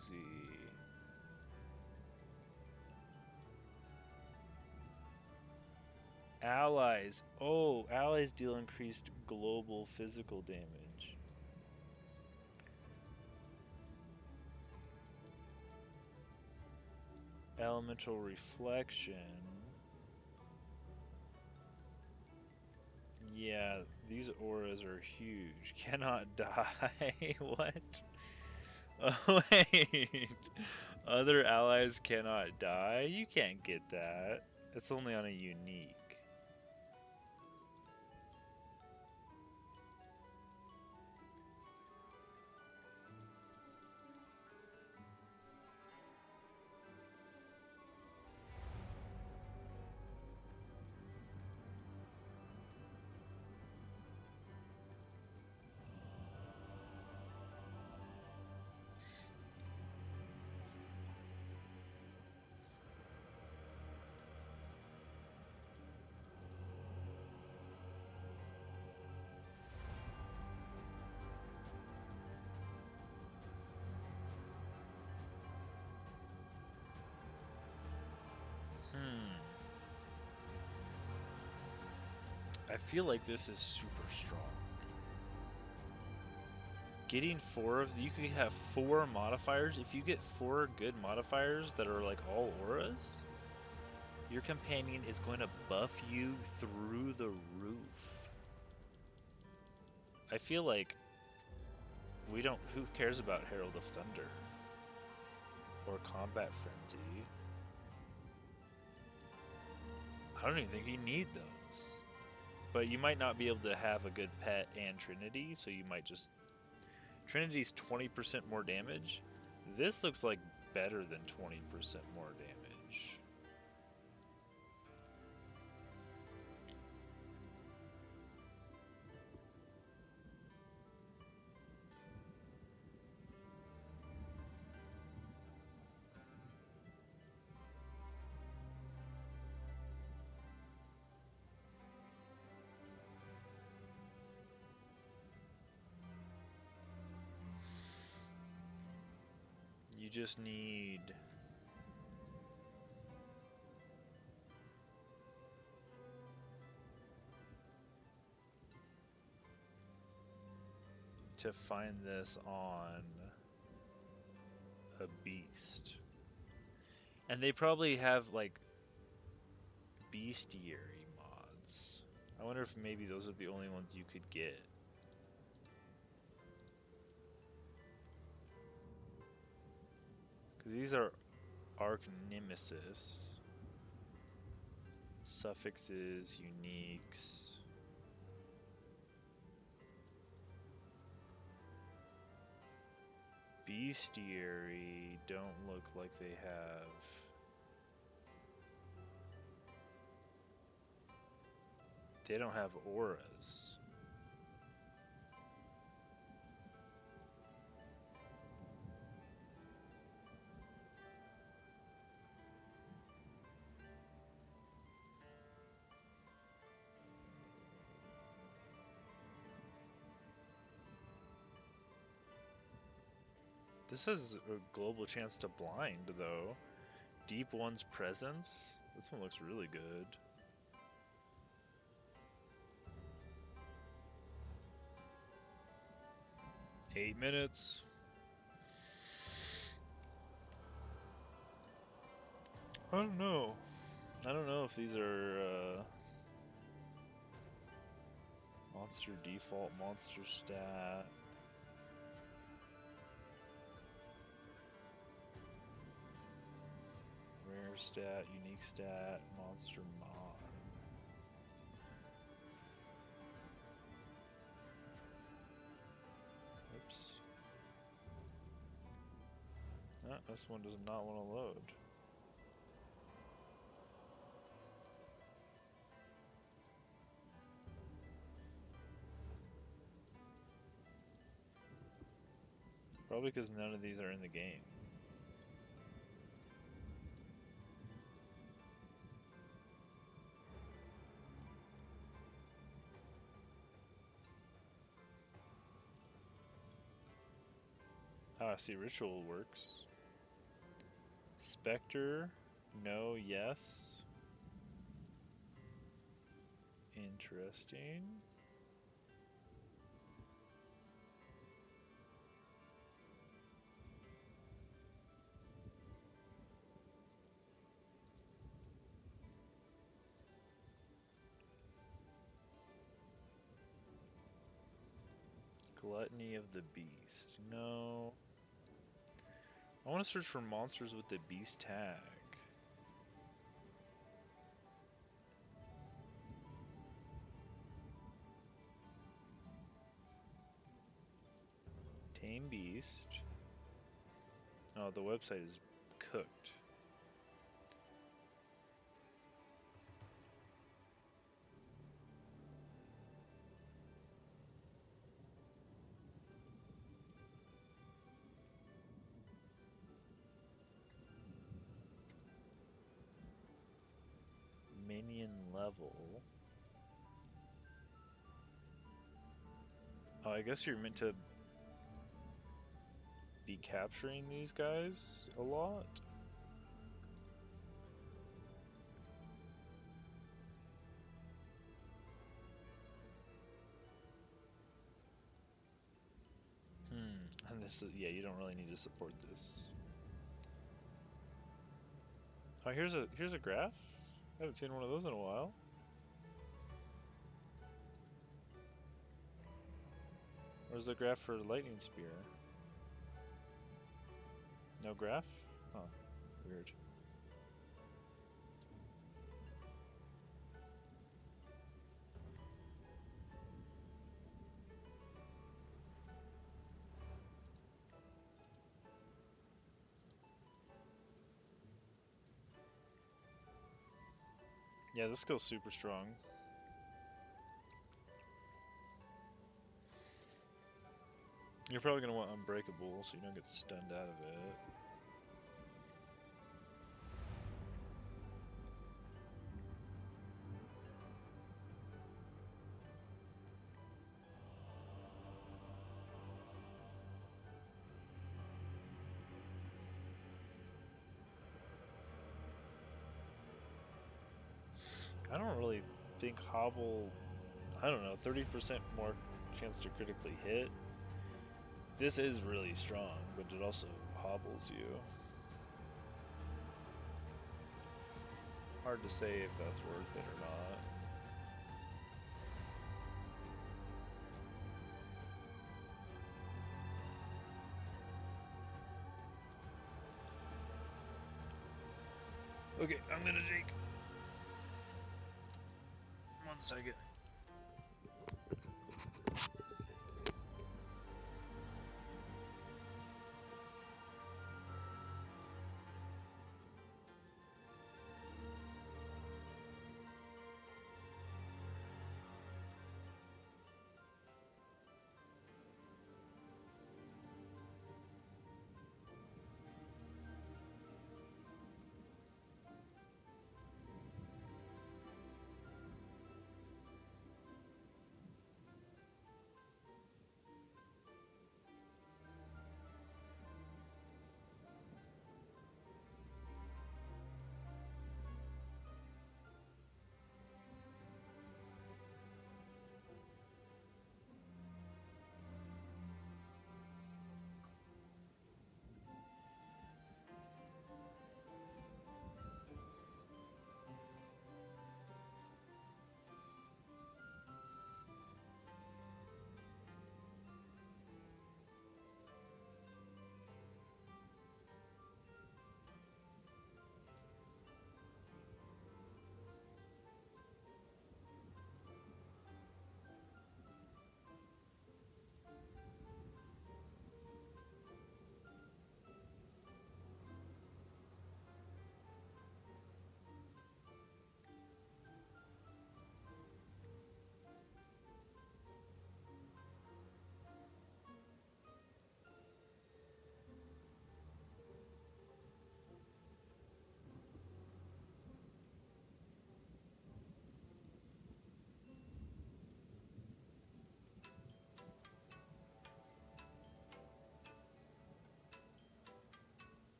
Allies. Oh, allies deal increased global physical damage. Elemental reflection. Yeah, these auras are huge. Cannot die. What? Oh, wait. Other allies cannot die? You can't get that. It's only on a unique. I feel like this is super strong. Getting 4 of... You could have 4 modifiers. If you get 4 good modifiers that are like all auras, your companion is going to buff you through the roof. I feel like we don't... Who cares about Herald of Thunder? Or Combat Frenzy? I don't even think you need those. But you might not be able to have a good pet and Trinity, so you might just... Trinity's 20% more damage. This looks like better than 20% more damage. You just need... to find this on a beast. And they probably have, like, bestiary mods. I wonder if maybe those are the only ones you could get. Because these are Arch Nemesis. Suffixes, uniques. Bestiary don't look like they have. They don't have auras. This has a global chance to blind, though. Deep One's Presence. This one looks really good. Eight minutes. I don't know. I don't know if these are monster default, monster stat. Rare stat, unique stat, monster mod. Oops. This one does not want to load. Probably because none of these are in the game. Ah, see, ritual works. Spectre, no, yes. Interesting. Gluttony of the Beast. No. I want to search for monsters with the beast tag. Tame beast. Oh, the website is cooked. Minion level. Oh, I guess you're meant to be capturing these guys a lot. And this is, yeah, you don't really need to support this. Oh, here's a graph. I haven't seen one of those in a while. Where's the graph for lightning spear? No graph? Huh. Weird. Yeah, this skill's super strong. You're probably gonna want Unbreakable so you don't get stunned out of it. I don't really think Hobble, I don't know, 30% more chance to critically hit. This is really strong, but it also hobbles you. Hard to say if that's worth it or not. Okay, I'm gonna take 1 second.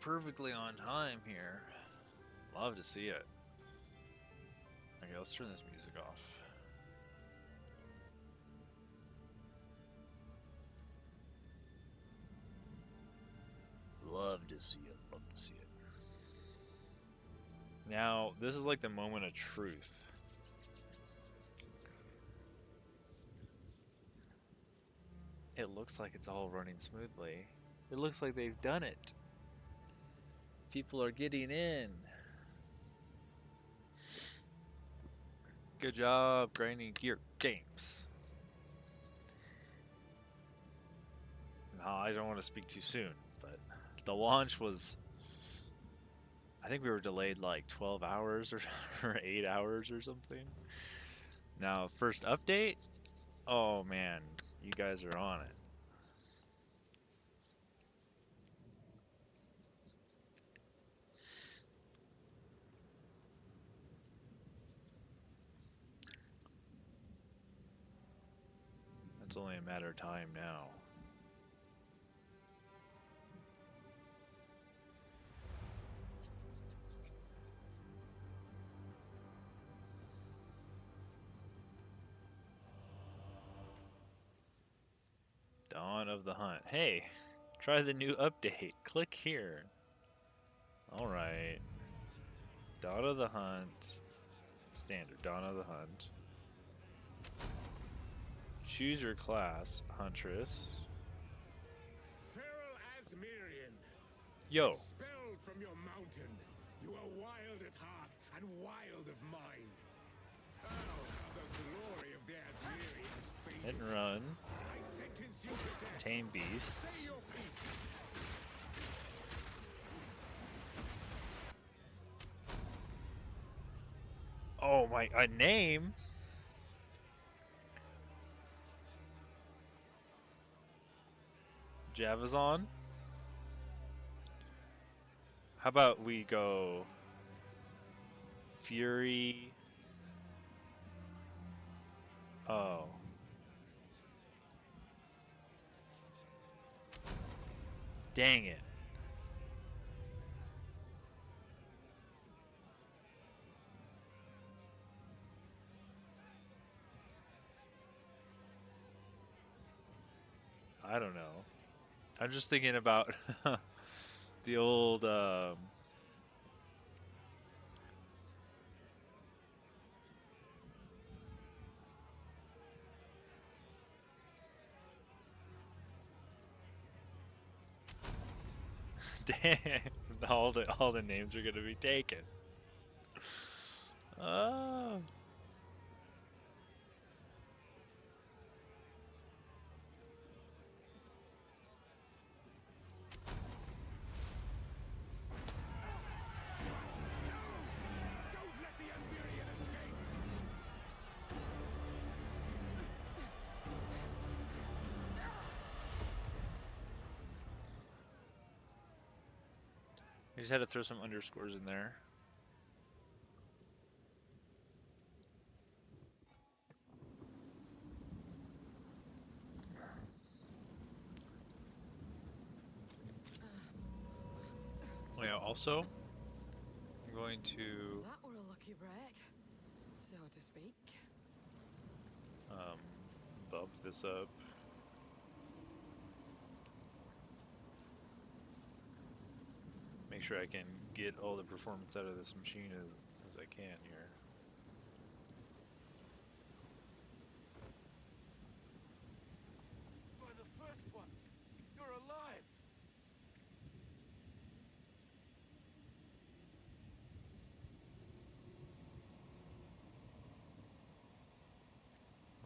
perfectly on time here. Love to see it. Okay, let's turn this music off. Love to see it. Love to see it. Now, this is like the moment of truth. It looks like it's all running smoothly. It looks like they've done it. People are getting in. Good job, grinding gear games. No, I don't want to speak too soon, but the launch was, I think we were delayed like 12 hours or 8 hours or something. Now, first update, oh man, you guys are on it. It's only a matter of time now. Dawn of the Hunt. Hey, try the new update. Click here. Alright. Dawn of the Hunt. Standard. Dawn of the Hunt. Choose your class. Huntress.
Feral Asmirian.
Yo.
Expelled from your mountain. You are wild at heart and wild of mind. How have the glory of the Asmirians faded?
Hit and run.
I sentence you to death.
Tame beasts.
Say your piece.
Oh my, a name? Javazon? How about we go Fury? Oh. Dang it. I don't know. I'm just thinking about the old damn, all the names are gonna be taken. Oh.
Don't let the Asmirian escape.
I just had to throw some underscores in there. Oh yeah, also, I'm going to
That were a lucky break, so to speak.
bump this up. Make sure I can get all the performance out of this machine as I can here.
You are the first ones. You're alive.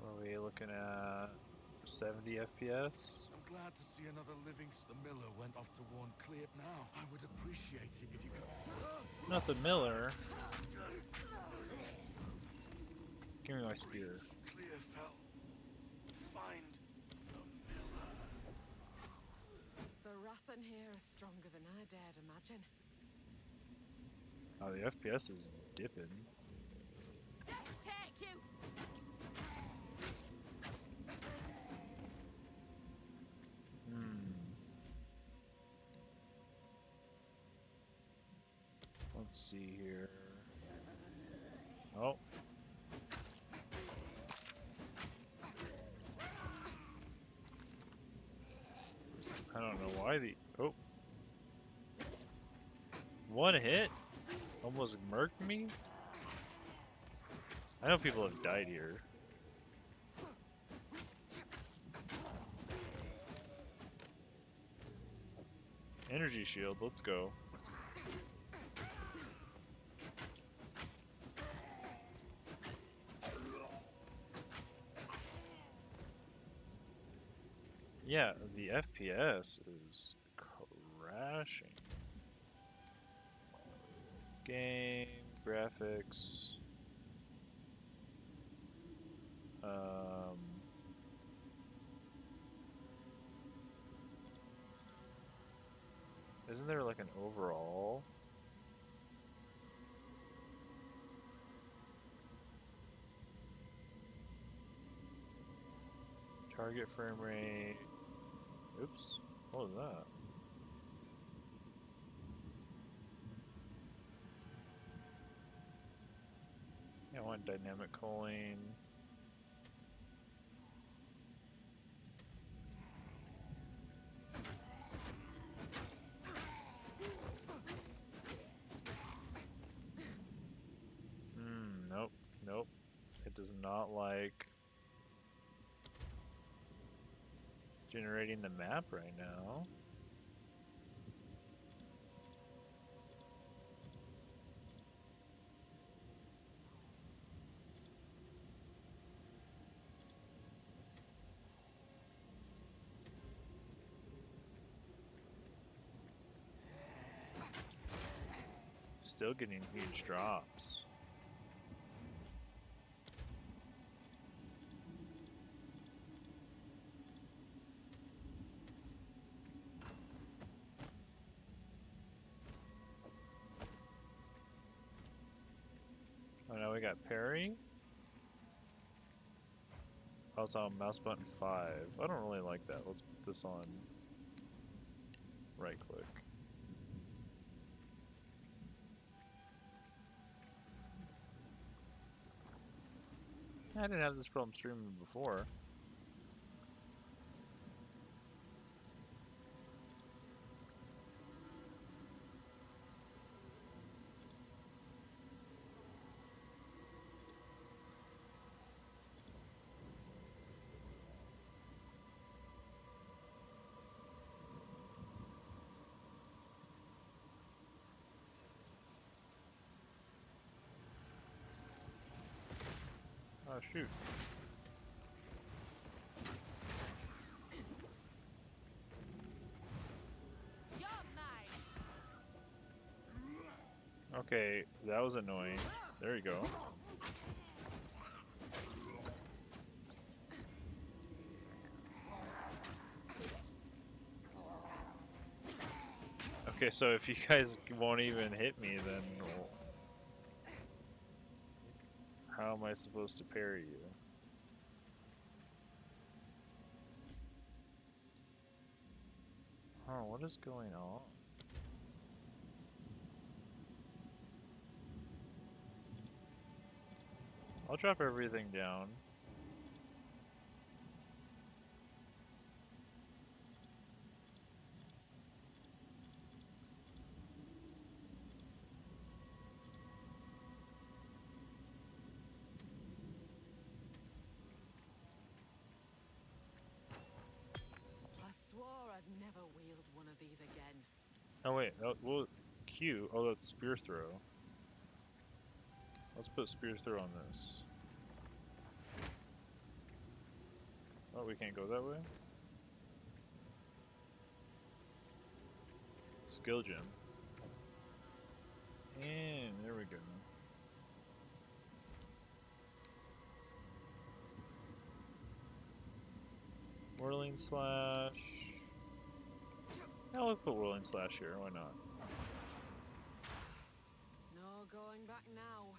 What are we looking at? 70 FPS?
I'm glad to see another living. The Miller went off to warn Clear. Now, I would appreciate it if you could.
Not the Miller. Give me my spear.
Clear fell. Find the Miller.
The wrath in here is stronger than I dared imagine.
Oh, the FPS is dipping.
Death take you!
Let's see here. Oh. I don't know why the... Oh. One hit? Almost murked me? I know people have died here. Energy shield, let's go. Yeah, the FPS is crashing. Game, graphics. Isn't there like an overall? Target frame rate. Oops. What was that? Yeah, I want dynamic culling. Nope. Nope. It does not like generating the map right now. Still getting huge drops. Oh, now we got Parry. Oh, it's on mouse button 5. I don't really like that. Let's put this on right click. I didn't have this problem streaming before. Oh shoot. Okay, that was annoying. There you go. Okay, so if you guys won't even hit me, then how am I supposed to parry you? Oh, what is going on? I'll drop everything down.
I swore I'd never wield one of these again.
Oh wait, well, Q. Oh, that's spear throw. Let's put spear throw on this. Oh, we can't go that way? Skill gem. And there we go. Whirling slash. Yeah, let's put whirling slash here. Why not?
No going back now.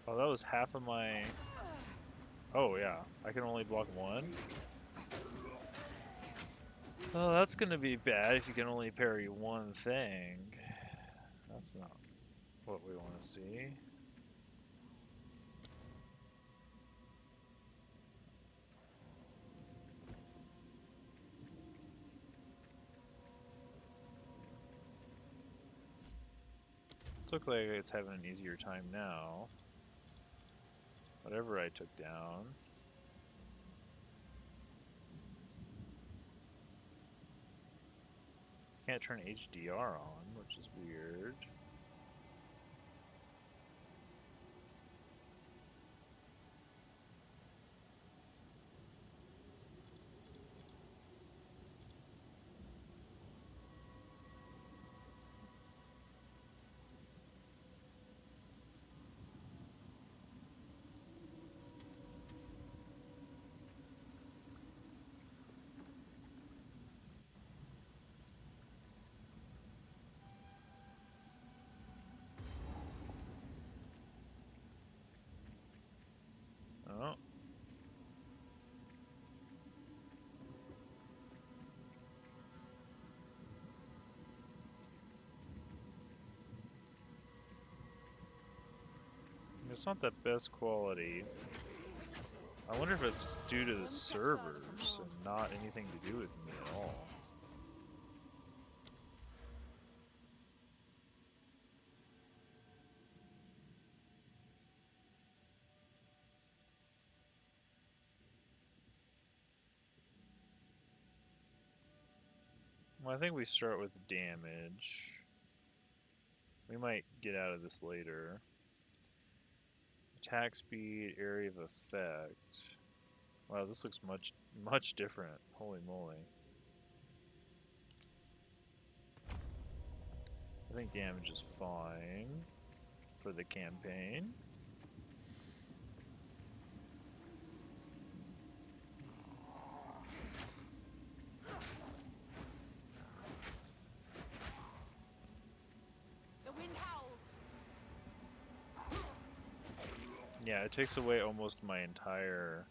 Oh, that was half of my. Oh yeah, I can only block one. Oh, that's gonna be bad if you can only parry one thing. That's not what we want to see. It looks like it's having an easier time now. Whatever I took down. Can't turn HDR on, which is weird. Oh. It's not the best quality. I wonder if it's due to the servers and not anything to do with me at all. Well, I think we start with damage. We might get out of this later. Attack speed, area of effect. Wow, this looks much different. Holy moly. I think damage is fine for the campaign.
The wind howls.
Yeah, it takes away almost my entire...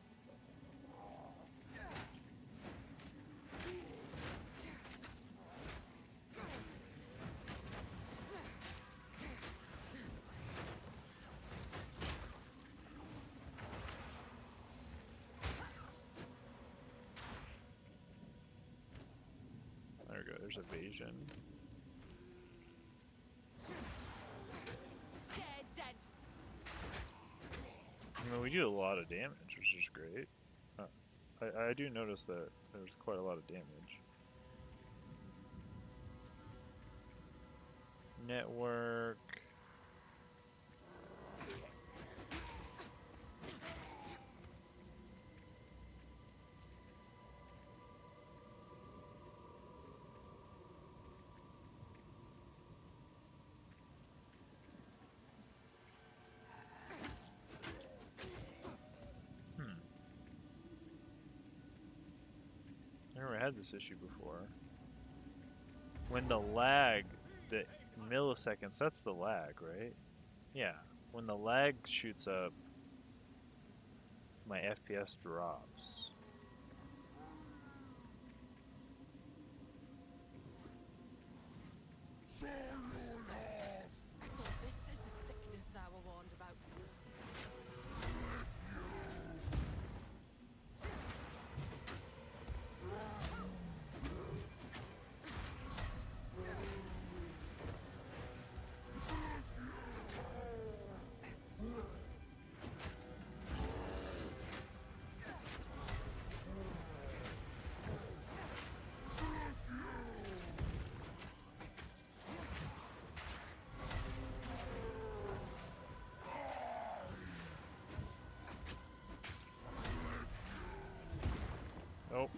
There we go, there's evasion.
Scared dead.
I mean, we do a lot of damage, which is great. I do notice that there's quite a lot of damage. Network. Never had this issue before. When the lag, the milliseconds, that's the lag, right? Yeah. When the lag shoots up, my FPS drops.
So this is the sickness I were warned about.
Oh,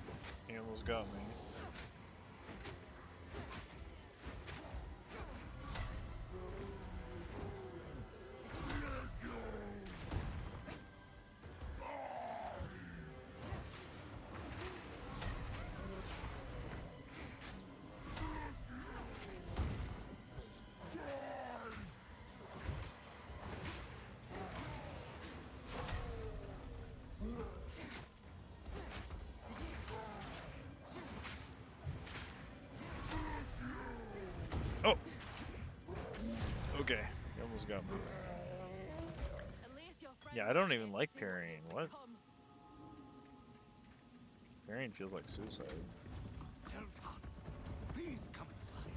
he almost got me. just got moved.
At least your friend
Yeah, I don't
might
even
live to
like
see
parrying.
you've
What?
become.
Parrying feels like suicide.
Kelton, please come inside.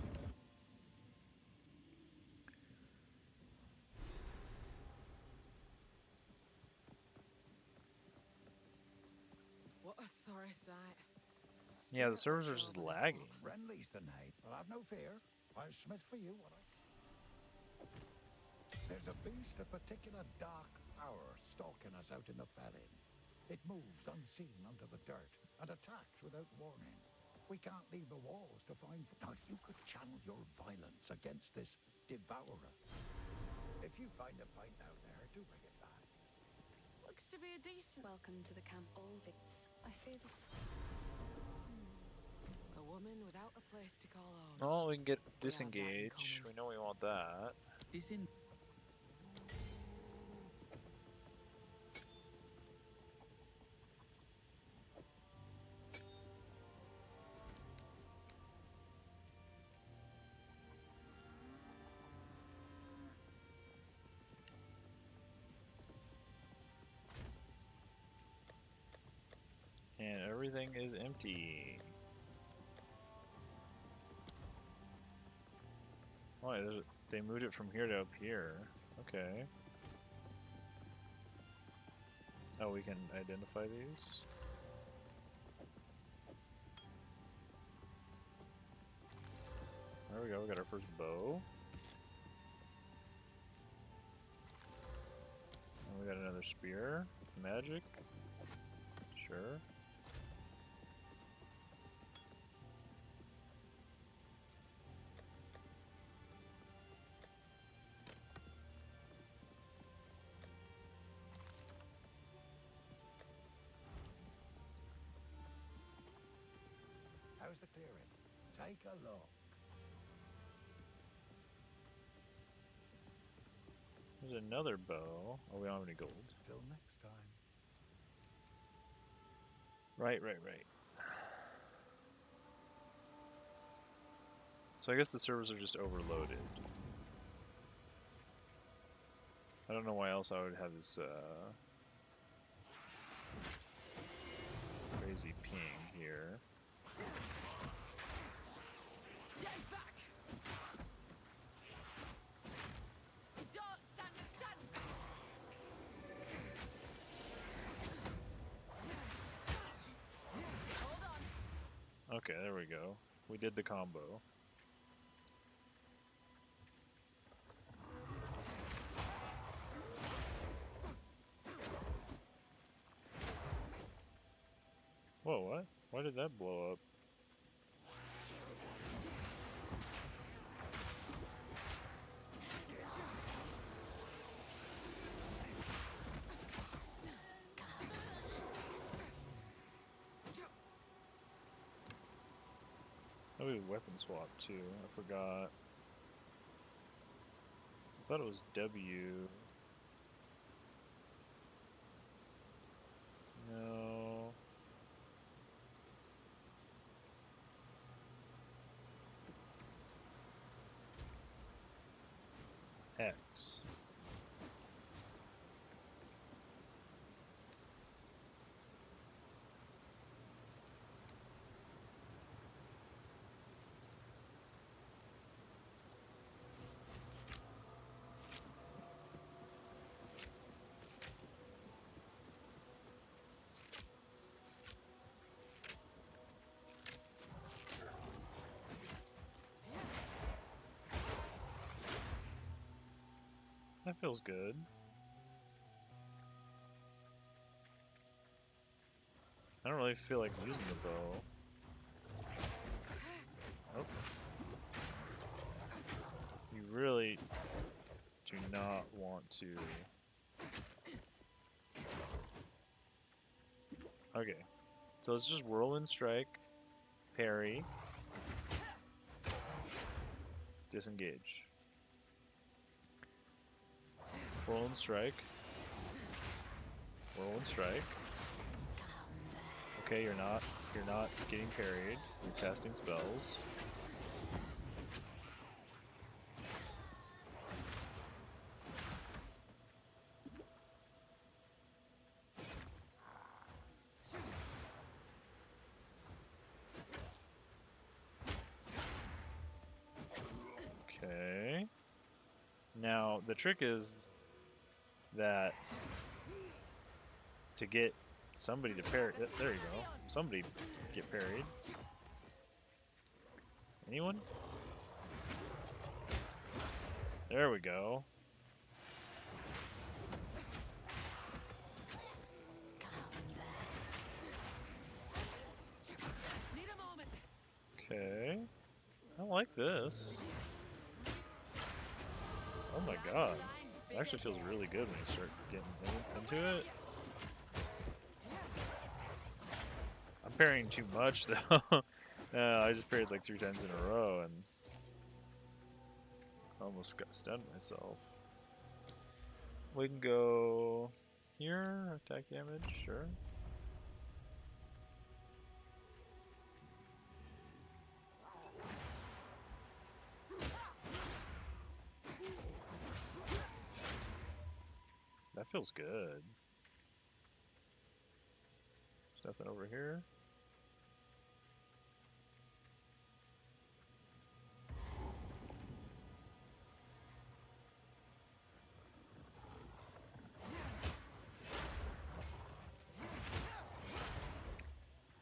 What a sorry sight.
Yeah, the
Spirit
servers are
watch
just
over this
lagging.
lot.
Friendlies tonight, but have no fear. I'll smith for you what I... There's a beast of particular dark power stalking us out in the Farin. It moves unseen under the dirt and attacks without warning. We can't leave the walls to find... Now, if you could channel your violence against this devourer. If you find a pint out there, do bring it back.
Looks to be a decent.
Welcome to the camp. All this. I fear the.
A woman without a place to call home.
Oh, we can get
We have that in
disengage. We
common.
know we want that. And everything is empty. Oh, they moved it from here to up here. Okay. Oh, we can identify these? There we go, we got our first bow. And we got another spear. Magic. Sure.
How's the clearing? Take a look.
There's another bow. Oh, we don't have any gold.
Till next time.
Right. So I guess the servers are just overloaded. I don't know why else I would have this crazy ping here.
Get back! Don't stand a chance! Hold on.
Okay, there we go. We did the combo. Whoa, what? Why did that blow up? Oh, we weapon swap too. I forgot. I thought it was W. No. X. That feels good. I don't really feel like using the bow. Oh. You really do not want to. Okay. So let's just whirlwind strike, parry, disengage. Whirlwind strike. Whirlwind strike. Okay, you're not getting parried. You're casting spells. Now, the trick is that to get somebody to parry... There you go. Somebody get parried. Anyone? There we go. Okay. I like this. Oh my god. It actually feels really good when you start getting into it. I'm parrying too much though. I just parried like 3 times in a row and almost got stunned myself. We can go here, attack damage, sure. That feels good. There's nothing over here.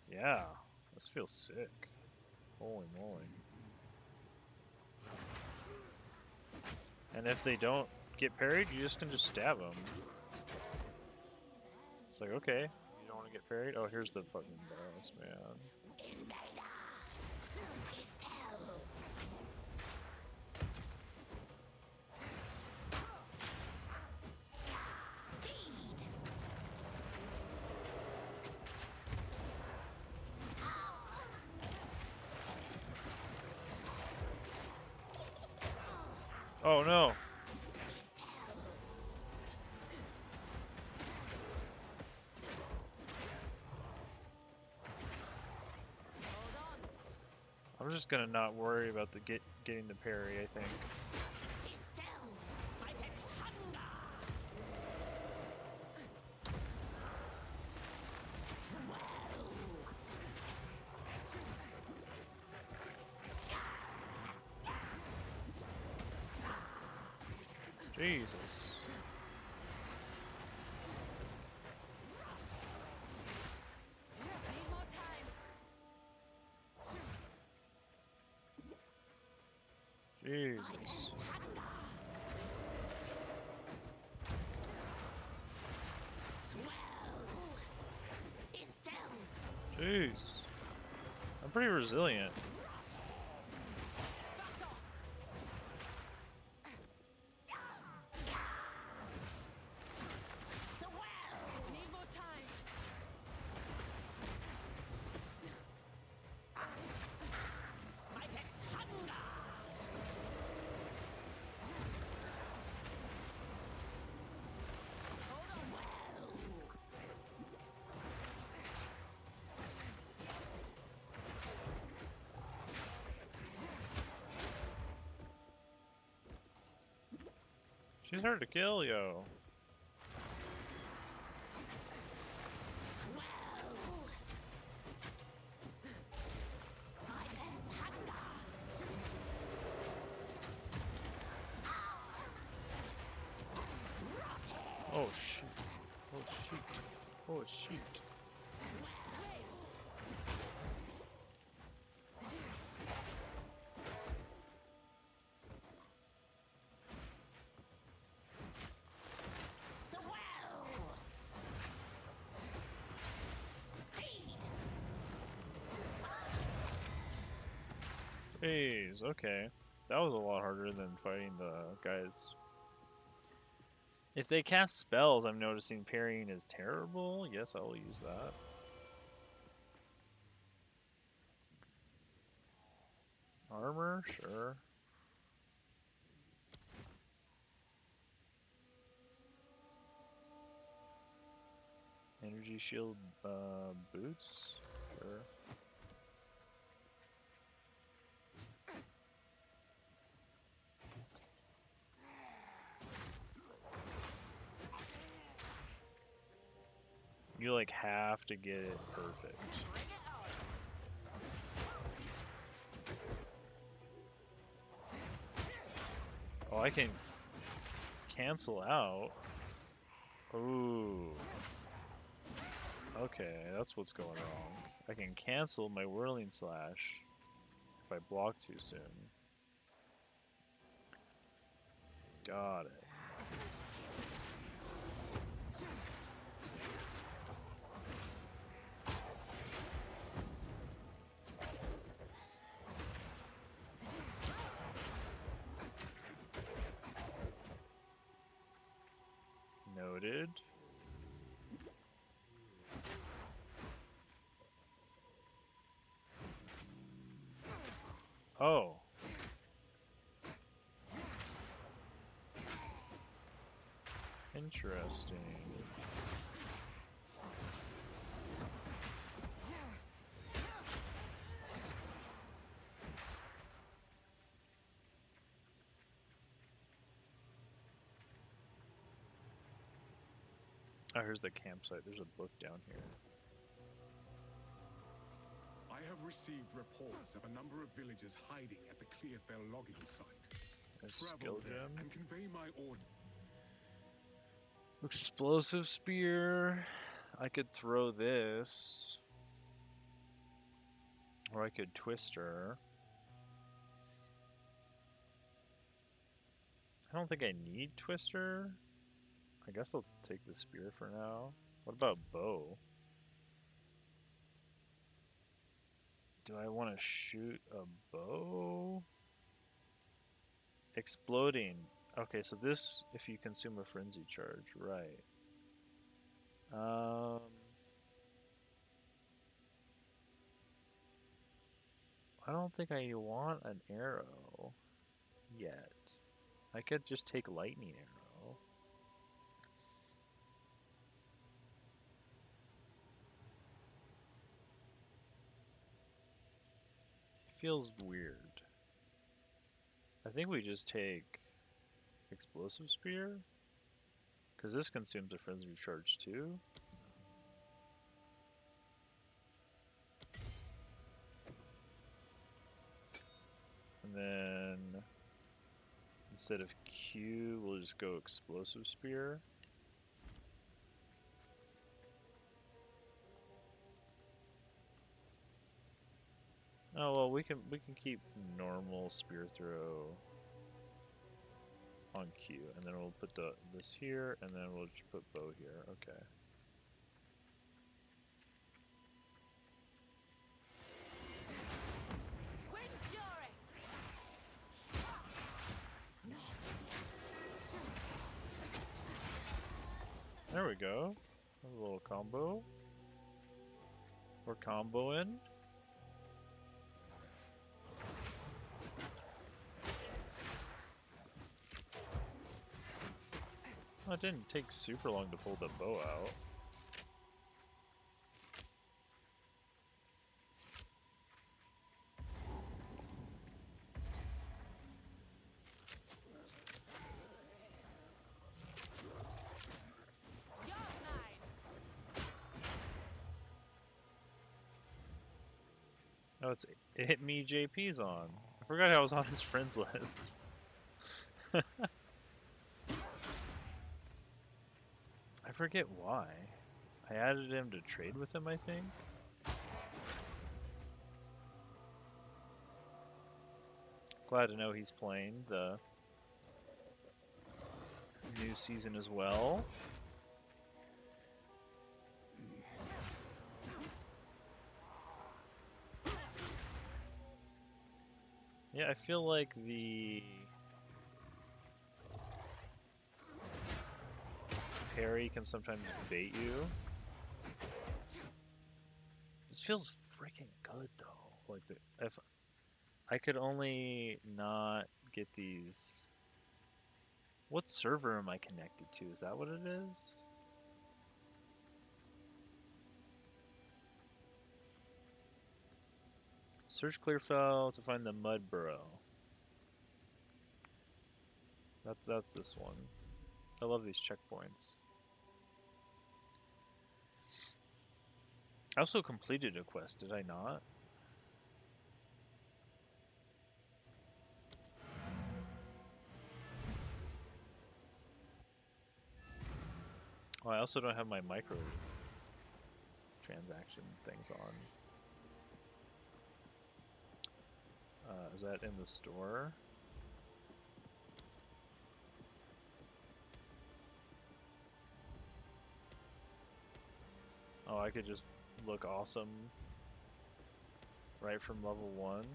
Yeah, this feels sick. Holy moly. And if they don't get parried, you just can just stab them. It's like, okay, you don't want to get parried? Oh, here's the fucking boss, man. Oh no! I'm just gonna not worry about the getting the parry, I think. Jesus. Jesus. Jeez. I'm pretty resilient. She's hard to kill, yo. Oh shit. Oh shit. Oh shit. Jeez, okay. That was a lot harder than fighting the guys. If they cast spells, I'm noticing parrying is terrible. Yes, I will use that. Armor, sure. Energy shield boots, sure. You like have to get it perfect. Oh, I can cancel out. Ooh. Okay, that's what's going wrong. I can cancel my Whirling Slash if I block too soon. Got it. Noted. Oh. Interesting. Oh, here's the campsite. There's a book down here.
I have received reports of a number of villagers hiding at the Clearfell logging site.
A
Travel
skill
there
gem.
and convey my order.
Explosive spear. I could throw this. Or I could twist her. I don't think I need twister. I guess I'll take the spear for now. What about bow? Do I want to shoot a bow? Exploding. Okay, so this, if you consume a frenzy charge, right. I don't think I want an arrow yet. I could just take lightning arrow. It feels weird. I think we just take explosive spear, because this consumes a frenzy charge too. And then instead of Q, we'll just go explosive spear. Oh well, we can keep normal spear throw on Q, and then we'll put this here, and then we'll just put bow here. Okay. There we go. A little combo. We're comboing. Well, it didn't take super long to pull the bow out. Oh, it hit me JP's on. I forgot I was on his friends list. I forget why. I added him to trade with him, I think. Glad to know he's playing the new season as well. Yeah, I feel like the parry can sometimes bait you. This feels freaking good though. Like if I could only not get these. What server am I connected to? Is that what it is? Search Clearfell to find the Mud Burrow. That's this one. I love these checkpoints. I also completed a quest, did I not? also don't have my micro transaction things on. Is that in the store? Oh, I could just look awesome right from level 1.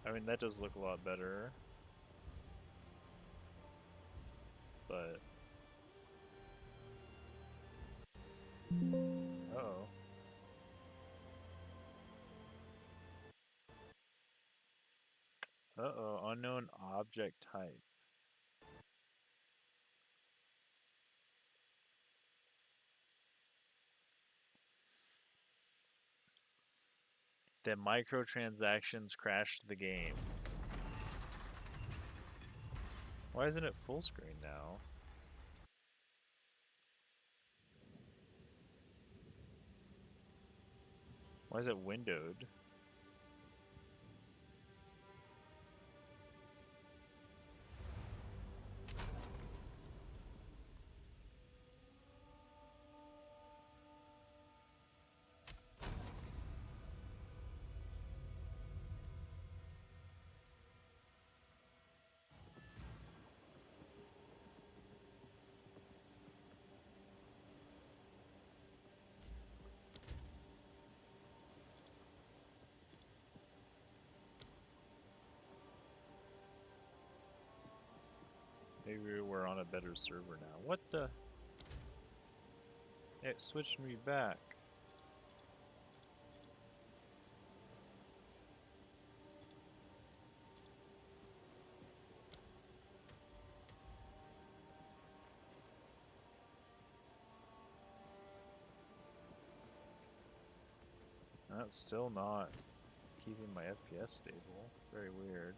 I mean, that does look a lot better. But... Uh-oh. Uh-oh, unknown object type. The microtransactions crashed the game. Why isn't it full screen now? Why is it windowed? Maybe we're on a better server now. What the? It switched me back. That's still not keeping my FPS stable. Very weird.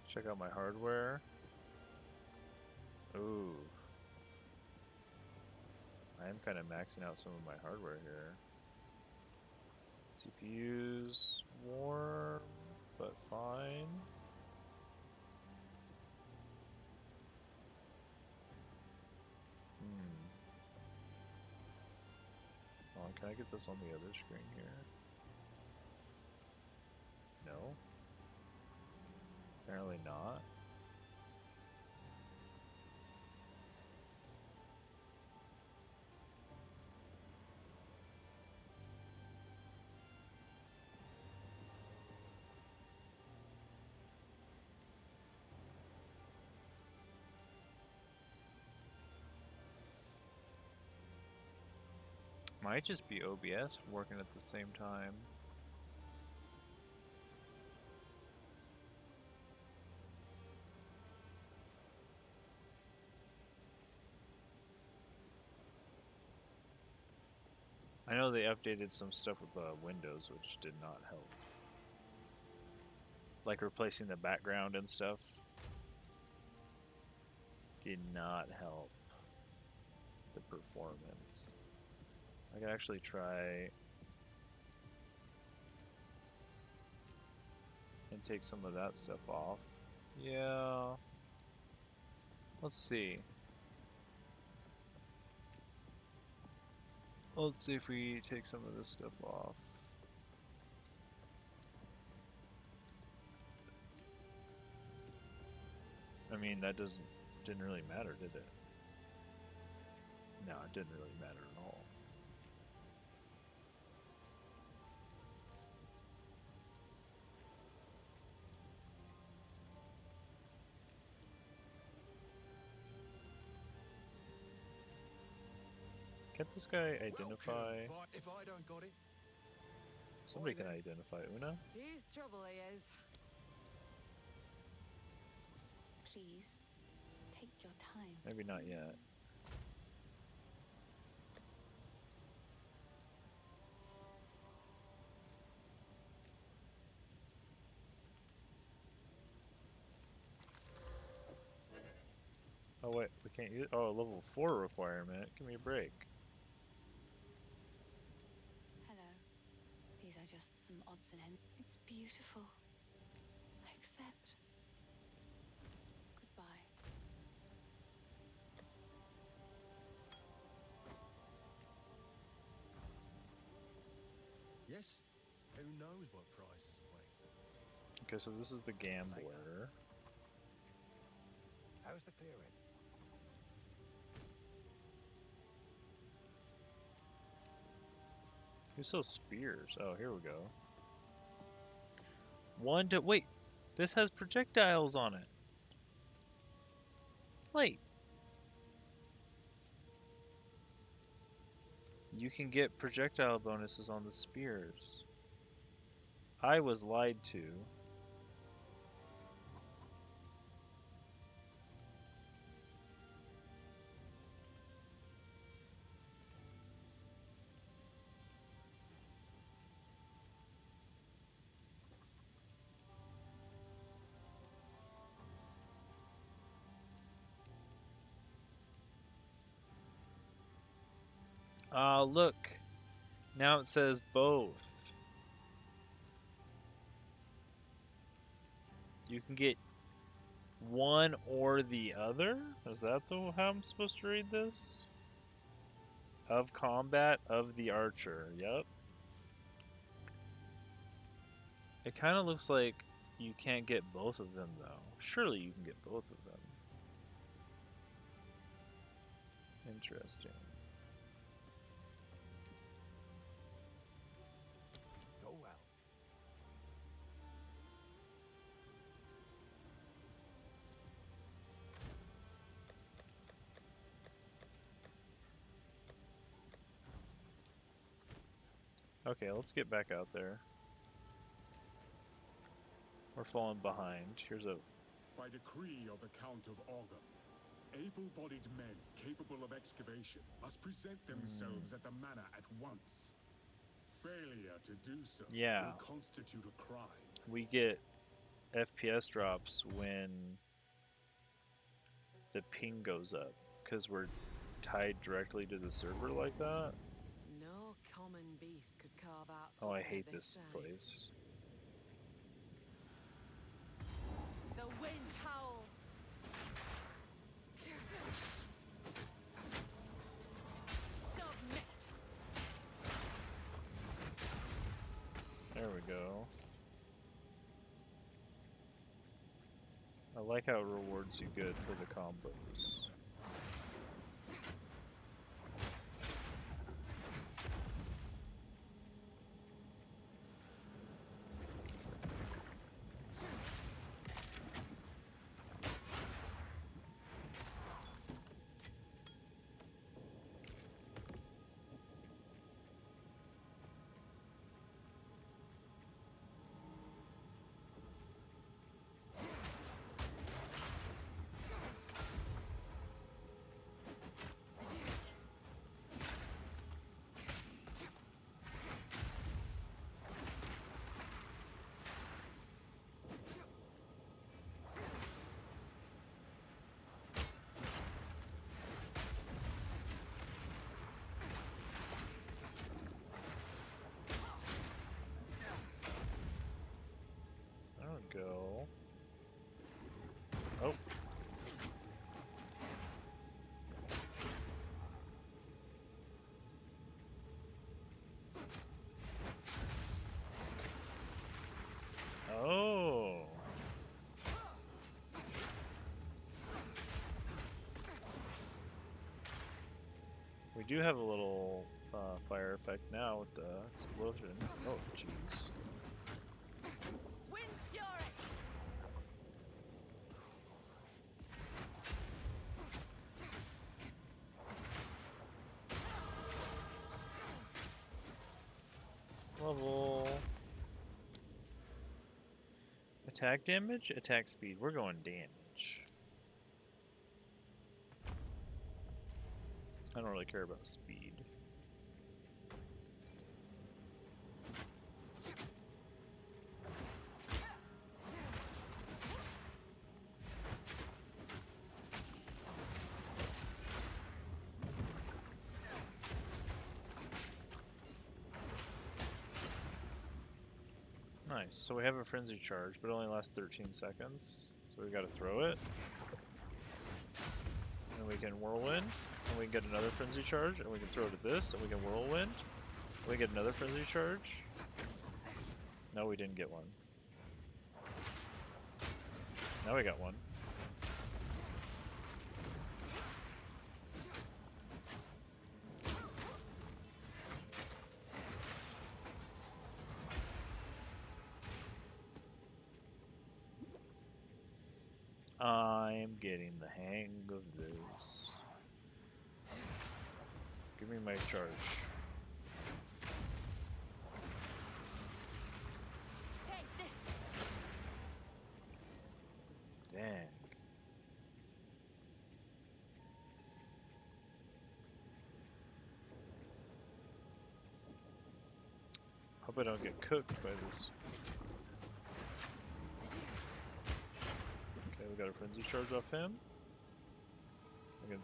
Check out my hardware. Ooh. I am kind of maxing out some of my hardware here. CPU's warm, but fine. Hold on, can I get this on the other screen here? No? Apparently not. Might just be OBS working at the same time. I know they updated some stuff with Windows, which did not help. Like replacing the background and stuff. Did not help the performance. I could actually try and take some of that stuff off. Yeah. Let's see. Let's see if we take some of this stuff off. I mean, that didn't really matter, did it? No, it didn't really matter at all. Can't this guy identify?
If I don't got it,
Somebody can identify Una.
He's trouble, he is.
Please, take your time.
Maybe not yet. Oh wait, we can't use. Oh, level 4 requirement. Give me a break.
Hello. These are just some odds and ends. It's beautiful. I accept. Goodbye.
Yes, who knows what prizes await?
Okay, so this is the gambler.
How's the clearing?
Who sells spears? Oh, here we go. One to wait. This has projectiles on it. Wait. You can get projectile bonuses on the spears. I was lied to. Look. Now it says both. You can get one or the other? Is that how I'm supposed to read this? Of combat, of the archer. Yep. It kind of looks like you can't get both of them, though. Surely you can get both of them. Interesting.
Go well.
Okay, let's get back out there. We're falling behind. Here's a...
By decree of the Count of Ogum, able-bodied men capable of excavation must present themselves at the manor at once. Failure to do so
Yeah.
will constitute a crime.
We get FPS drops when the ping goes up, because we're tied directly to the server like that.
No common beast could carve out
Oh, I
something
hate
this
this
size.
place.
The wind howls. Submit.
There we go. I like how it rewards you good for the combos. Go. Oh. Oh. We do have a little fire effect now with the explosion. Oh, jeez.
Wind's fury.
Level. Attack damage, attack speed. We're going damage. I don't really care about speed. Nice. So we have a frenzy charge, but it only lasts 13 seconds. So we gotta throw it. And we can whirlwind. And we can get another frenzy charge. And we can throw it at this. And we can whirlwind. And we get another frenzy charge. No, we didn't get one. Now we got one. I'm getting the hang of this. Give me my charge.
Take this.
Dang. Hope I don't get cooked by this. Okay, we got a frenzy charge off him. Okay.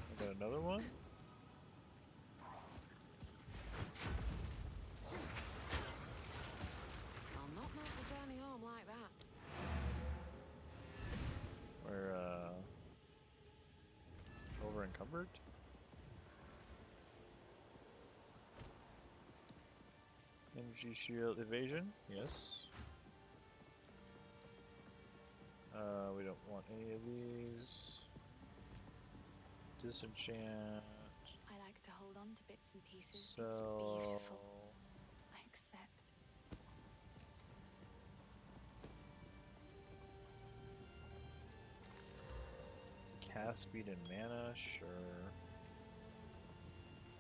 I got another one.
I'll not make the journey home like that.
We're over encumbered. Energy shield evasion, yes. We don't want any of these. Disenchant.
I like to hold on to bits and pieces.
So
It's beautiful. I accept.
cast speed and mana, sure.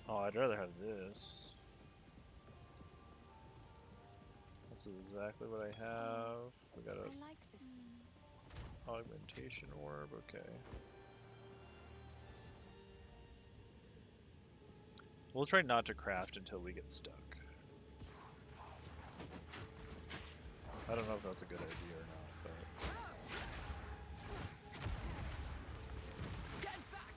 Oh, I'd rather have this. That's exactly what I have. We got a
I like this one.
augmentation orb, okay. We'll try not to craft until we get stuck. I don't know if that's a good idea or not, but...
Get back!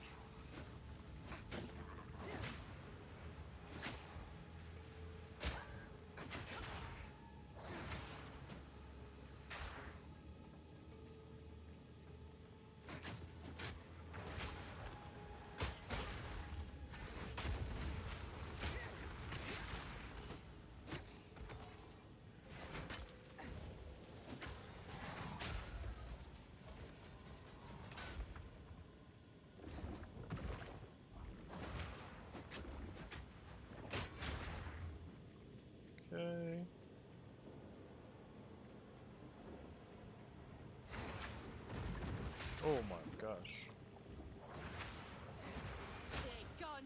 Okay. Oh my gosh.
They're gone.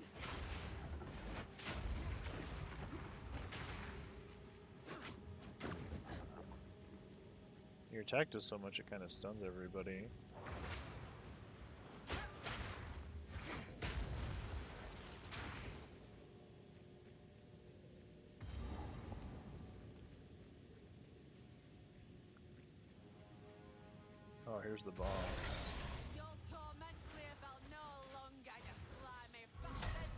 Your attack does so much it kind of stuns everybody. Oh, here's the boss.
Your torment Clearville no longer, you slimy bastard!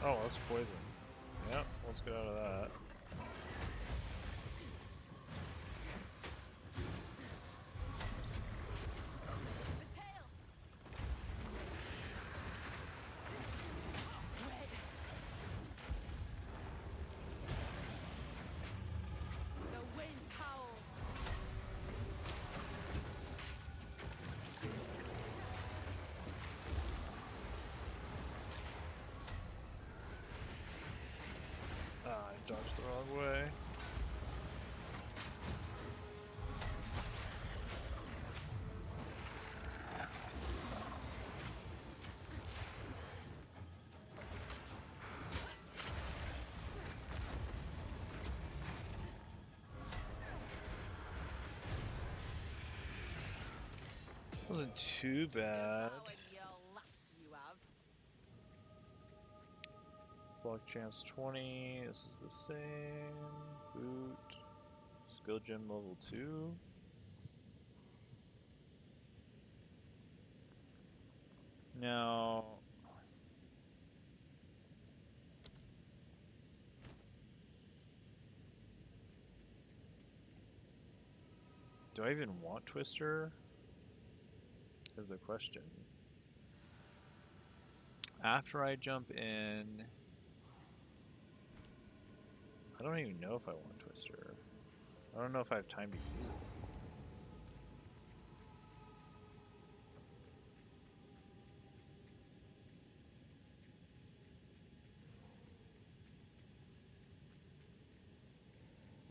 Oh, that's poison. Yep, let's get out of that. dodged the wrong way. Wasn't too bad. Block chance 20. This is the same. Boot. Skill gem level 2. Now. Do I even want Twister? Is the question. After I jump in, I don't even know if I want Twister. I don't know if I have time to use it.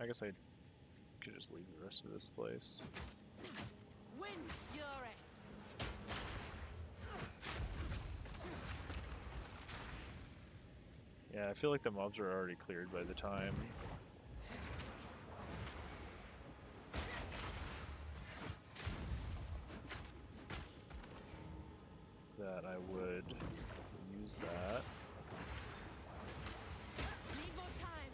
I guess I could just leave the rest of this place.
Wind fury.
Yeah, I feel like the mobs are already cleared by the time. That I would use that.
Need more time.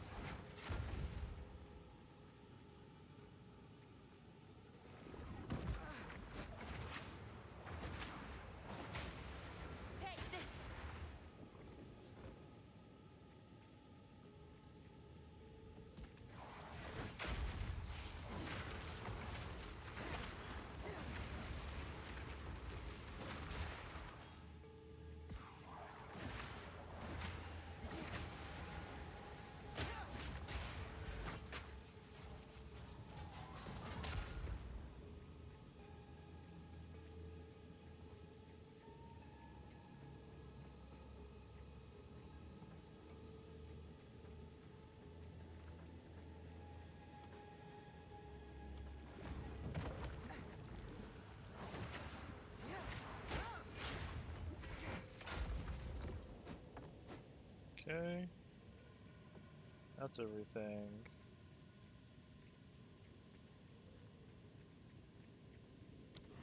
Take this.
Okay. That's everything.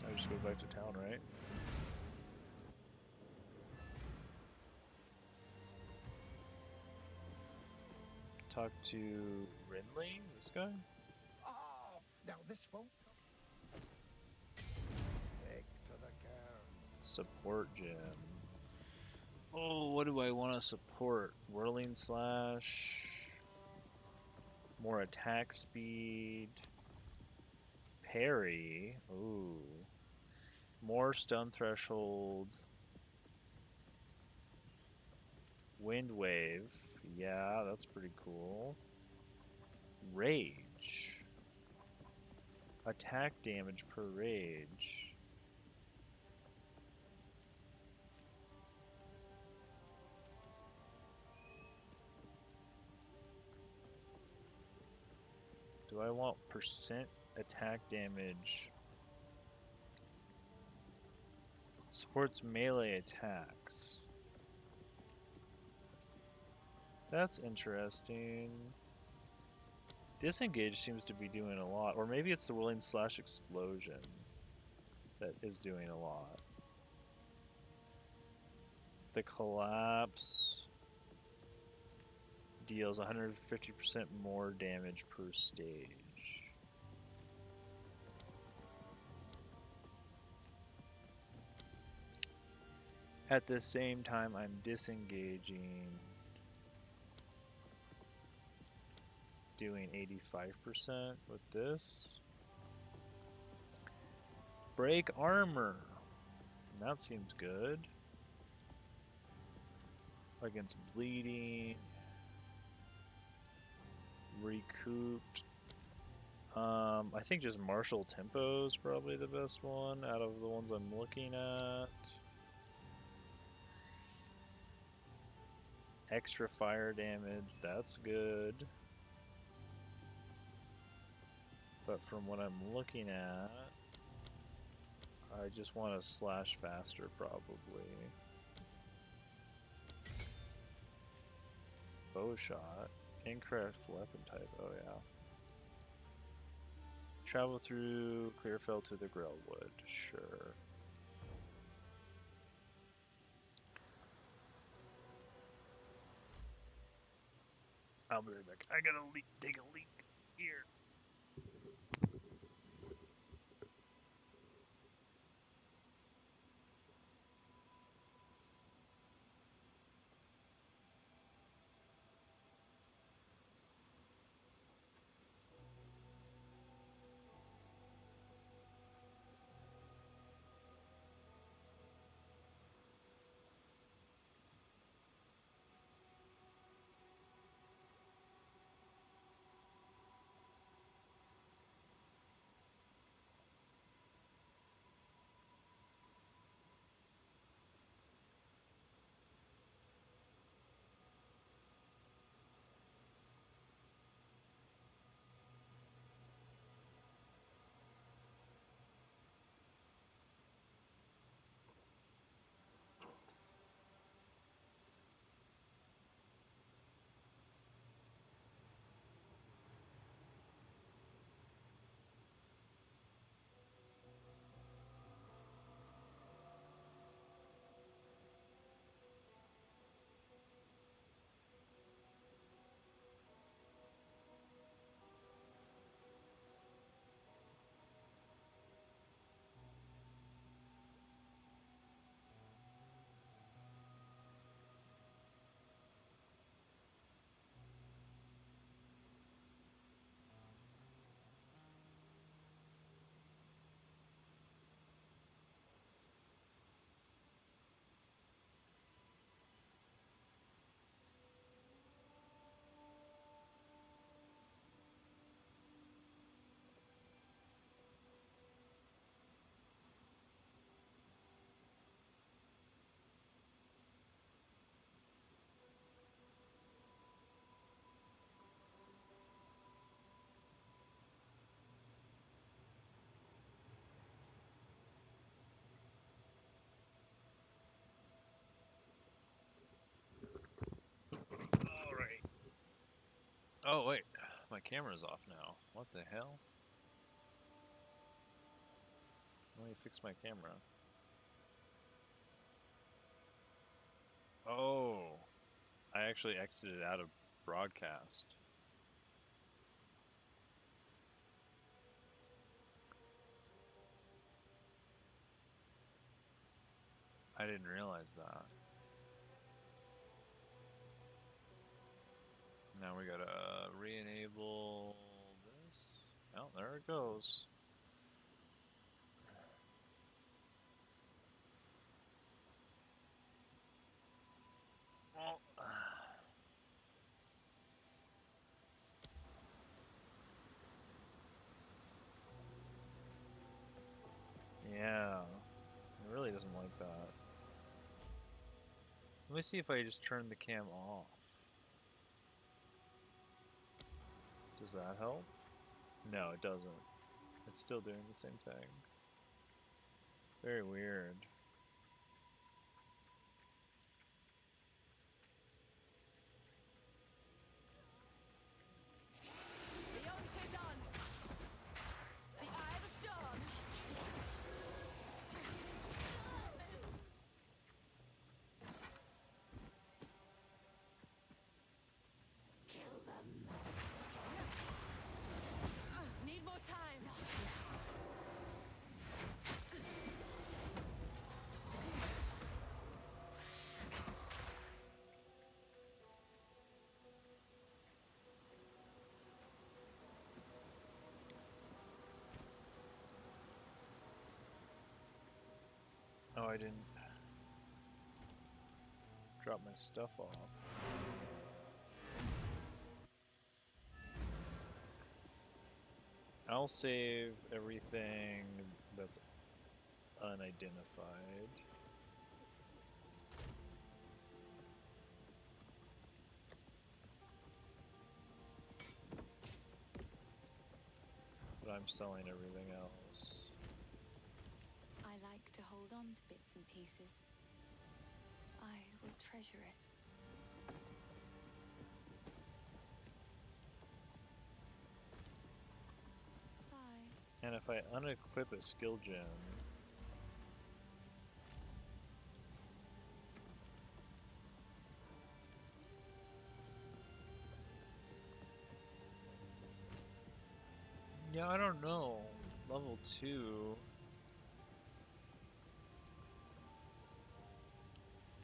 I just go back to town, right? Talk to Rinley, this guy?
Off! Now this won't. Stick to the cairns.
Support gem. Oh, what do I want to support? Whirling Slash. More attack speed. Parry. Ooh. More stun threshold. Wind wave. Yeah, that's pretty cool. Rage. Attack damage per rage. Do I want percent attack damage? Supports melee attacks. That's interesting. Disengage seems to be doing a lot. Or maybe it's the Whirling Slash Explosion that is doing a lot. The Collapse deals 150% more damage per stage. At the same time, I'm disengaging, doing 85% with this. Break armor. That seems good. Against bleeding. Recouped. I think just martial tempo is probably the best one out of the ones I'm looking at. Extra fire damage, that's good. But from what I'm looking at, I just want to slash faster probably. Bow shot. Incorrect weapon type, oh yeah. Travel through Clearfell to the Grellwood, sure. I'll be right back. I gotta take a leak here. Alright. Oh, wait. My camera's off now. What the hell? Let me fix my camera. Oh. I actually exited out of broadcast. I didn't realize that. Now we gotta re-enable this. Oh, there it goes. Well, yeah, it really doesn't like that. Let me see if I just turn the cam off. Does that help? No, it doesn't. It's still doing the same thing. Very weird.
The oath is on. The eye of the storm. Need more time.
Oh, I didn't drop my stuff off. I'll save everything that's unidentified. but I'm selling everything else.
I like to hold on to bits and pieces. I will treasure it. Bye.
And if I unequip a skill gem, yeah, I don't know. Level 2.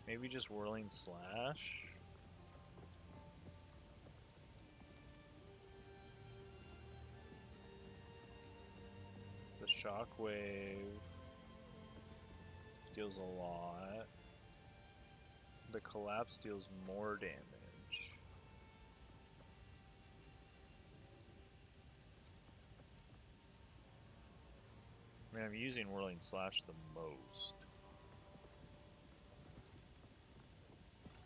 Maybe just whirling slash. The shockwave deals a lot. The collapse deals more damage. I mean, I'm using whirling slash the most.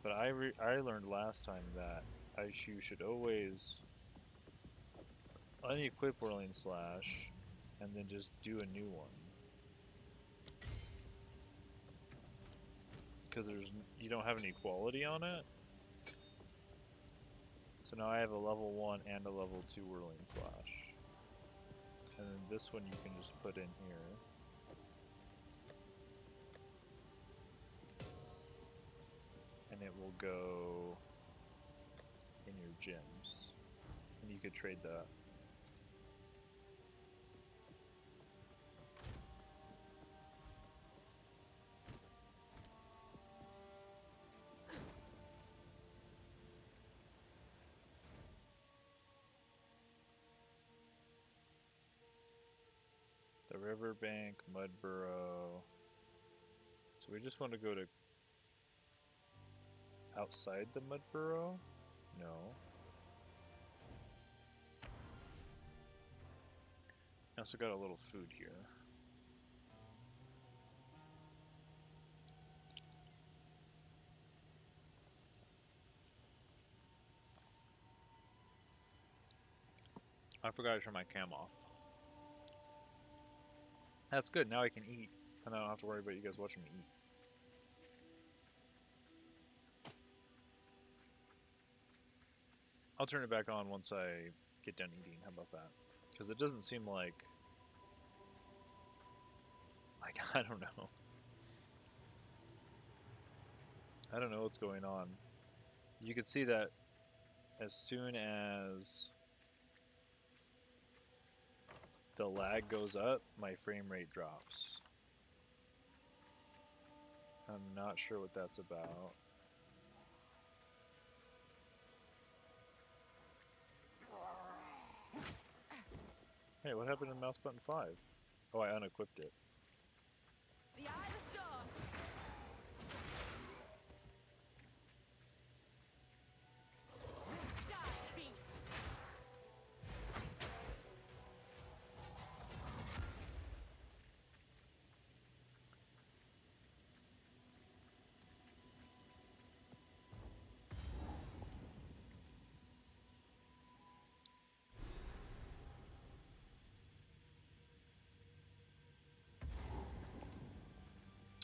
But I learned last time that you should always unequip whirling slash and then just do a new one. Because you don't have any quality on it. So now I have a level 1 and a level 2 whirling slash. And then this one you can just put in here. And it will go in your gems. And you could trade that. The riverbank, Mudburrow. So we just want to go to outside the Mudburrow? No. I also got a little food here. I forgot to turn my cam off. That's good, now I can eat. And I don't have to worry about you guys watching me eat. I'll turn it back on once I get done eating. How about that? Because it doesn't seem like I don't know. I don't know what's going on. You can see that as soon as the lag goes up, my frame rate drops. I'm not sure what that's about. Hey, what happened to mouse button 5? Oh, I unequipped it.
The eye of the storm. Die, beast.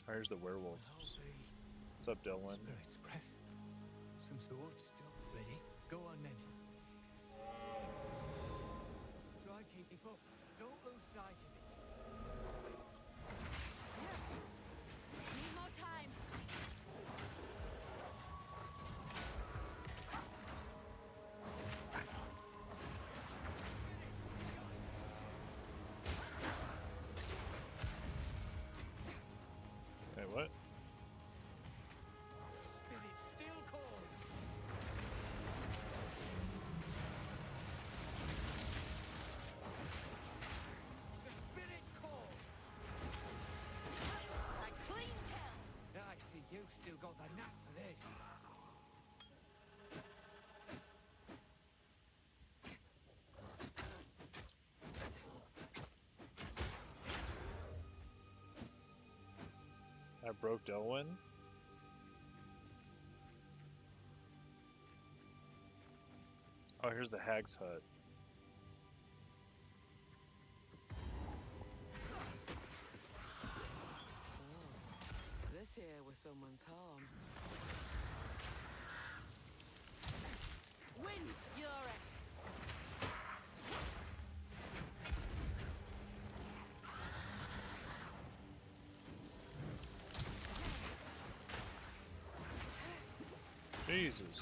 Oh, here's the werewolves. What's up, Delwyn?
Spirit's breath. Some swords still ready. Go on then. Try and keep up. Don't lose sight of it.
Need more time.
Hey, what?
Spirit still calls. The spirit calls.
A clean kill.
I see you still got the knack for this.
I broke Delwyn? Oh, here's the hag's hut.
someone's home. Wind fury!
Jesus.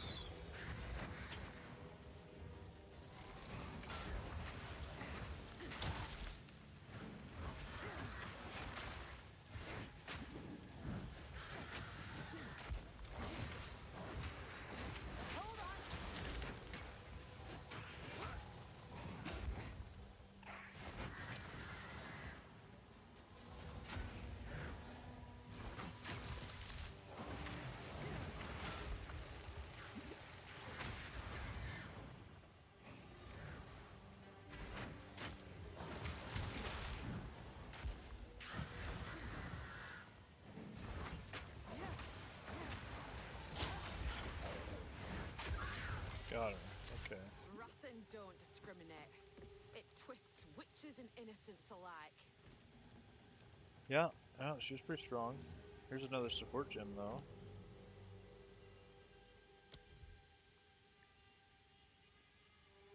Got her. Okay.
Rathan don't discriminate. It twists witches and innocents alike.
Yeah, she was pretty strong. Here's another support gem, though.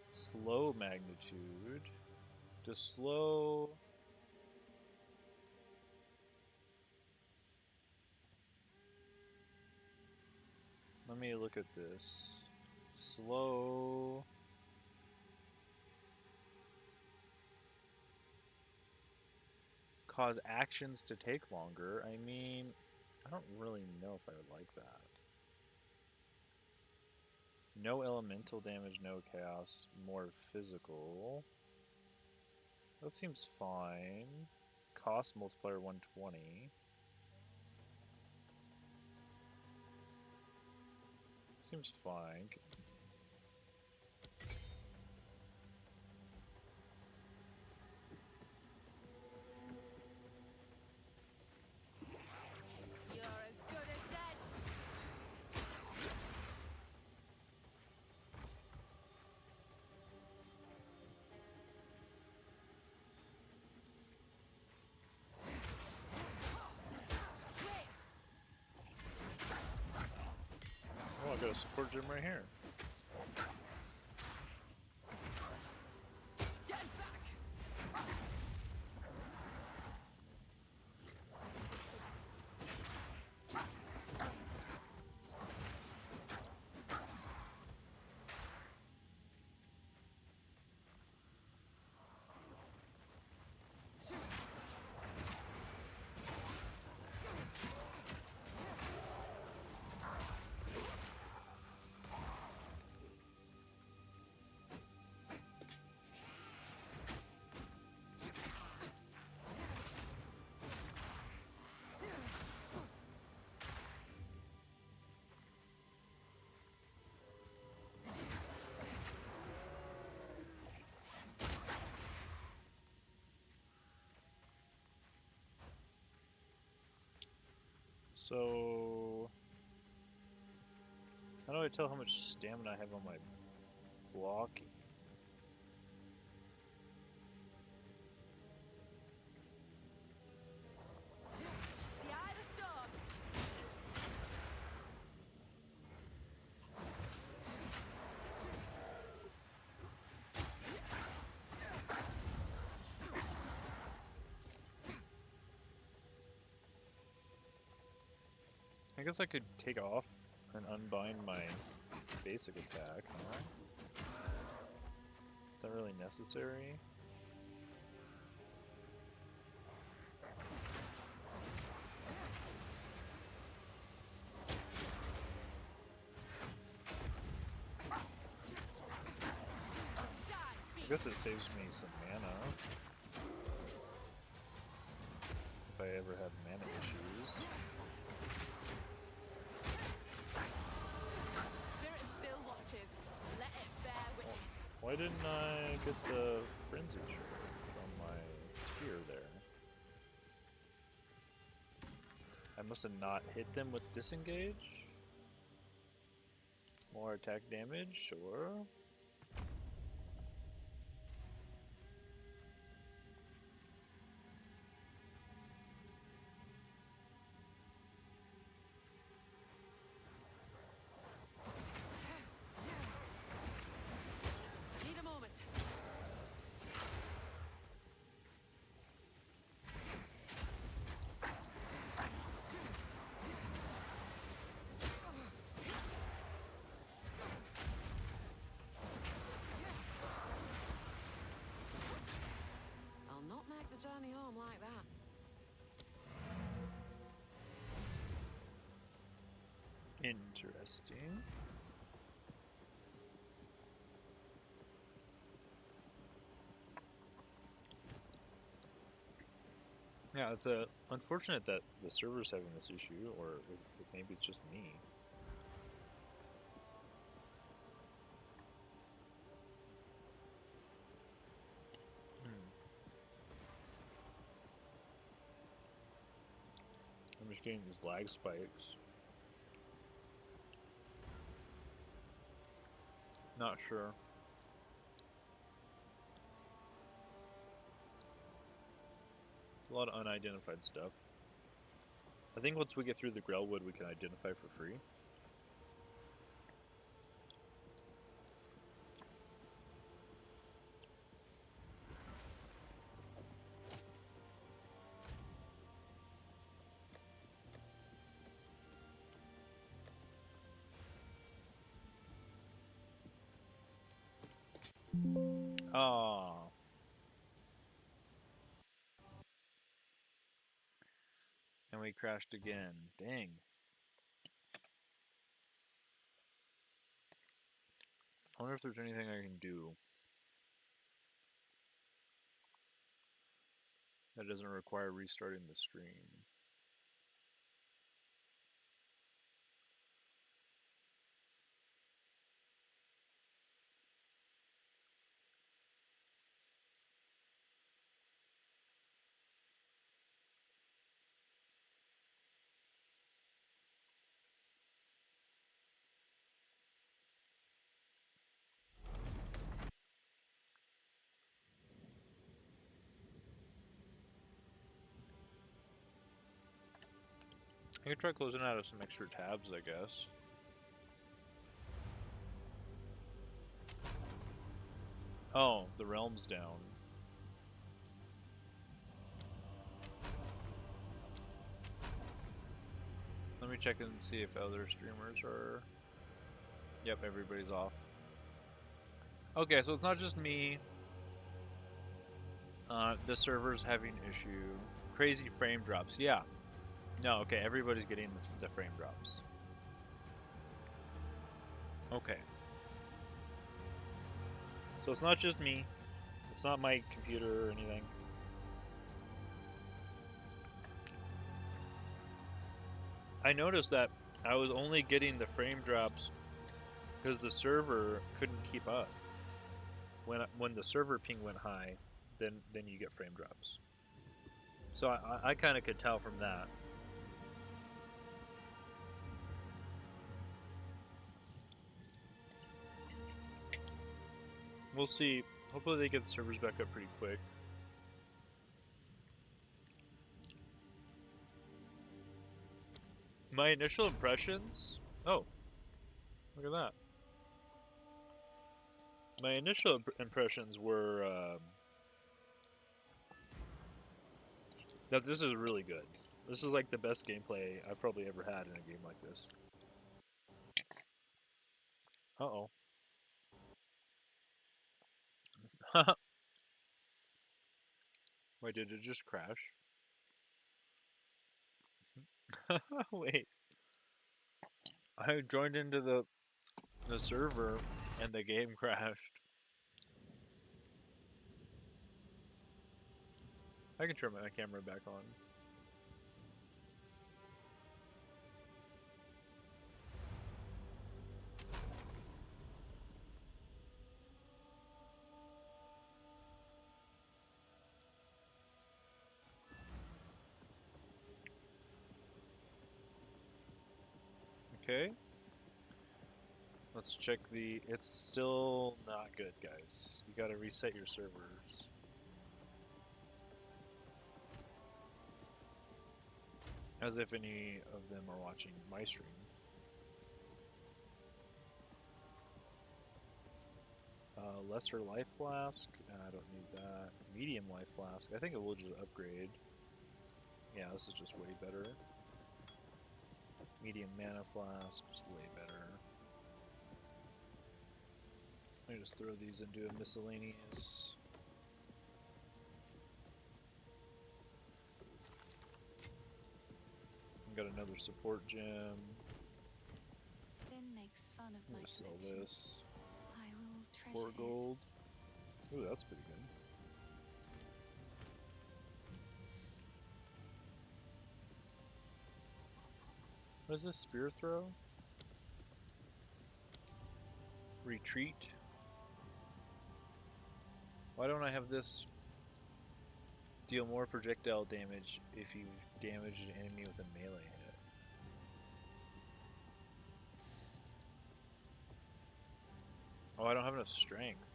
Slow magnitude. Does slow... Let me look at this. Slow... Cause actions to take longer. I mean, I don't really know if I would like that. No elemental damage, no chaos, more physical. That seems fine. Cost multiplier 120. Seems fine.
You're as good as dead.
Oh, I got a support gem right here.
Get back!
So, how do I tell how much stamina I have on my blocking?
The eye of the storm.
I guess I could take off and unbind my basic attack, huh? Is that really necessary? I guess it saves me some mana. If I ever have mana issues.
Spirit still watches. Let it bear witness.
Why didn't I get the frenzy trigger from my spear there? I must have not hit them with disengage. More attack damage, sure. Interesting. Yeah, it's unfortunate that the server's having this issue, or if maybe it's just me. I'm just getting these lag spikes. Not sure. A lot of unidentified stuff. I think once we get through the Grellwood, we can identify for free. Ah. And we crashed again. Dang. I wonder if there's anything I can do that doesn't require restarting the stream. I could try closing out of some extra tabs, I guess. Oh, the realm's down. Let me check and see if other streamers are... Yep, everybody's off. Okay, so it's not just me. The server's having issue. Crazy frame drops. Yeah. No, okay, everybody's getting the frame drops. Okay. So it's not just me. It's not my computer or anything. I noticed that I was only getting the frame drops because the server couldn't keep up. When the server ping went high, then you get frame drops. So I kind of could tell from that. We'll see. Hopefully they get the servers back up pretty quick. My initial impressions... Oh. Look at that. My initial impressions were... that this is really good. This is like the best gameplay I've probably ever had in a game like this. Uh-oh. Wait, did it just crash? Wait. I joined into the server and the game crashed. I can turn my camera back on. Okay. Let's check the... It's still not good, guys. You gotta reset your servers. As if any of them are watching my stream. Lesser life flask. I don't need that. Medium life flask. I think it will just upgrade. Yeah, this is just way better. Medium mana flask, just way better. Let me just throw these into a miscellaneous. Got another support gem.
none of
I'm
my
gonna sell
collection.
this.
I will treasure
4
it.
gold. Ooh, that's pretty good. What is this? Spear throw? Retreat? Why don't I have this deal more projectile damage if you damage an enemy with a melee hit? Oh, I don't have enough strength.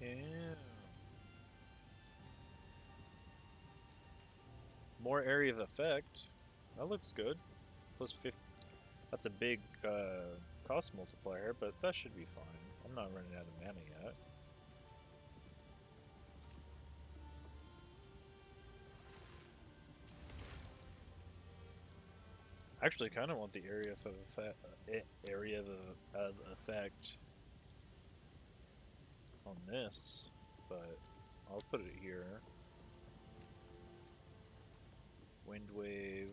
Yeah. More area of effect. That looks good. Plus 50. That's a big cost multiplier, but that should be fine. I'm not running out of mana yet. I actually kind of want the area of effect on this, but I'll put it here. Wind wave.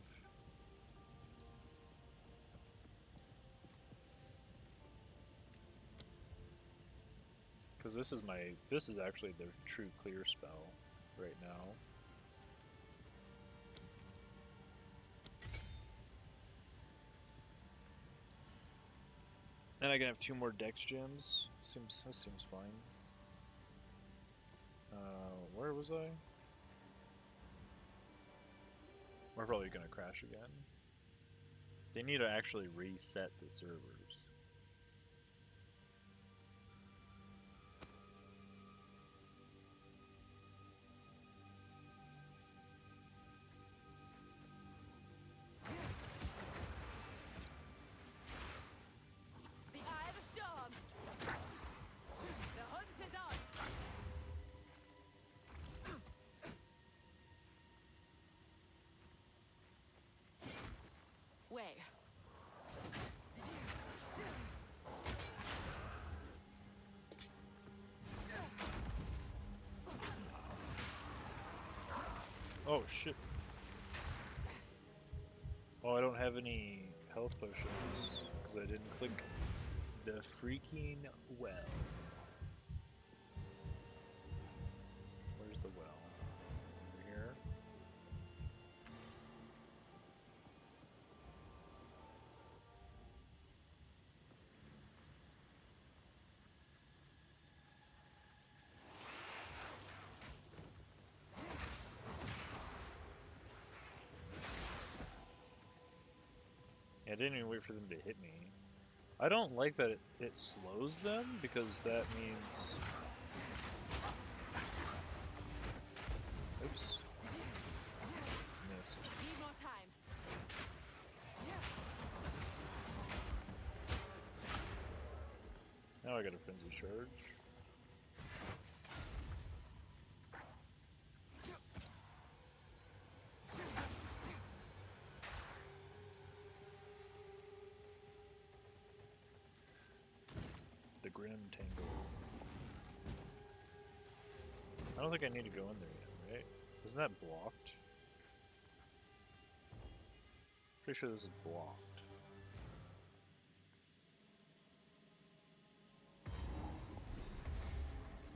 Because this is actually the true clear spell right now. And I can have 2 more dex gems. That seems fine. Where was I? We're probably gonna crash again. They need to actually reset the servers.
The eye of the storm. The hunt is on. Wait.
Oh shit. Oh, I don't have any health potions because I didn't click the freaking well. Where's the well? Over here. Yeah, I didn't even wait for them to hit me. I don't like that it slows them because that means... Oops. Missed.
Need more time.
Now I got a frenzy charge. The Grim Tangle. I don't think I need to go in there yet, right? Isn't that blocked? Pretty sure this is blocked.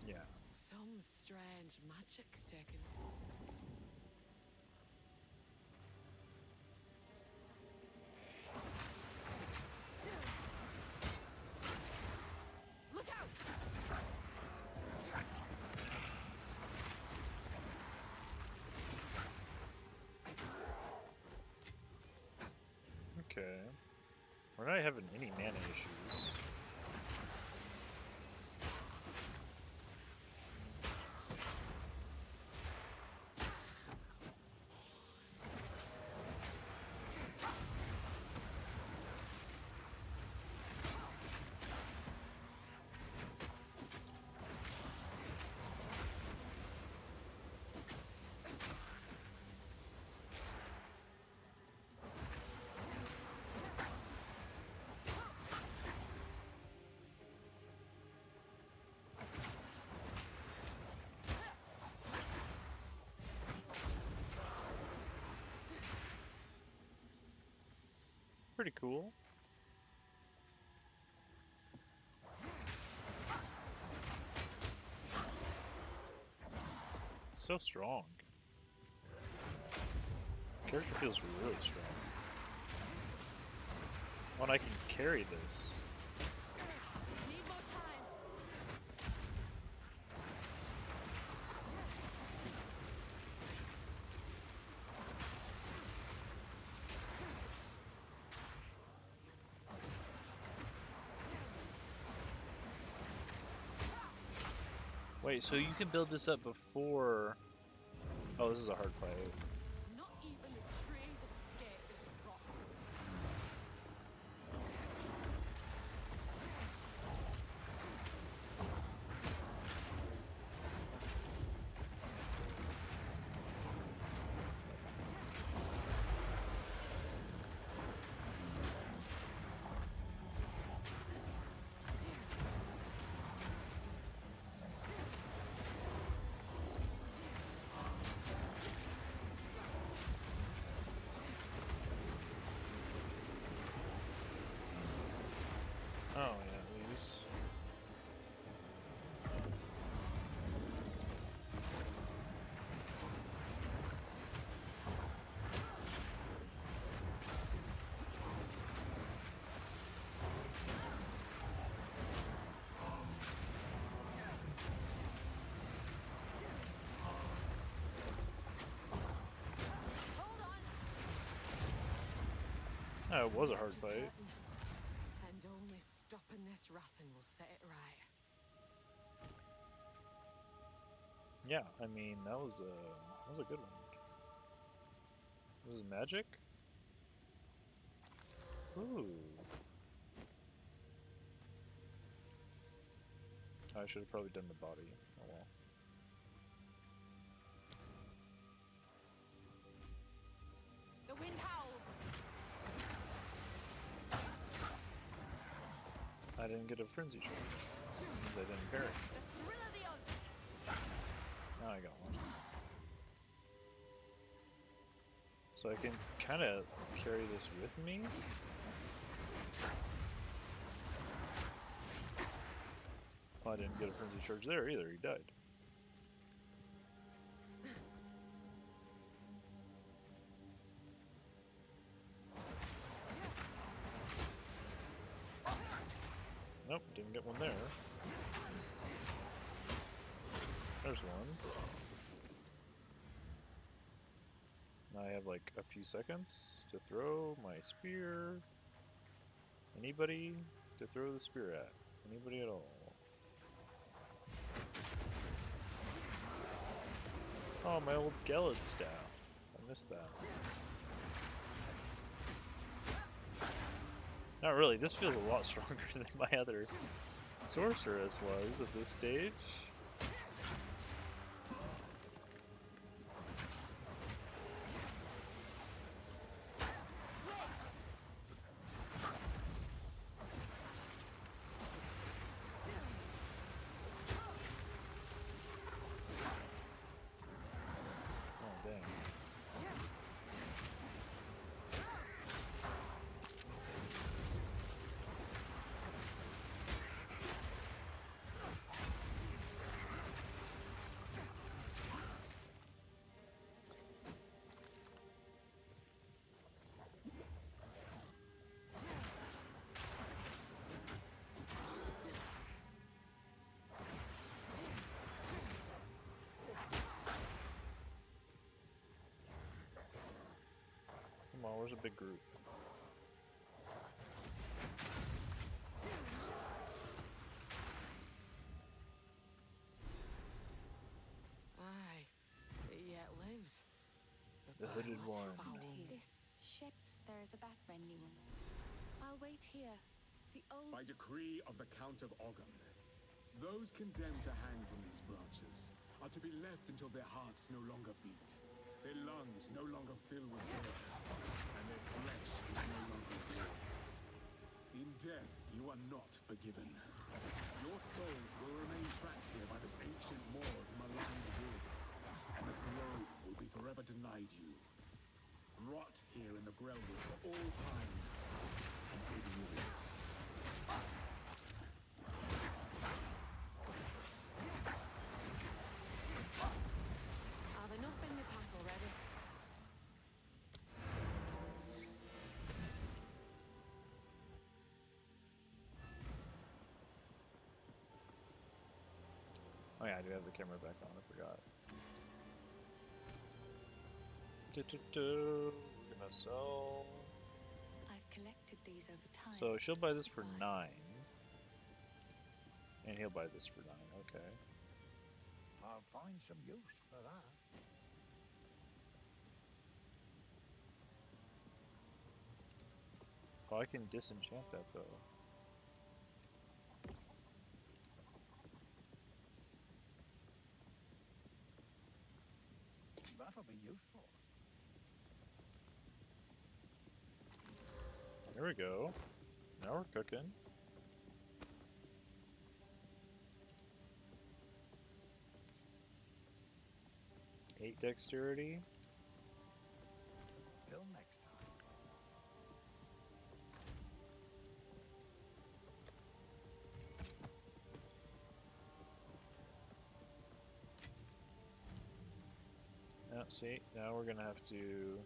Yeah.
Some strange magic's taken. Look out!
Okay. We're not having any mana issues. pretty cool. So strong. Character feels really strong. When I can carry this.
Need more time.
Wait, so you can build this up before... Oh, this is a hard fight.
Not even a trace of escape this rock.
Oh, yeah, these.
Hold on.
Oh, it was a hard
Just
fight.
hurting. And only stopping this wrathing will set it right.
Yeah, I mean, that was a good one. This is magic? Ooh. I should have probably done the body. Oh well.
The wind howls.
I didn't get a frenzy charge. Means I didn't parry.
The thrill of the hunt.
Now I got one. So I can kind of carry this with me. Oh, I didn't get a frenzy charge there either. He died. Nope, didn't get one there. There's one. Now I have like a few seconds to throw my spear. Anybody to throw the spear at? Anybody at all? Oh, my old Gelid staff. I missed that. Not really. This feels a lot stronger than my other sorceress was at this stage. Oh, dang. Come on, where's a big group?
Aye, it yet lives.
The hooded
blood
one.
foul.
This ship, there is a back renewal. I'll wait here. The old.
By decree of the Count of Ogum, those condemned to hang from these branches are to be left until their hearts no longer beat, their lungs no longer fill with air, and their flesh is no longer warm. In death, you are not forgiven. Your souls will remain trapped here by this ancient maw of maligned wood, and the grove will be forever denied you. Rot here in the Grellwood for all time,
I've enough in my pack already.
Oh yeah, I do have the camera back on, I forgot. We're gonna sell.
I've collected these over time.
So she'll buy this for
Why?
9. And he'll buy this for 9, okay.
I'll find some use for that.
Oh, I can disenchant that though.
That'll be useful.
There we go. Now we're cooking. Eight dexterity.
Till next time.
Now, see, now we're gonna have to.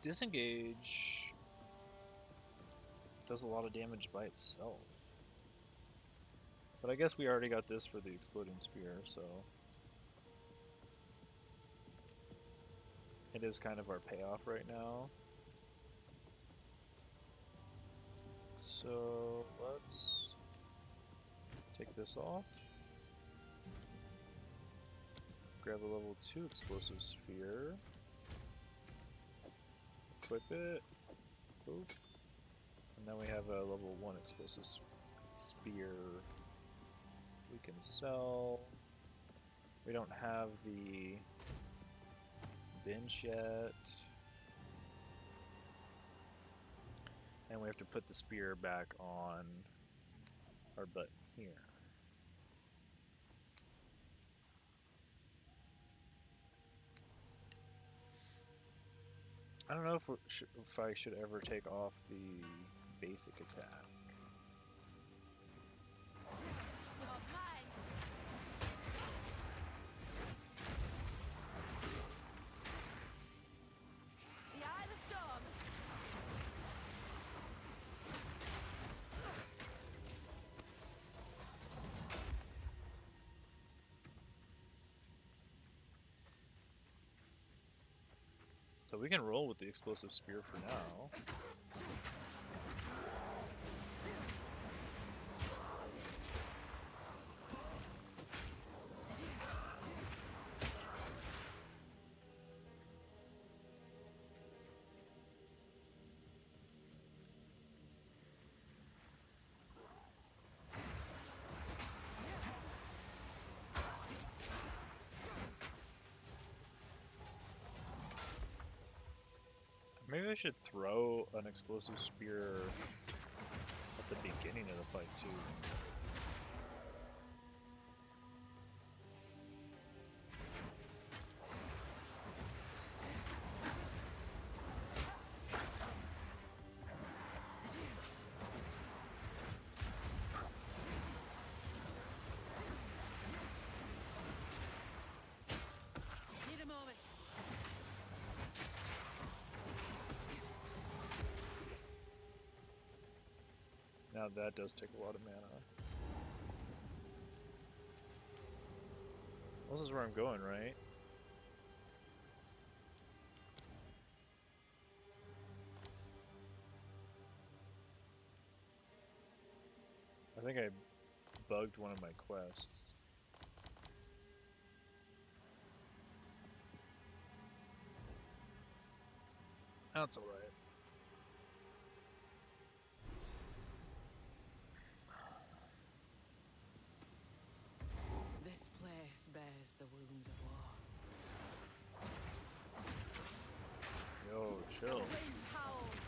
Disengage does a lot of damage by itself. But I guess we already got this for the exploding spear, so it is kind of our payoff right now. So let's take this off. Grab a level 2 explosive sphere. Equip it. Boop. And now we have a level 1 explosive spear we can sell. We don't have the bench yet. And we have to put the spear back on our button here. I don't know if I should ever take off the basic attack.
You're mine. The Eye of the Storm.
So we can roll with the explosive spear for now. Maybe I should throw an explosive spear at the beginning of the fight too.
Need a moment.
Now that does take a lot of mana. This is where I'm going, right? I think I bugged one of my quests. That's alright.
This place bears the wounds of war.
Yo, chill.
The wind howls.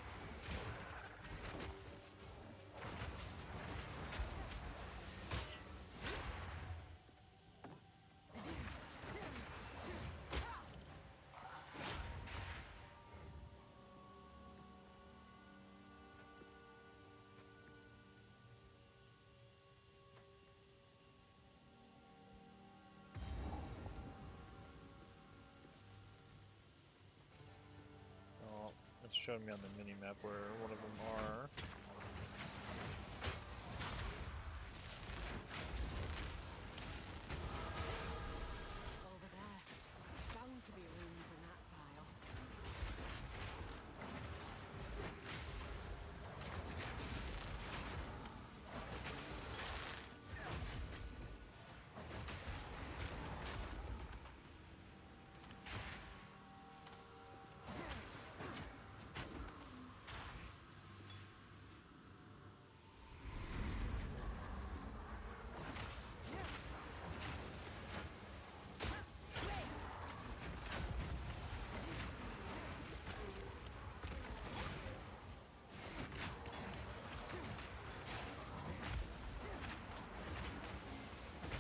showing me on the mini map where one of them are.
Over there. Bound to be runes in that pile.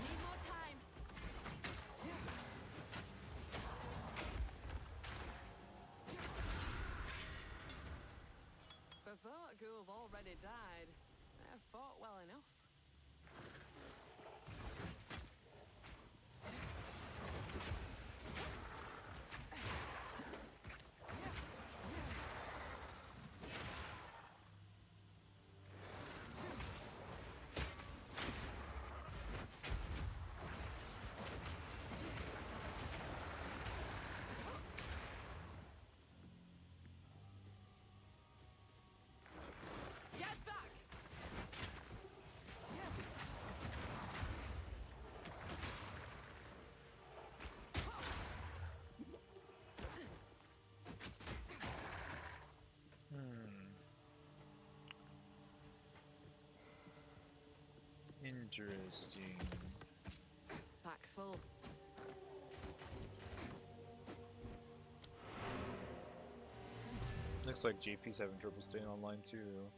Need more time. Before Ghoul already died, I fought well enough. Get back!
Interesting.
Pack's full.
Looks like JP's having trouble staying online too.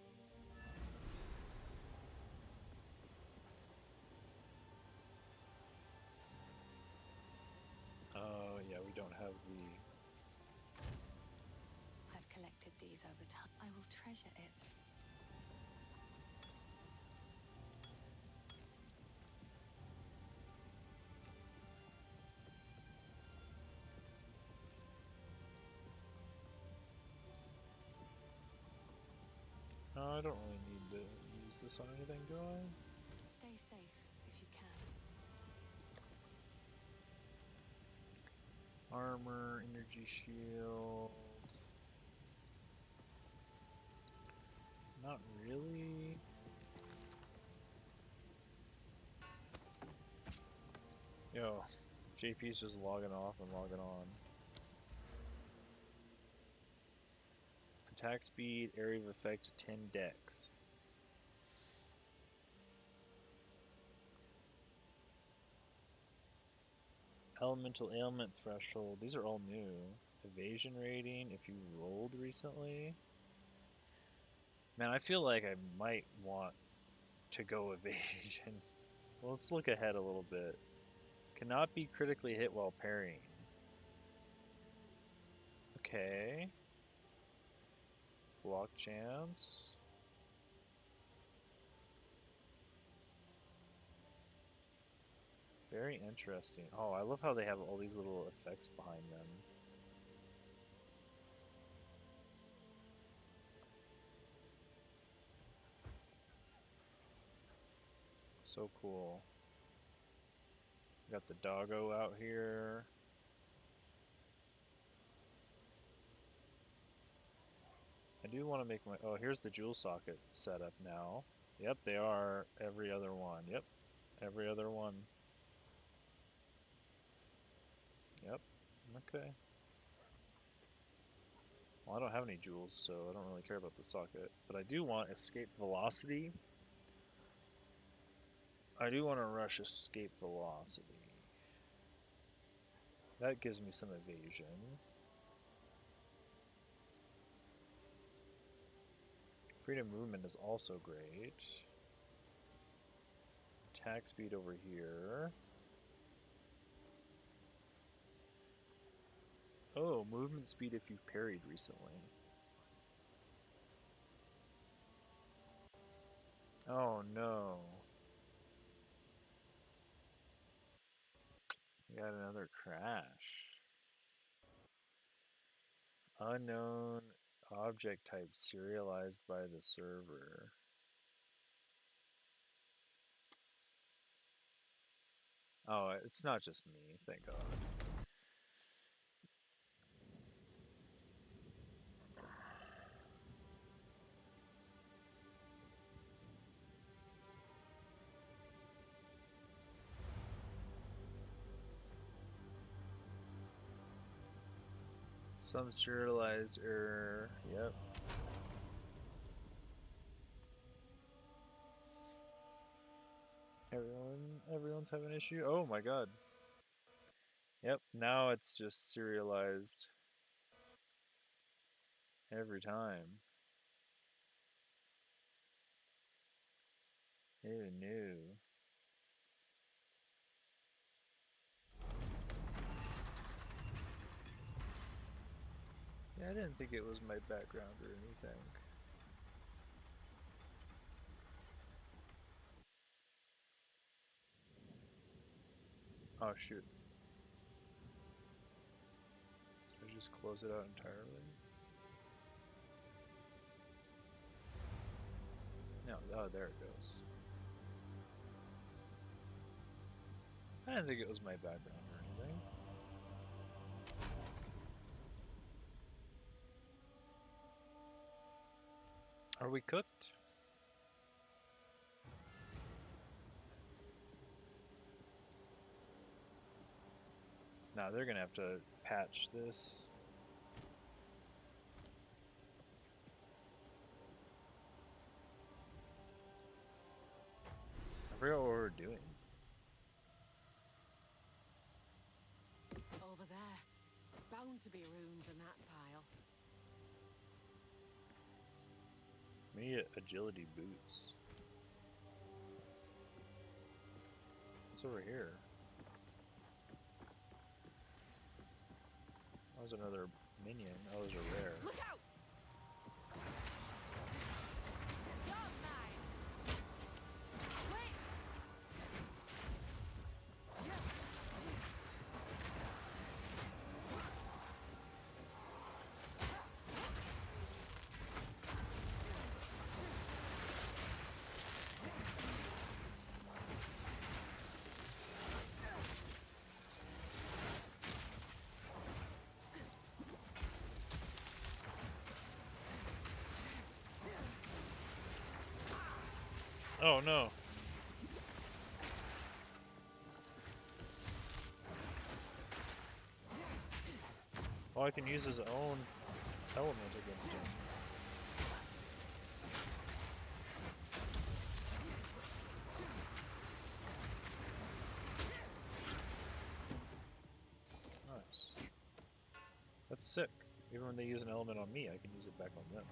Oh yeah, we don't have the...
I've collected these over time. I will treasure it.
I don't really need to use this on anything, do I?
Stay safe if you can.
Armor, energy shield. Not really. Yo, JP's just logging off and logging on. Attack speed, area of effect 10 dex. Elemental ailment threshold. These are all new. Evasion rating, if you rolled recently. Man, I feel like I might want to go evasion. Well, let's look ahead a little bit. Cannot be critically hit while parrying. Okay. Block chance. Very interesting. Oh, I love how they have all these little effects behind them. So cool. Got the doggo out here. I do want to make my... Oh, here's the jewel socket set up now. Yep, they are every other one. Yep, every other one. Yep, okay. Well, I don't have any jewels, so I don't really care about the socket. But I do want escape velocity. I do want to rush escape velocity. That gives me some evasion. Freedom movement is also great. Attack speed over here. Oh, movement speed if you've parried recently. Oh no. We got another crash. Unknown. Object type serialized by the server. Oh, it's not just me, thank God. Some serialized error, yep. Everyone's having an issue? Oh my God. Yep, now it's just serialized every time. Ew, no. Yeah, I didn't think it was my background or anything. Oh shoot. Did I just close it out entirely? No, oh, there it goes. I didn't think it was my background or anything. Are we cooked? Nah, they're gonna have to patch this. I forgot what we're doing.
Over there. Bound to be runes in that pile.
We need agility boots. What's over here? That was another minion. That was a rare.
Look out! You're mine! Wait!
Oh no. Oh, I can use his own element against him. Nice. That's sick. Even when they use an element on me, I can use it back on them.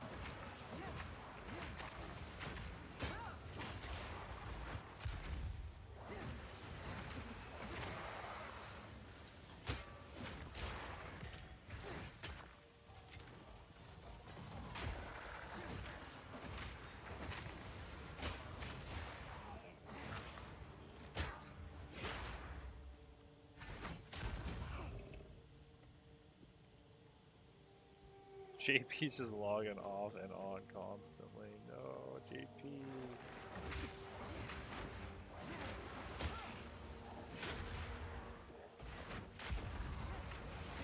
JP's just logging off and on constantly. No, JP.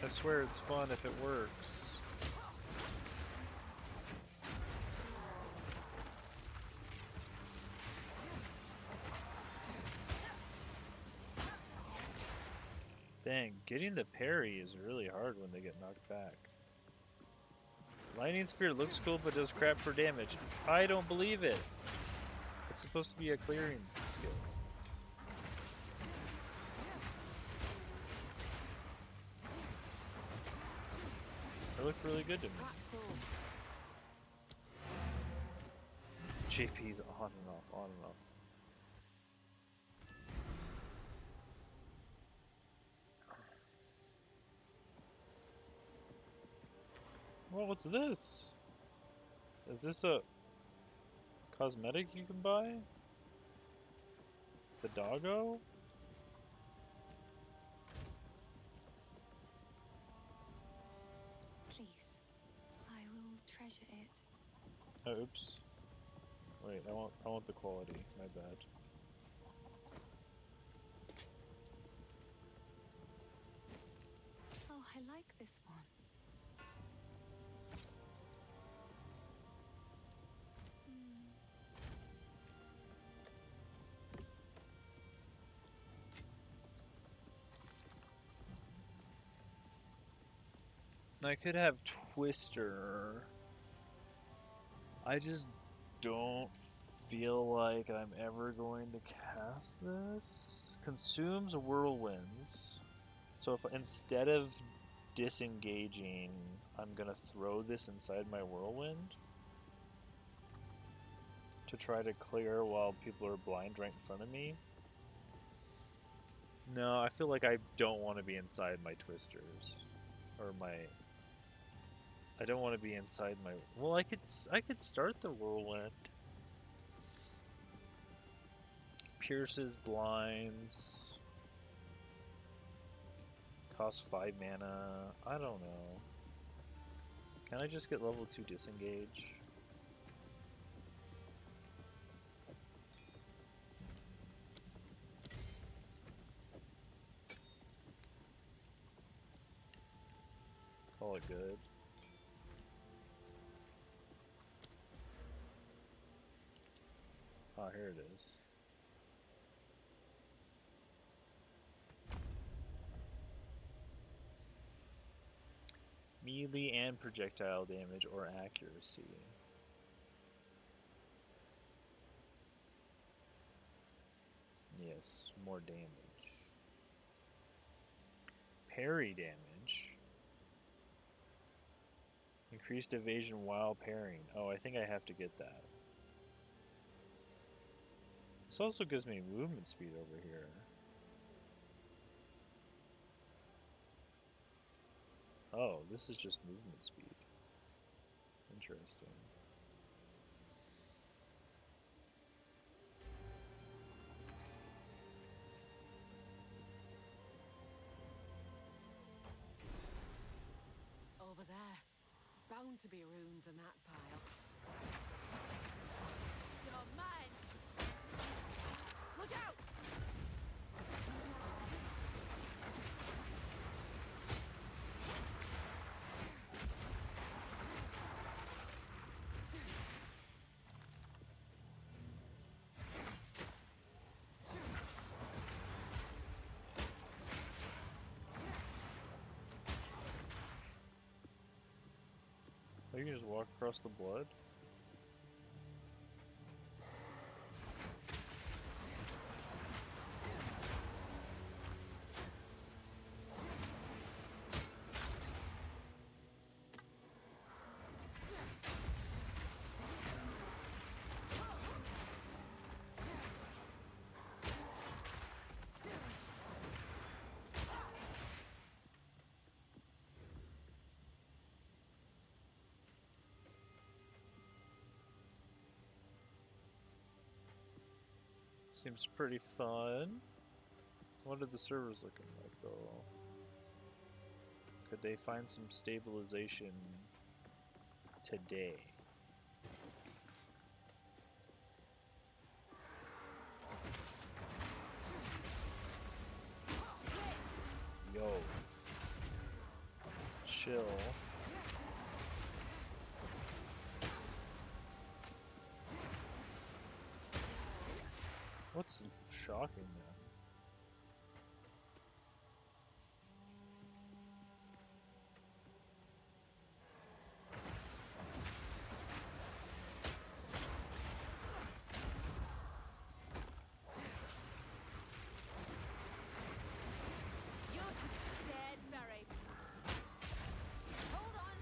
I swear it's fun if it works. Dang, getting the parry is really hard when they get knocked back. Lightning Spirit looks cool but does crap for damage. I don't believe it. It's supposed to be a clearing skill. It looked really good to me. JP's on and off, on and off. Well, what's this? Is this a cosmetic you can buy? The doggo?
Please, I will treasure
Oh, oops. Wait, I want the quality. My bad.
Oh, I like this one.
I could have Twister. I just don't feel like I'm ever going to cast this. Consumes whirlwinds. So if instead of disengaging, I'm gonna throw this inside my whirlwind to try to clear while people are blind right in front of me. No, I feel like I don't want to be inside my Twisters. Or my... I don't want to be inside my... Well, I could start the whirlwind. Pierces blinds. Costs 5 mana. I don't know. Can I just get level 2 disengage? Call it good. Ah, here it is. Melee and projectile damage or accuracy. Yes, more damage. Parry damage. Increased evasion while parrying. Oh, I think I have to get that. This also gives me movement speed over here. Oh, this is just movement speed. Interesting.
Over there. Bound to be runes in that pile. You're mine! Look out!
Oh, you can just walk across the blood? Seems pretty fun. What are the servers looking like though? Could they find some stabilization today? Yo. Chill. What's shocking them?
You're just dead buried. Hold on!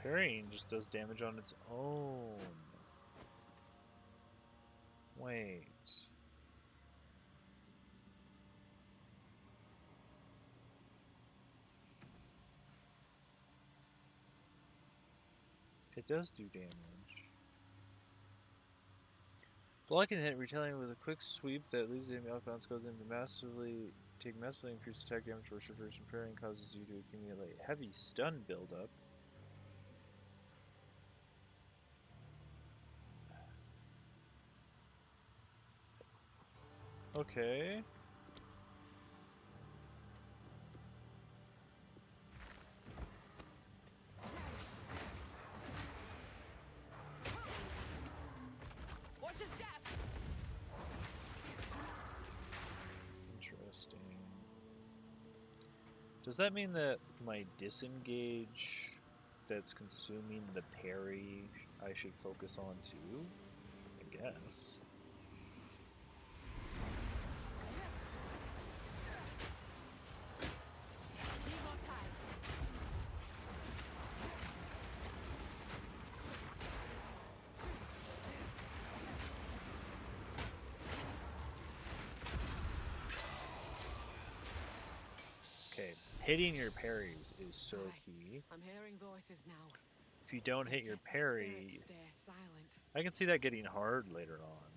Parrying just does damage on its own. Wait. It does do damage. Blocking hit, retaliating with a quick sweep that leaves the enemy off balance, goes into take massively increased attack damage for a short duration. Parrying causes you to accumulate heavy stun buildup. Okay.
Watch your step.
Interesting. Does that mean that my disengage that's consuming the parry I should focus on too? I guess.
Need more time.
Okay, hitting your parries is so
Aye.
key.
I'm hearing voices now.
If you don't hit your
Yet the
parry,
spirits stay silent.
I can see that getting hard later on.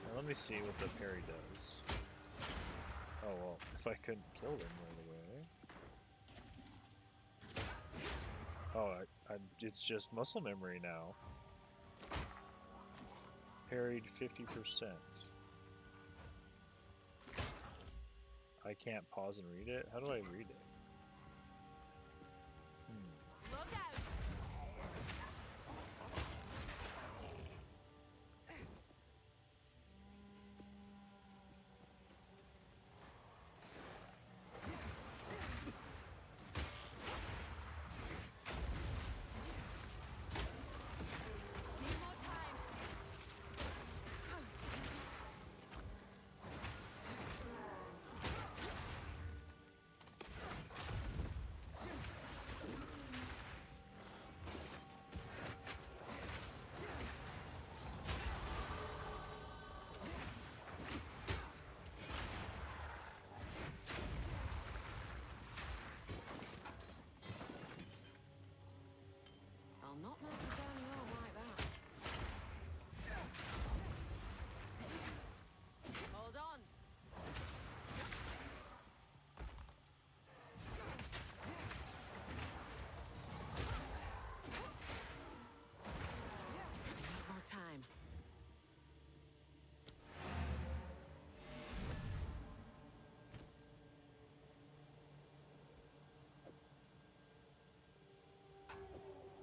Now let me see what the parry does. Oh well, if I couldn't kill them right away. Oh, it's just muscle memory now. Parried 50%. I can't pause and read it? How do I read it?
Look out. Need more time. I'll not make the journey home like that. Hold on. Need more time.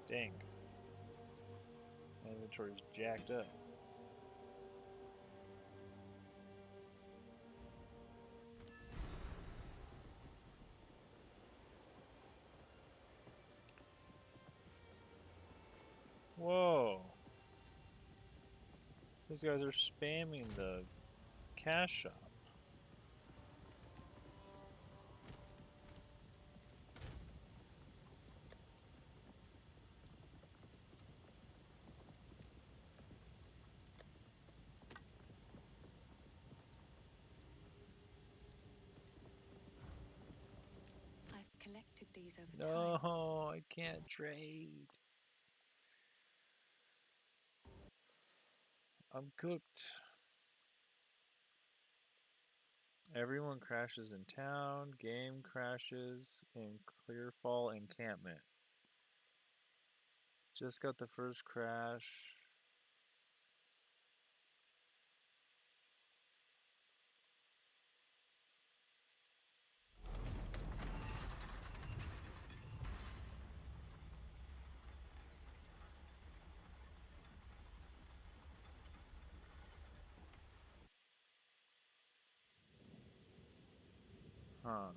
Dang. My inventory's jacked up. Whoa. These guys are spamming the cash shop.
I've collected these over time.
No, I can't trade. I'm cooked. Everyone crashes in town. Game crashes in Clearfall encampment. Just got the first crash. Huh.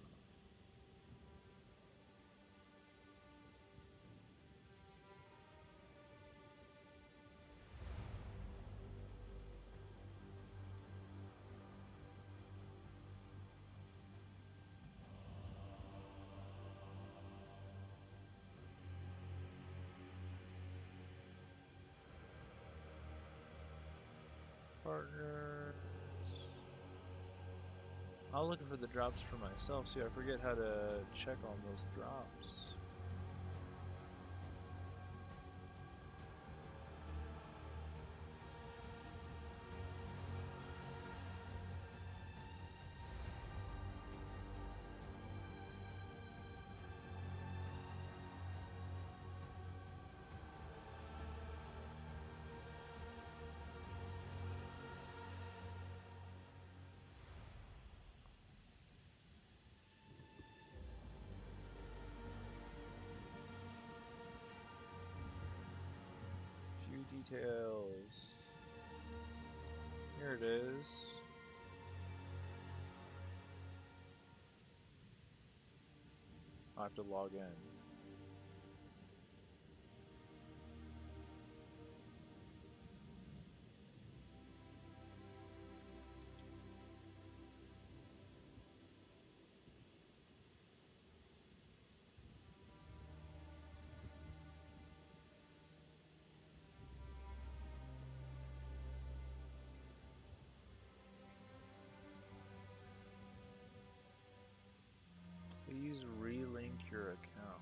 partners. I'll look for the drops for myself. See, I forget how to check on those drops. Details. Here it is. I have to log in. Please relink your account.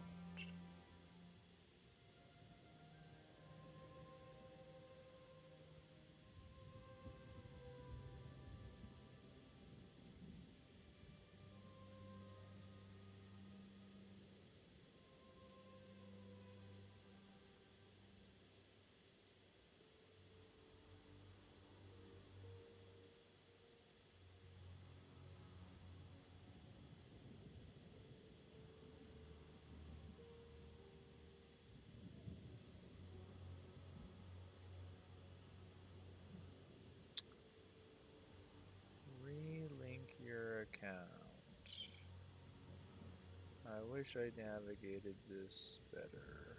Relink your account. I wish I navigated this better.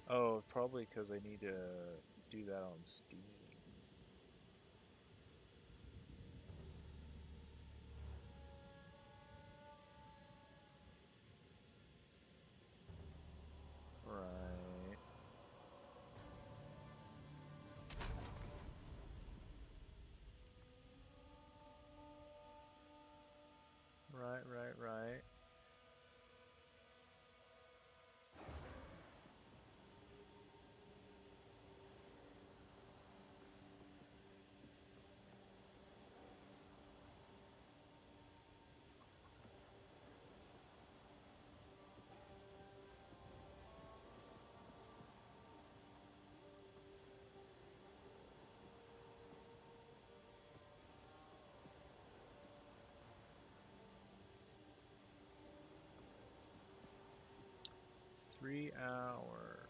Oh, probably because I need to do that on Steam. Right. Right. Three hours.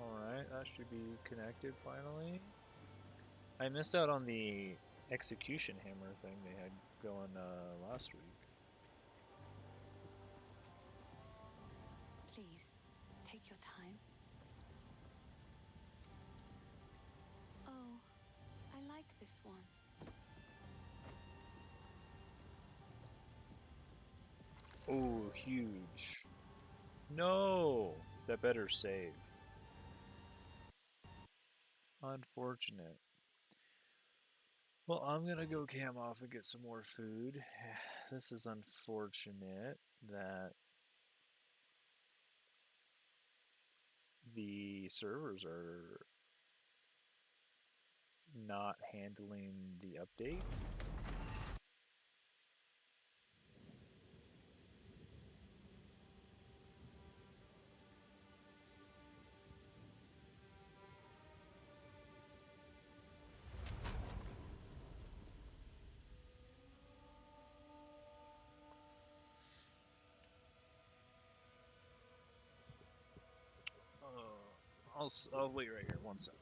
Alright, that should be connected finally. I missed out on the execution hammer thing they had going last week.
Please, take your time. Oh, I like this one.
Oh, huge. No! That better save. Unfortunate. Well, I'm gonna go cam off and get some more food. This is unfortunate that the servers are not handling the update. I'll wait right here. One sec.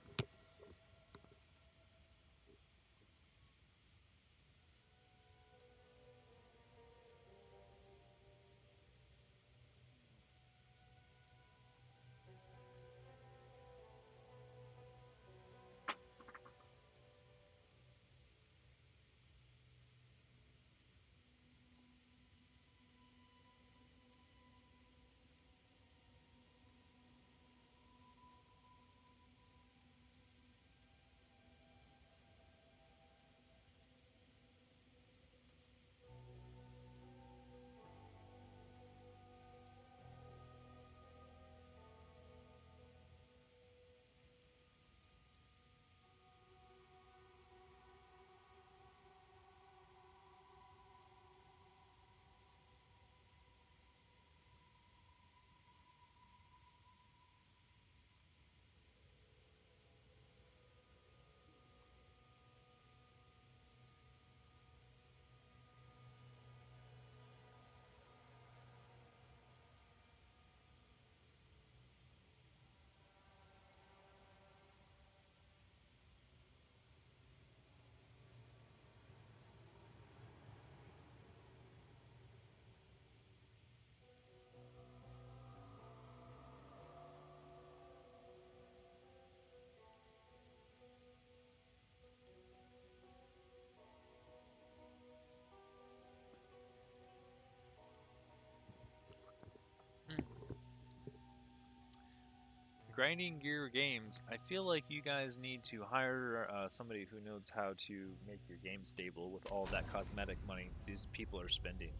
Grinding Gear Games. I feel like you guys need to hire somebody who knows how to make your game stable with all that cosmetic money these people are spending.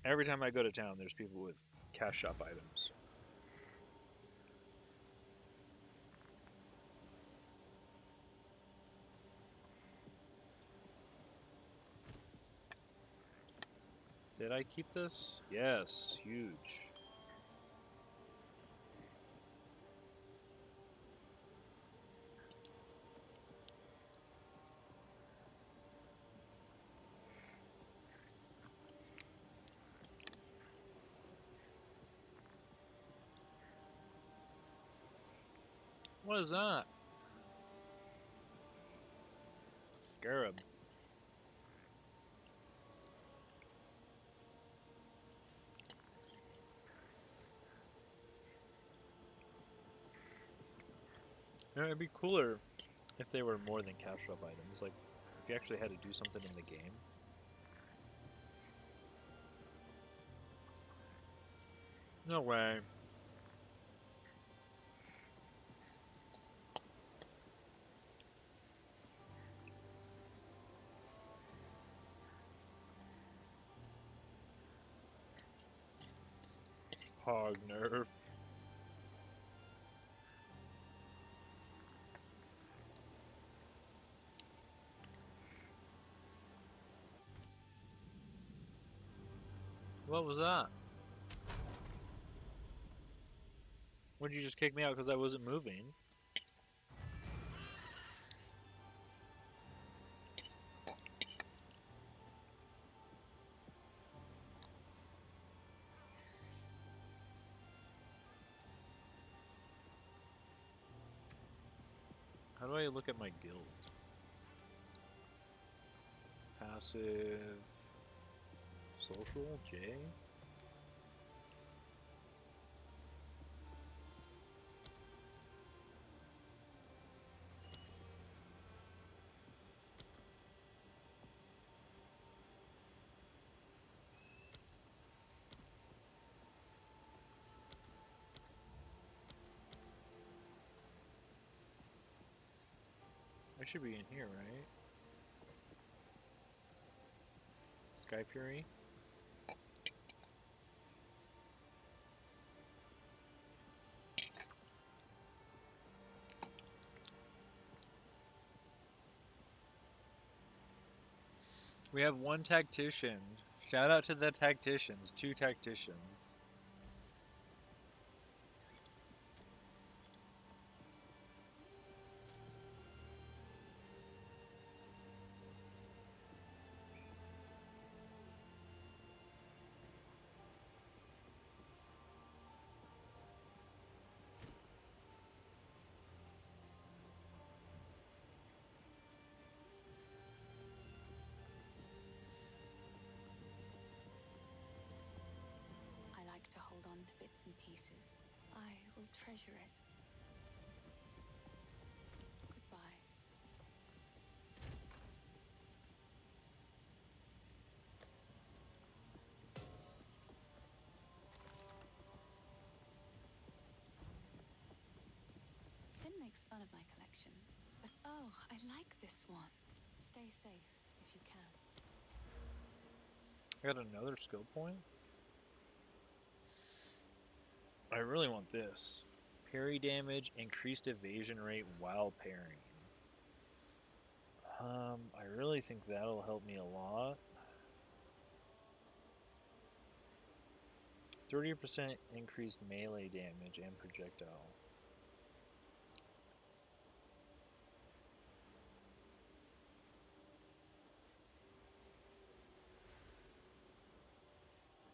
Every time I go to town, there's people with cash shop items. Did I keep this? Yes, huge. What is that? Scarab. You know, it'd be cooler if they were more than cash shop items. Like, if you actually had to do something in the game. No way. Hog nerf. What was that? Would you just kick me out because I wasn't moving? How do I look at my guild? Passive. Social? J? I should be in here, right? Sky Fury? We have one tactician. Shout out to the tacticians. 2 tacticians.
into bits and pieces. I will treasure it. Goodbye. Finn makes fun of my collection, but oh, I like this one. Stay safe if you can.
I got another skill point. I really want this. Parry damage, increased evasion rate while parrying. I really think that'll help me a lot. 30% increased melee damage and projectile.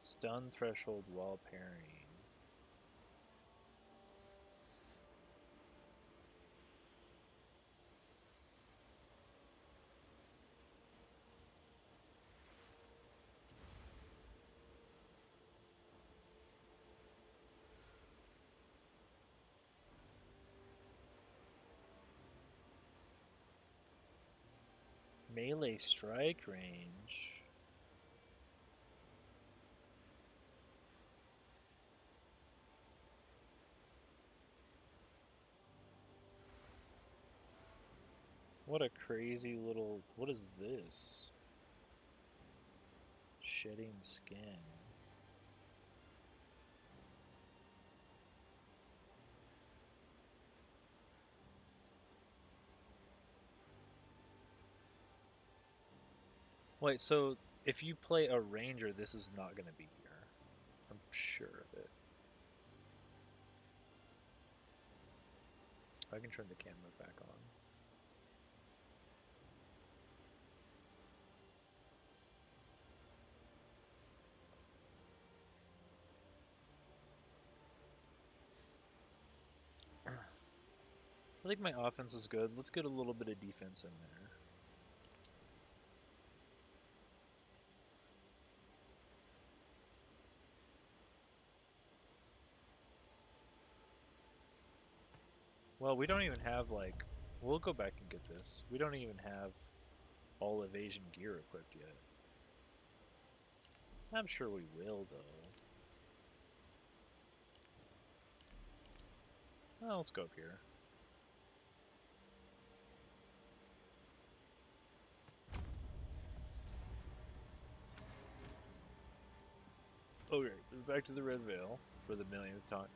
Stun threshold while parrying. Melee strike range. What a crazy little... What is this? Shedding skin. Wait, so if you play a ranger, this is not going to be here. I'm sure of it. I can turn the camera back on. I think my offense is good. Let's get a little bit of defense in there. Well, we don't even have, like... We'll go back and get this. We don't even have all evasion gear equipped yet. I'm sure we will, though. Well, let's go up here. Okay, back to the Red Veil for the millionth time.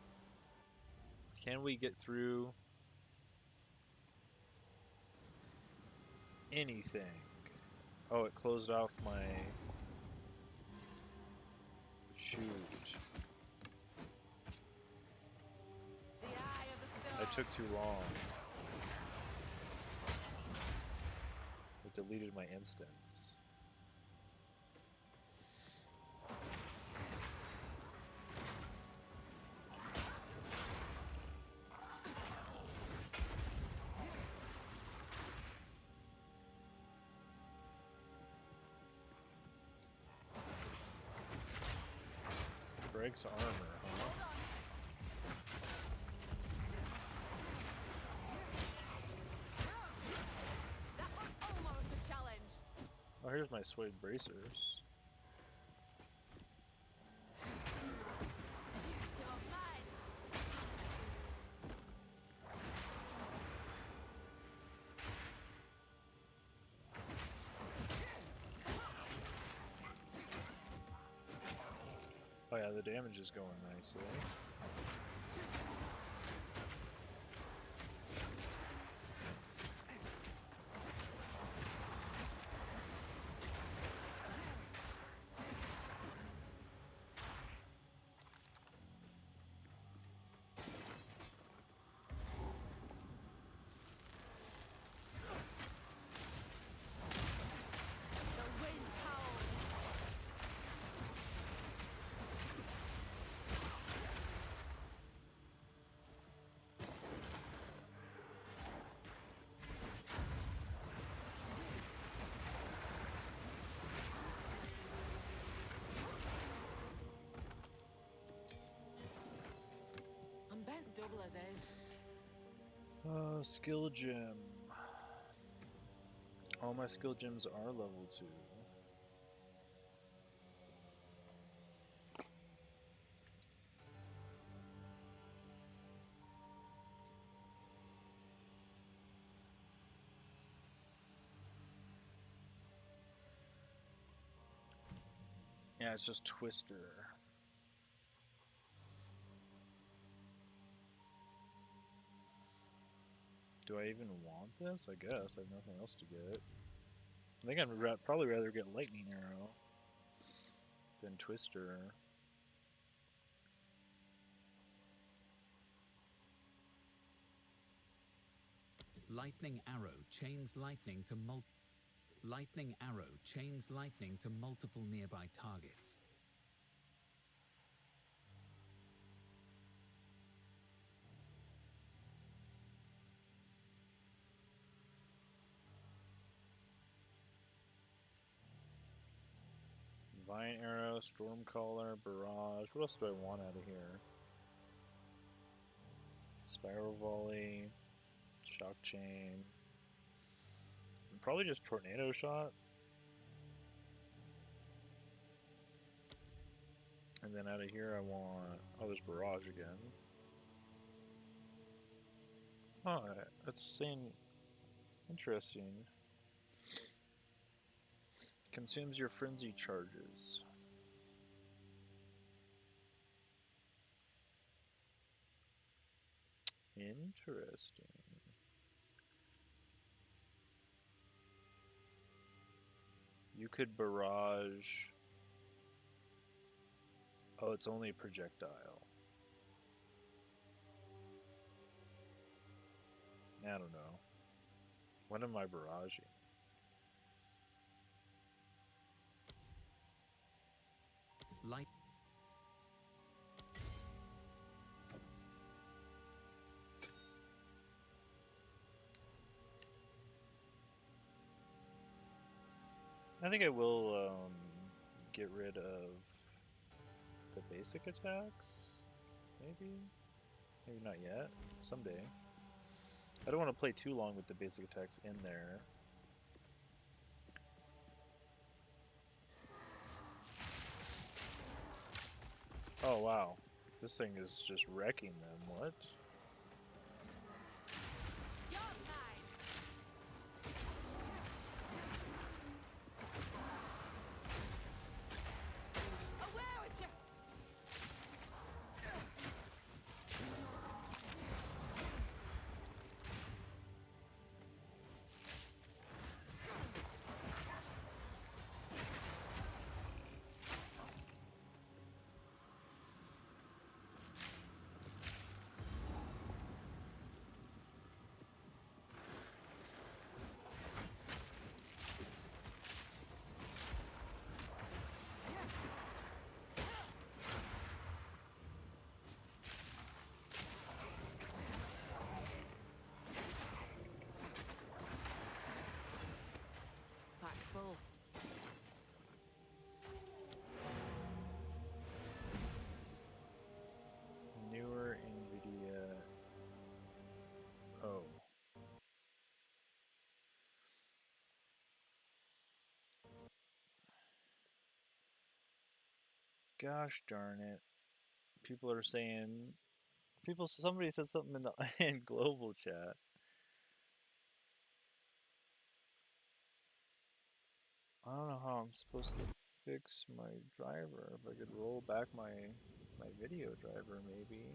Can we get through anything? Oh, it closed off my... Shoot.
The eye of the storm.
That took too long. It deleted my instance. Breaks armor, huh?
That was almost a challenge.
Oh, here's my suede bracers.
You're mine.
Oh yeah, the damage is going nicely.
The wind howls.
Skill gem. All my skill gems are level 2. Yeah, it's just Twister. Do I even want this? I guess. I have nothing else to get. I think I'd probably rather get Lightning Arrow than Twister.
Lightning arrow chains lightning to lightning arrow chains lightning to multiple nearby targets.
Vine Arrow, Stormcaller, Barrage. What else do I want out of here? Spiral Volley, Shock Chain. And probably just Tornado Shot. And then out of here I want... Oh, there's Barrage again. Oh, that's saying... Interesting. Consumes your frenzy charges. Interesting. You could barrage. Oh, it's only a projectile. I don't know. What am I barraging?
Light.
I think I will get rid of the basic attacks. Maybe? Maybe not yet. Someday. I don't want to play too long with the basic attacks in there. Oh wow. This thing is just wrecking them. What?
Pack's full.
Newer NVIDIA. Oh. Gosh darn it. People are saying... Somebody said something in the in global chat. I don't know how I'm supposed to fix my driver. If I could roll back my video driver, maybe.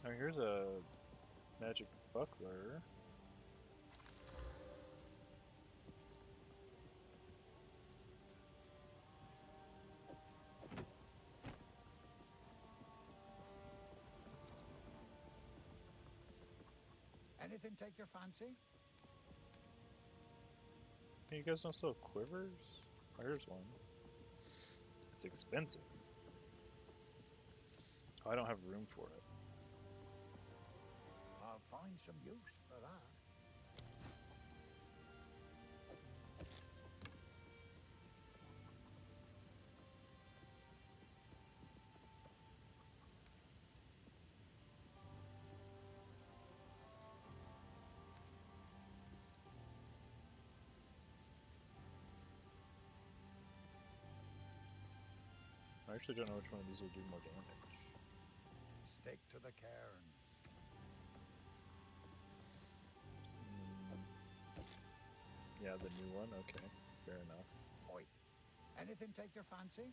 Oh, here's a magic buckler.
Anything take your fancy?
Hey, you guys don't sell quivers? Oh, here's one. It's expensive. Oh, I don't have room for it.
I'll find some use for that.
I actually don't know which one of these will do more damage.
Stick to the cairns.
Yeah, the new one? Okay, fair enough.
Oi, anything take your fancy?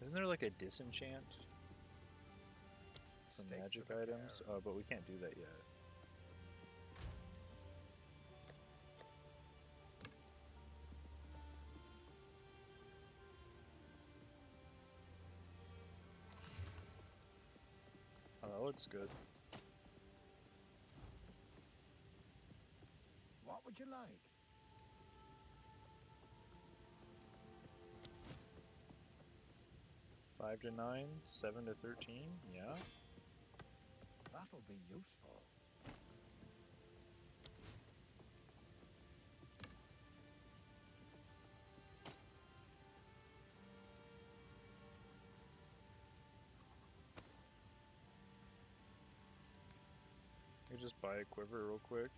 Isn't there like a disenchant? Some
Stick to
magic
the
items? Oh, but we
cairns.
can't do that yet. Oh, that looks good.
What would you like?
Five to 9, 7 to 13, yeah.
That'll be useful.
You just buy a quiver real quick.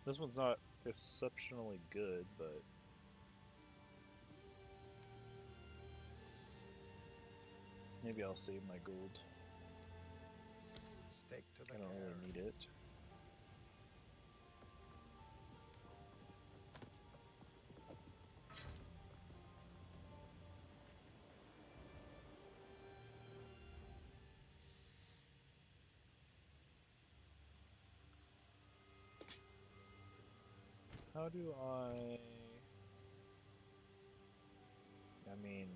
This one's not exceptionally good, but maybe I'll save my gold.
Stick to the
I don't really
cairns.
need it. How do I mean,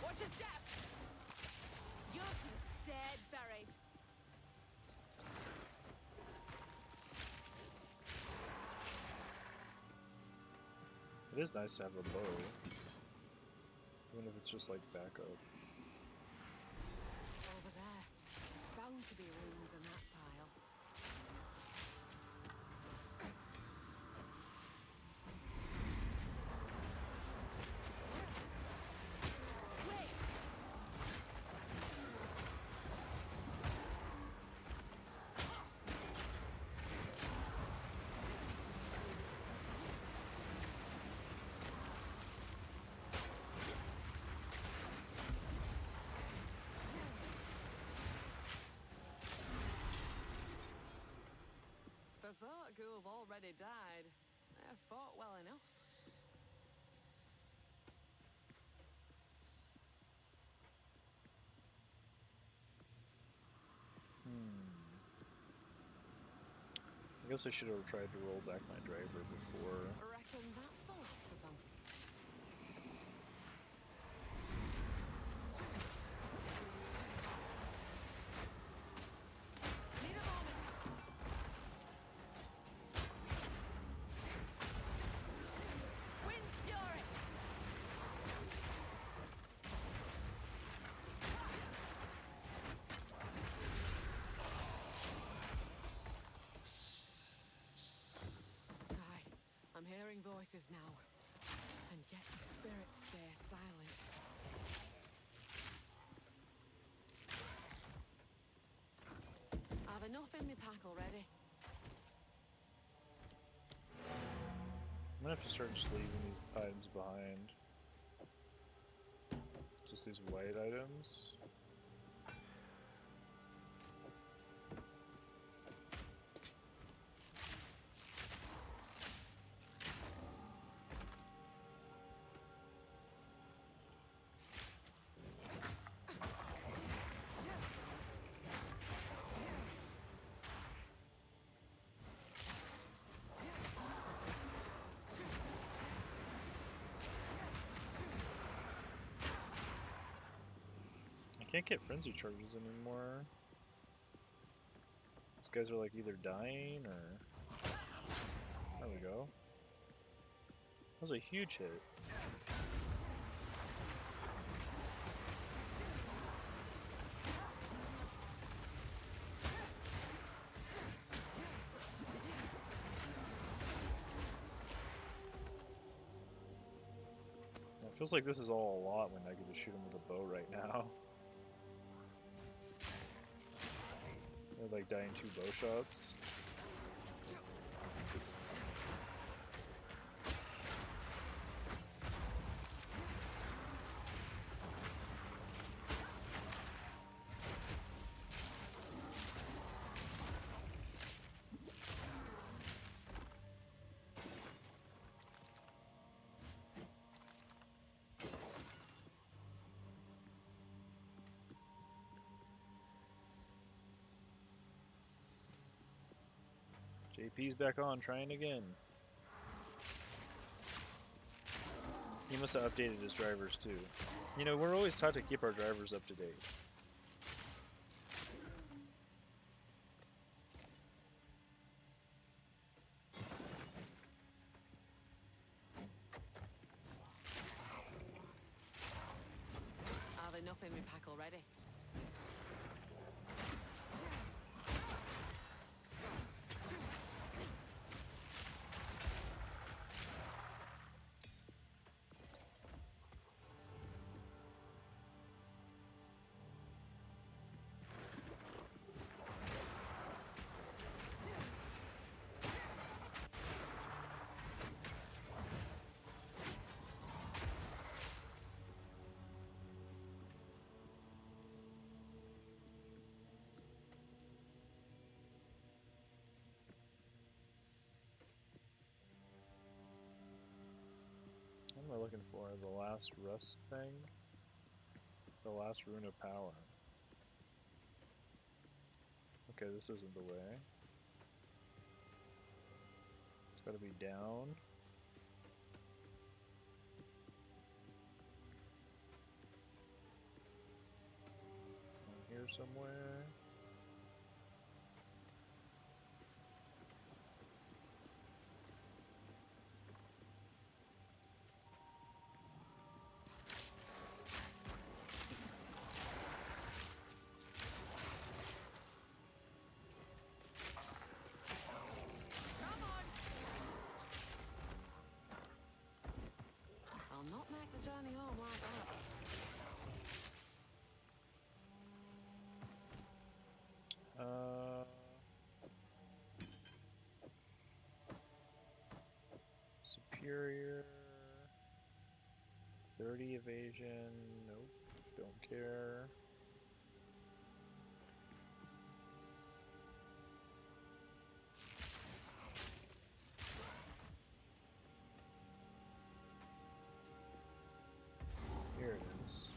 Watch your step! You're dead buried.
it is nice to have a bow, even if it's just like backup.
Over there. Bound to be runes in that pile. Wait! The folk who have already died, they've fought well enough.
I guess I should have tried to roll back my driver before.
Reckon that's the last of them. Need a moment. Wind's fury. Aye, I'm hearing voices now, and yet the spirits stay silent. I've enough in my pack already.
I'm gonna have to start just leaving these items behind. Just these white items. can't get frenzy charges anymore. These guys are like either dying or... There we go. That was a huge hit. It feels like this is all a lot when I get to shoot him with a bow right now. They're like dying 2 bow shots. JP's back on, trying again. He must have updated his drivers too. You know, we're always taught to keep our drivers up to date.
Are there enough in my pack already?
What am I looking for? The last rust thing? The last rune of power. Okay, this isn't the way. It's gotta be down. Down here somewhere.
I'll not make the journey home like that.
Superior. 30 evasion. Nope. Don't care. Here it is.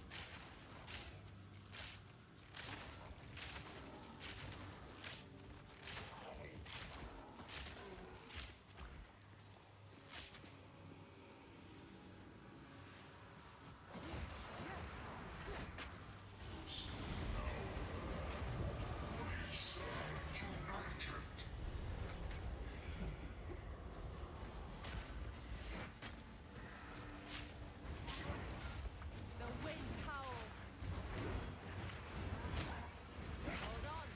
The wind howls. Hold on.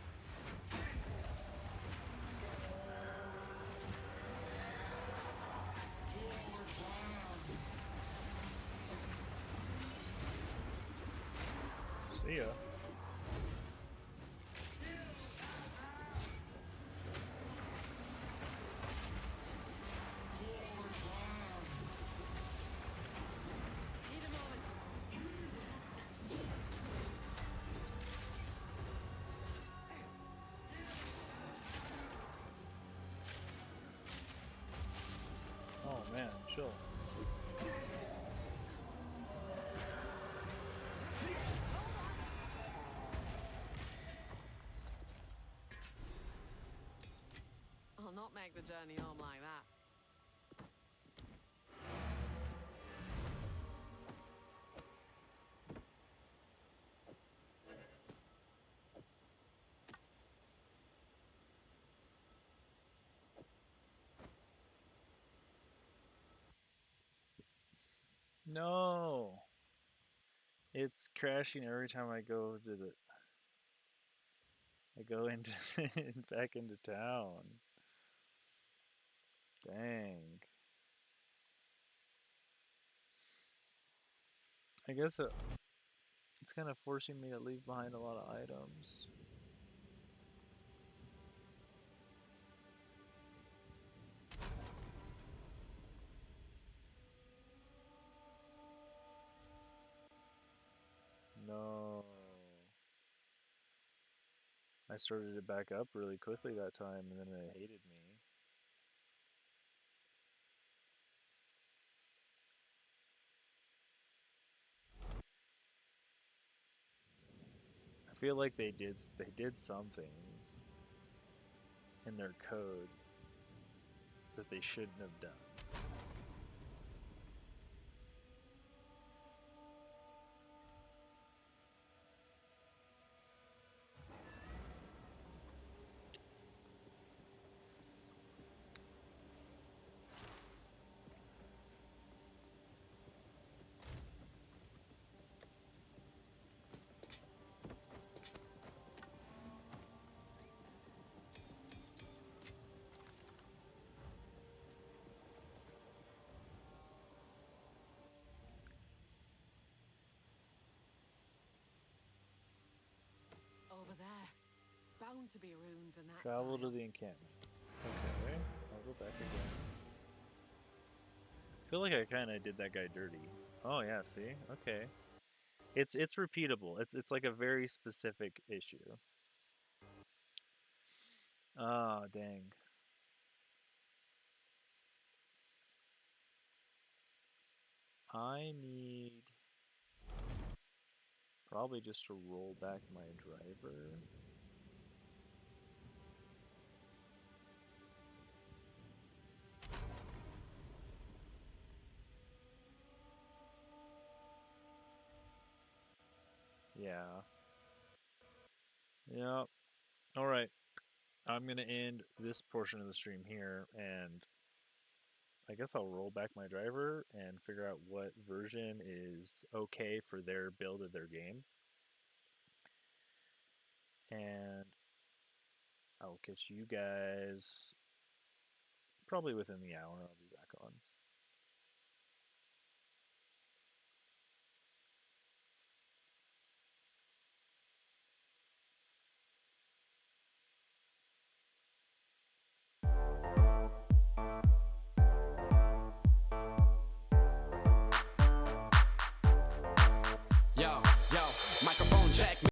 See ya.
Need a moment.
Oh man, chill.
I'll not make the journey home like that.
No. It's crashing every time I go to the. I go into back into town. Dang. I guess it's kind of forcing me to leave behind a lot of items. No. I started it back up really quickly that time, and then it hated me. I feel like they did something in their code that they shouldn't have done.
Over there. Bound to be runes in that
Travel to
pile.
the encampment. Okay, I'll go back again. I feel like I kind of did that guy dirty. Oh yeah, see? Okay. It's repeatable. It's like a very specific issue. Ah, dang. I need probably just to roll back my driver. Yeah. Yep. All right. I'm going to end this portion of the stream here, and I guess I'll roll back my driver and figure out what version is okay for their build of their game. And I'll catch you guys probably within the hour. I'll be back on.
Yo, microphone check.